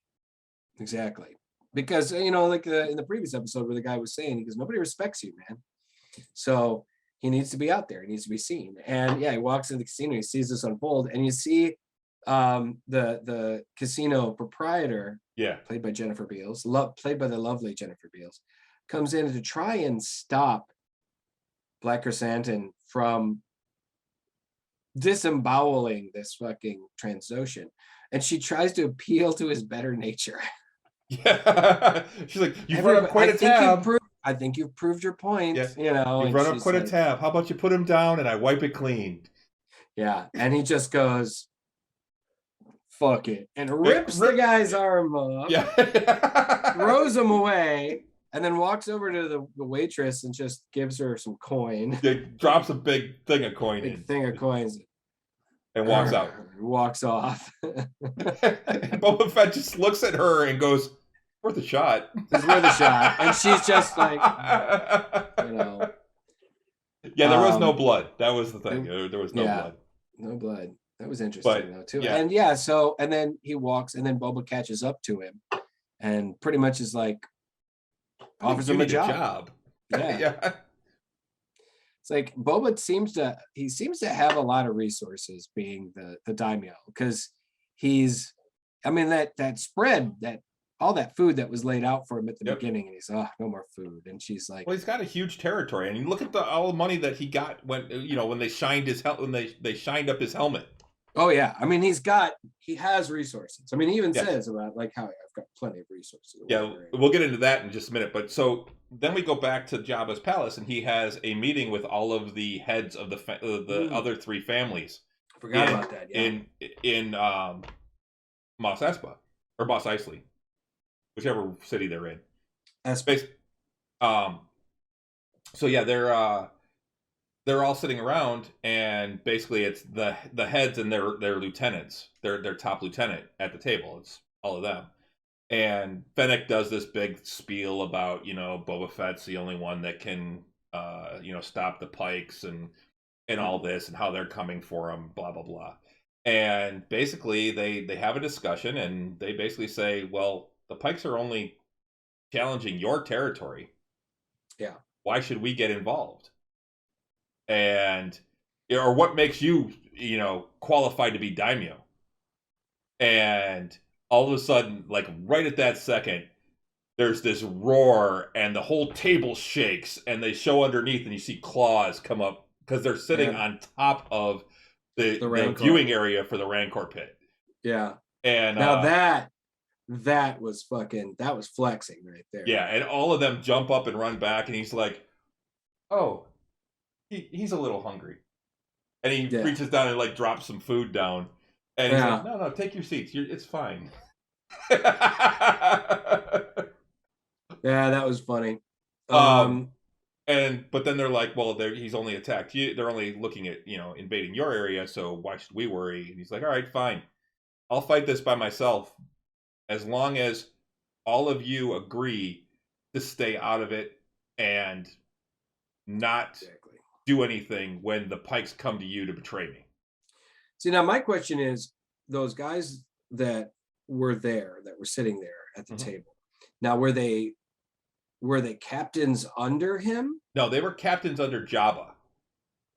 Speaker 2: Exactly. Because, you know, like in the previous episode where the guy was saying, he goes, nobody respects you, man. So he needs to be out there. He needs to be seen. And yeah, he walks into the casino, he sees this unfold, and you see the casino proprietor, played by Jennifer Beals, played by the lovely Jennifer Beals, comes in to try and stop Black Chrysanthemum from disemboweling this fucking Trandoshan, and she tries to appeal to his better nature.
Speaker 3: Yeah, she's like, "You've run up quite a tab.
Speaker 2: I think you've proved your point."
Speaker 3: Yeah.
Speaker 2: You know,
Speaker 3: you've run up quite a tab. How about you put him down and I wipe it clean?
Speaker 2: Yeah, and he just goes, "Fuck it," and rips the guy's arm off.
Speaker 3: Yeah,
Speaker 2: throws him away. And then walks over to the waitress and just gives her some coin.
Speaker 3: Drops a big thing of coin
Speaker 2: and
Speaker 3: walks out.
Speaker 2: Walks off.
Speaker 3: And Boba Fett just looks at her and goes, "Worth a shot."
Speaker 2: It's worth a shot. And she's just like, you know.
Speaker 3: Yeah, there was no blood. That was the thing. There was no blood.
Speaker 2: No blood. That was interesting though too.
Speaker 3: Yeah.
Speaker 2: And and then he walks, and then Boba catches up to him, and pretty much is like, offers him a job. Yeah.
Speaker 3: Yeah.
Speaker 2: It's like Boba seems to have a lot of resources, being the daimyo, because he's, I mean, that spread, that all that food that was laid out for him at the beginning, and he's no more food, and she's like,
Speaker 3: well, he's got a huge territory, and you look at all the money that he got when they shined they shined up his helmet.
Speaker 2: Oh yeah, I mean, he has resources. I mean, he even says about like how I've got plenty of resources.
Speaker 3: Yeah, we'll get into that in just a minute. But so then we go back to Jabba's palace, and he has a meeting with all of the heads of the other 3 families.
Speaker 2: I forgot about that. Yeah.
Speaker 3: In Mos Espa or Mos Eisley, whichever city they're in.
Speaker 2: Espa.
Speaker 3: So yeah, they're all sitting around, and basically it's the heads and their lieutenants, their top lieutenant at the table. It's all of them. And Fennec does this big spiel about, Boba Fett's the only one that can, stop the Pikes and all this, and how they're coming for him, blah, blah, blah. And basically they have a discussion, and they basically say, well, the Pikes are only challenging your territory.
Speaker 2: Yeah.
Speaker 3: Why should we get involved? Or what makes you, qualified to be daimyo? And all of a sudden, like right at that second, there's this roar and the whole table shakes and they show underneath and you see claws come up because they're sitting on top of the viewing area for the Rancor pit.
Speaker 2: Yeah.
Speaker 3: And
Speaker 2: now that was flexing right there.
Speaker 3: Yeah, and all of them jump up and run back, and he's like, "Oh, he's a little hungry," and he reaches down and like drops some food down, and he's like, "No, take your seats. It's fine."
Speaker 2: Yeah, that was funny.
Speaker 3: But then they're like, "Well, he's only attacked you. They're only looking at invading your area, so why should we worry?" And he's like, "All right, fine. I'll fight this by myself, as long as all of you agree to stay out of it and not do anything when the Pikes come to you to betray me."
Speaker 2: See, now my question is, those guys that were sitting there at the table, now were they captains under him?
Speaker 3: No, they were captains under Jabba.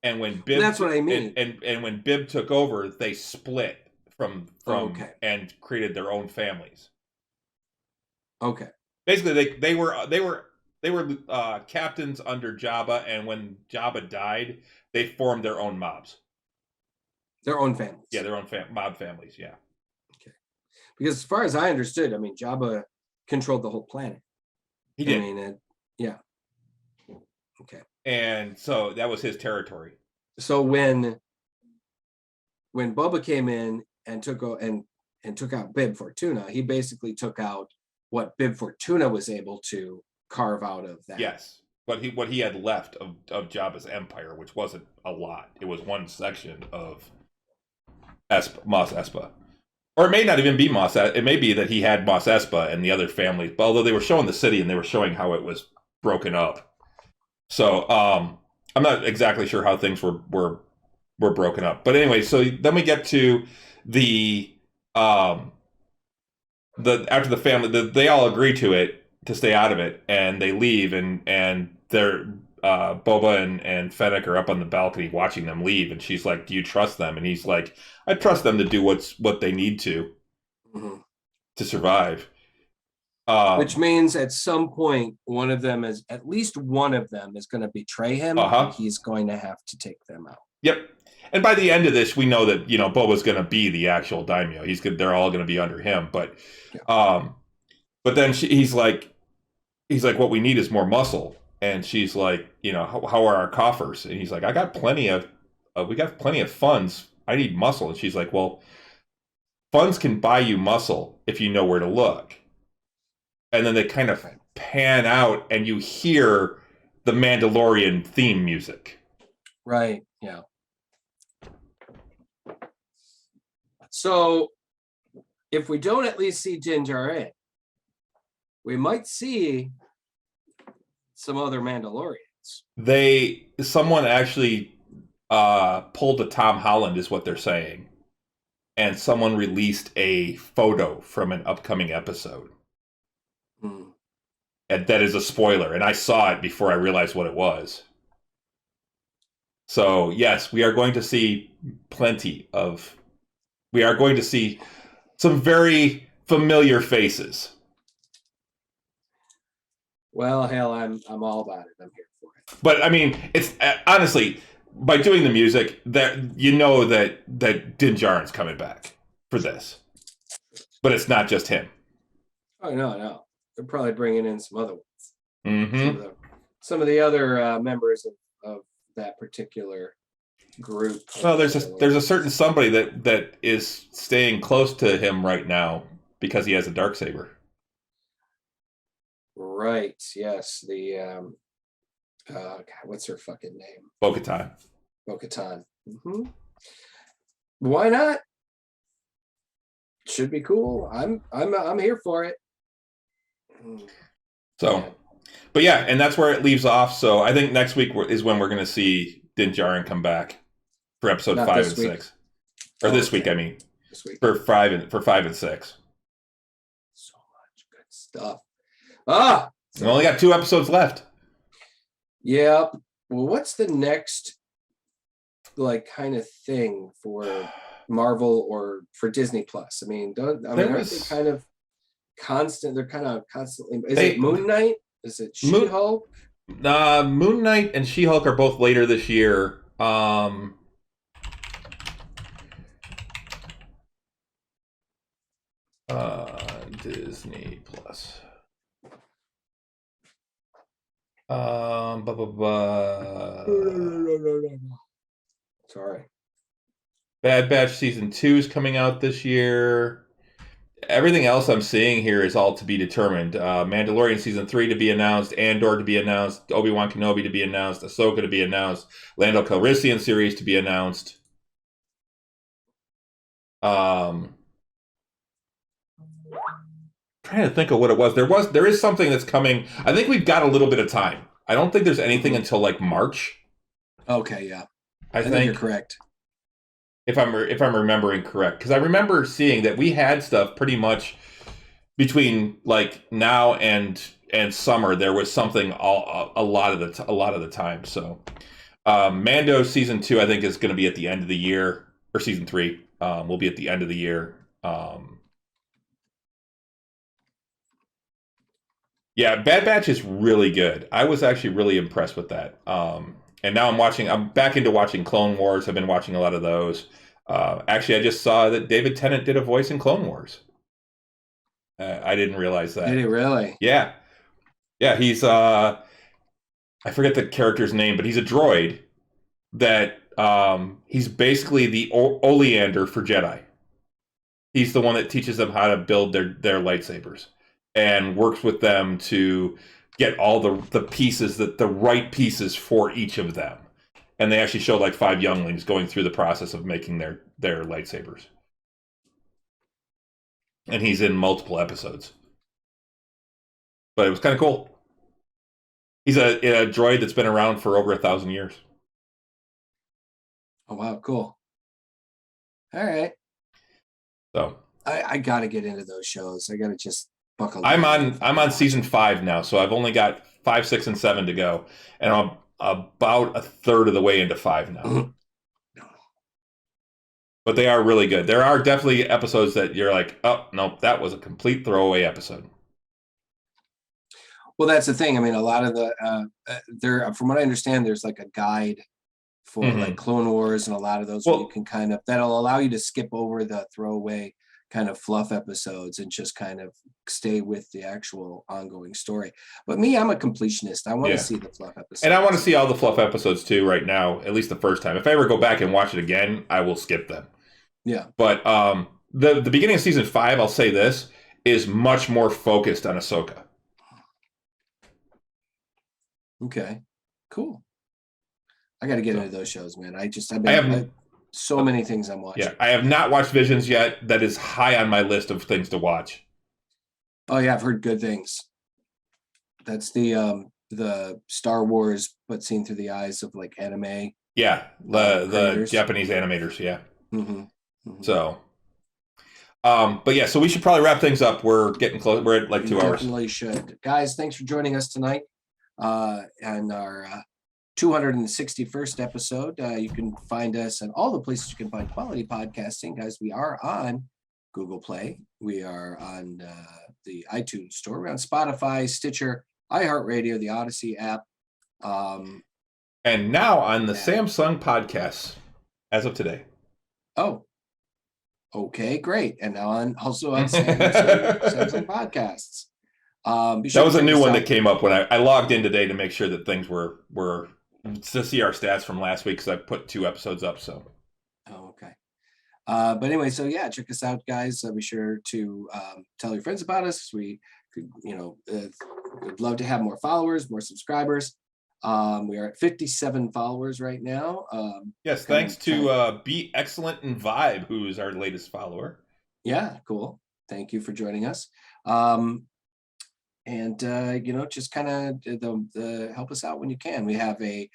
Speaker 3: And when Bib,
Speaker 2: that's what I mean.
Speaker 3: And when Bib took over, they split from and created their own families.
Speaker 2: Okay.
Speaker 3: Basically, they were captains under Jabba, and when Jabba died, they formed their own mobs.
Speaker 2: Their own families.
Speaker 3: Yeah, their own mob families. Yeah.
Speaker 2: Okay. Because as far as I understood, I mean, Jabba controlled the whole planet.
Speaker 3: He did.
Speaker 2: I mean, yeah. Okay.
Speaker 3: And so that was his territory.
Speaker 2: So when Boba came in and took out Bib Fortuna, he basically took out what Bib Fortuna was able to carve out of that.
Speaker 3: Yes, but what he had left of Jabba's empire, which wasn't a lot. It was one section of Mos Espa. Or it may not even be Mos Espa. It may be that he had Mos Espa and the other families, but although they were showing the city and they were showing how it was broken up. So I'm not exactly sure how things were broken up. But anyway, so then we get to after the family, they all agree to stay out of it, and they leave, and they're Boba and Fennec are up on the balcony watching them leave, and she's like, "Do you trust them?" And he's like, "I trust them to do what they need to survive."
Speaker 2: Which means at some point, at least one of them is going to betray him, and he's going to have to take them out.
Speaker 3: Yep. And by the end of this, we know that Boba's going to be the actual daimyo. They're all going to be under him. But then he's like, "What we need is more muscle." And she's like, "How are our coffers?" And he's like, "We got plenty of funds. I need muscle." And she's like, "Well, funds can buy you muscle if you know where to look." And then they kind of pan out, and you hear the Mandalorian theme music.
Speaker 2: Right. Yeah. So, if we don't at least see Din Djarin, we might see some other Mandalorians.
Speaker 3: Someone actually pulled a Tom Holland, is what they're saying, and someone released a photo from an upcoming episode. And that is a spoiler, and I saw it before I realized what it was. So yes, we are going to see some very familiar faces.
Speaker 2: Well, hell, I'm all about it. I'm here for it.
Speaker 3: But I mean, it's honestly, by doing the music, that that Din Djarin's coming back for this. But it's not just him.
Speaker 2: Oh no. They're probably bringing in some other ones. Some of the other members of that particular group.
Speaker 3: Well, there's a certain somebody that is staying close to him right now because he has a Darksaber.
Speaker 2: Right. Yes. The God, what's her fucking name?
Speaker 3: Bo-Katan.
Speaker 2: Why not? Should be cool. I'm here for it.
Speaker 3: So, but yeah, and that's where it leaves off. So I think next week is when we're going to see Din Djarin come back for episode 5 and 6, or this week. I mean,
Speaker 2: this week
Speaker 3: for 5 and 6.
Speaker 2: So much good stuff.
Speaker 3: We only got 2 episodes left.
Speaker 2: Yeah. Well, what's the next kind of thing for Marvel or for Disney Plus? I mean, aren't they kind of They're kind of constantly. Is it Moon Knight? Is it She-Hulk?
Speaker 3: Moon Knight and She-Hulk are both later this year. Disney Plus.
Speaker 2: Sorry.
Speaker 3: Bad Batch season 2 is coming out this year. Everything else I'm seeing here is all to be determined. Mandalorian season 3 to be announced, Andor to be announced, Obi-Wan Kenobi to be announced, Ahsoka to be announced, Lando Calrissian series to be announced. Trying to think of what it was. There is something that's coming. I think we've got a little bit of time. I don't think there's anything until like March.
Speaker 2: Okay, yeah.
Speaker 3: I think
Speaker 2: you're correct.
Speaker 3: If I'm remembering correct, because I remember seeing that we had stuff pretty much between like now and summer. There was something a lot of the time. So, Mando season 2 I think is going to be at the end of the year, or season 3 will be at the end of the year. Yeah, Bad Batch is really good. I was actually really impressed with that. And now I'm back into watching Clone Wars. I've been watching a lot of those. Actually, I just saw that David Tennant did a voice in Clone Wars. I didn't realize that.
Speaker 2: Did he really?
Speaker 3: Yeah. Yeah, he's, I forget the character's name, but he's a droid that, he's basically the Oleander for Jedi. He's the one that teaches them how to build their lightsabers and works with them to get all the pieces, the right pieces for each of them. And they actually showed like 5 younglings going through the process of making their lightsabers. And he's in multiple episodes. But it was kind of cool. He's a droid that's been around for over 1,000 years.
Speaker 2: Oh, wow, cool. All right.
Speaker 3: So
Speaker 2: I got to get into those shows. I got to just buckle.
Speaker 3: I'm on season 5 now, so I've only got 5, 6, and 7 to go, and I'm about a third of the way into 5 now. But they are really good. There are definitely episodes that you're like, oh no, that was a complete throwaway episode.
Speaker 2: Well, that's the thing. I mean, a lot of the from what I understand, there's like a guide for like Clone Wars and a lot of those where you can that'll allow you to skip over the throwaway kind of fluff episodes and just kind of stay with the actual ongoing story. But me, I'm a completionist. I want to see the fluff episodes.
Speaker 3: And I want to see all the fluff episodes too right now, at least the first time. If I ever go back and watch it again, I will skip them.
Speaker 2: Yeah.
Speaker 3: But the beginning of season 5, I'll say this, is much more focused on Ahsoka.
Speaker 2: Okay. Cool. I got to get into those shows, man. I have so many things I'm watching.
Speaker 3: Yeah, I have not watched Visions yet. That is high on my list of things to watch.
Speaker 2: Oh yeah, I've heard good things. That's the Star Wars, but seen through the eyes of like anime.
Speaker 3: Yeah, the Japanese animators. Yeah.
Speaker 2: Mm-hmm. Mm-hmm.
Speaker 3: So, but yeah, so we should probably wrap things up. We're getting close. We're at like 2 hours.
Speaker 2: Definitely should, guys. Thanks for joining us tonight, and our 261st episode. You can find us at all the places you can find quality podcasting, guys. We are on Google Play. We are on the iTunes Store. We're on Spotify, Stitcher, iHeartRadio, the Odyssey app.
Speaker 3: And now on the Samsung podcasts as of today.
Speaker 2: Oh, okay, great. And now also on Samsung podcasts.
Speaker 3: That was a new one that came up when I logged in today to make sure that things were to see our stats from last week, because I put 2 episodes up. So,
Speaker 2: okay. But anyway, so yeah, check us out, guys. Be sure to tell your friends about us. We could, would love to have more followers, more subscribers. We are at 57 followers right now.
Speaker 3: Yes, thanks to Be Excellent and Vibe, who is our latest follower.
Speaker 2: Yeah, cool. Thank you for joining us. And just kind of help us out when you can. We have a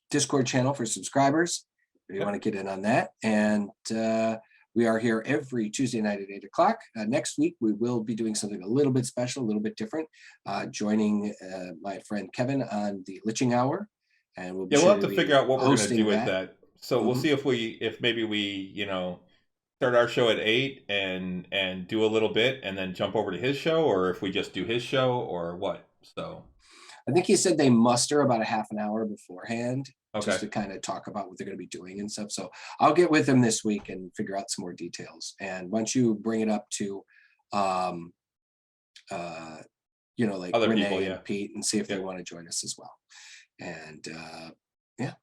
Speaker 2: Discord channel for subscribers if you want to get in on that. And we are here every Tuesday night at 8:00. Next week, we will be doing something a little bit special, a little bit different, joining my friend Kevin on the Liching Hour. And we'll have
Speaker 3: to figure out what we're going to do with that. So we'll see if maybe we start our show at 8 and do a little bit and then jump over to his show, or if we just do his show, or what? So
Speaker 2: I think he said they muster about a half an hour beforehand,
Speaker 3: okay.
Speaker 2: just to kind of talk about what they're going to be doing and stuff. So I'll get with him this week and figure out some more details. And once you bring it up to, you know, like
Speaker 3: Other
Speaker 2: Renee
Speaker 3: people, yeah.
Speaker 2: and Pete, and see if they want to join us as well. And yeah.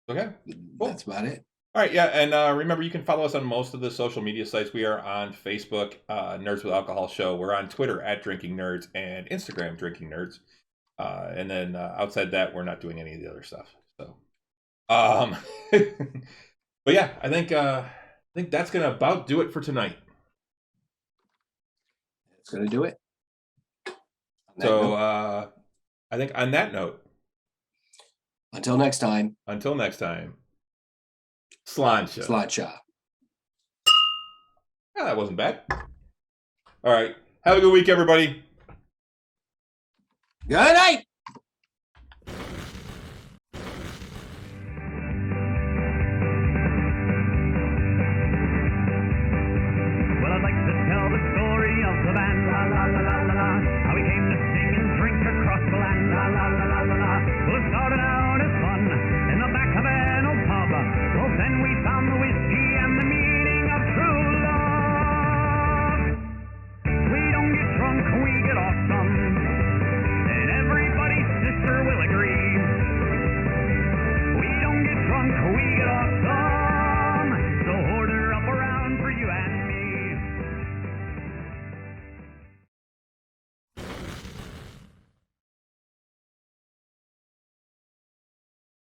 Speaker 3: Okay. Cool.
Speaker 2: That's about it.
Speaker 3: All right, yeah, and remember, you can follow us on most of the social media sites. We are on Facebook, Nerds with Alcohol Show. We're on Twitter at Drinking Nerds and Instagram Drinking Nerds. And then outside that, we're not doing any of the other stuff. So, but yeah, I think that's gonna about do it for tonight.
Speaker 2: It's gonna do it.
Speaker 3: So I think on that note,
Speaker 2: until next time.
Speaker 3: Sláinte.
Speaker 2: Sláinte.
Speaker 3: Yeah, that wasn't bad. All right. Have a good week, everybody.
Speaker 2: Good night.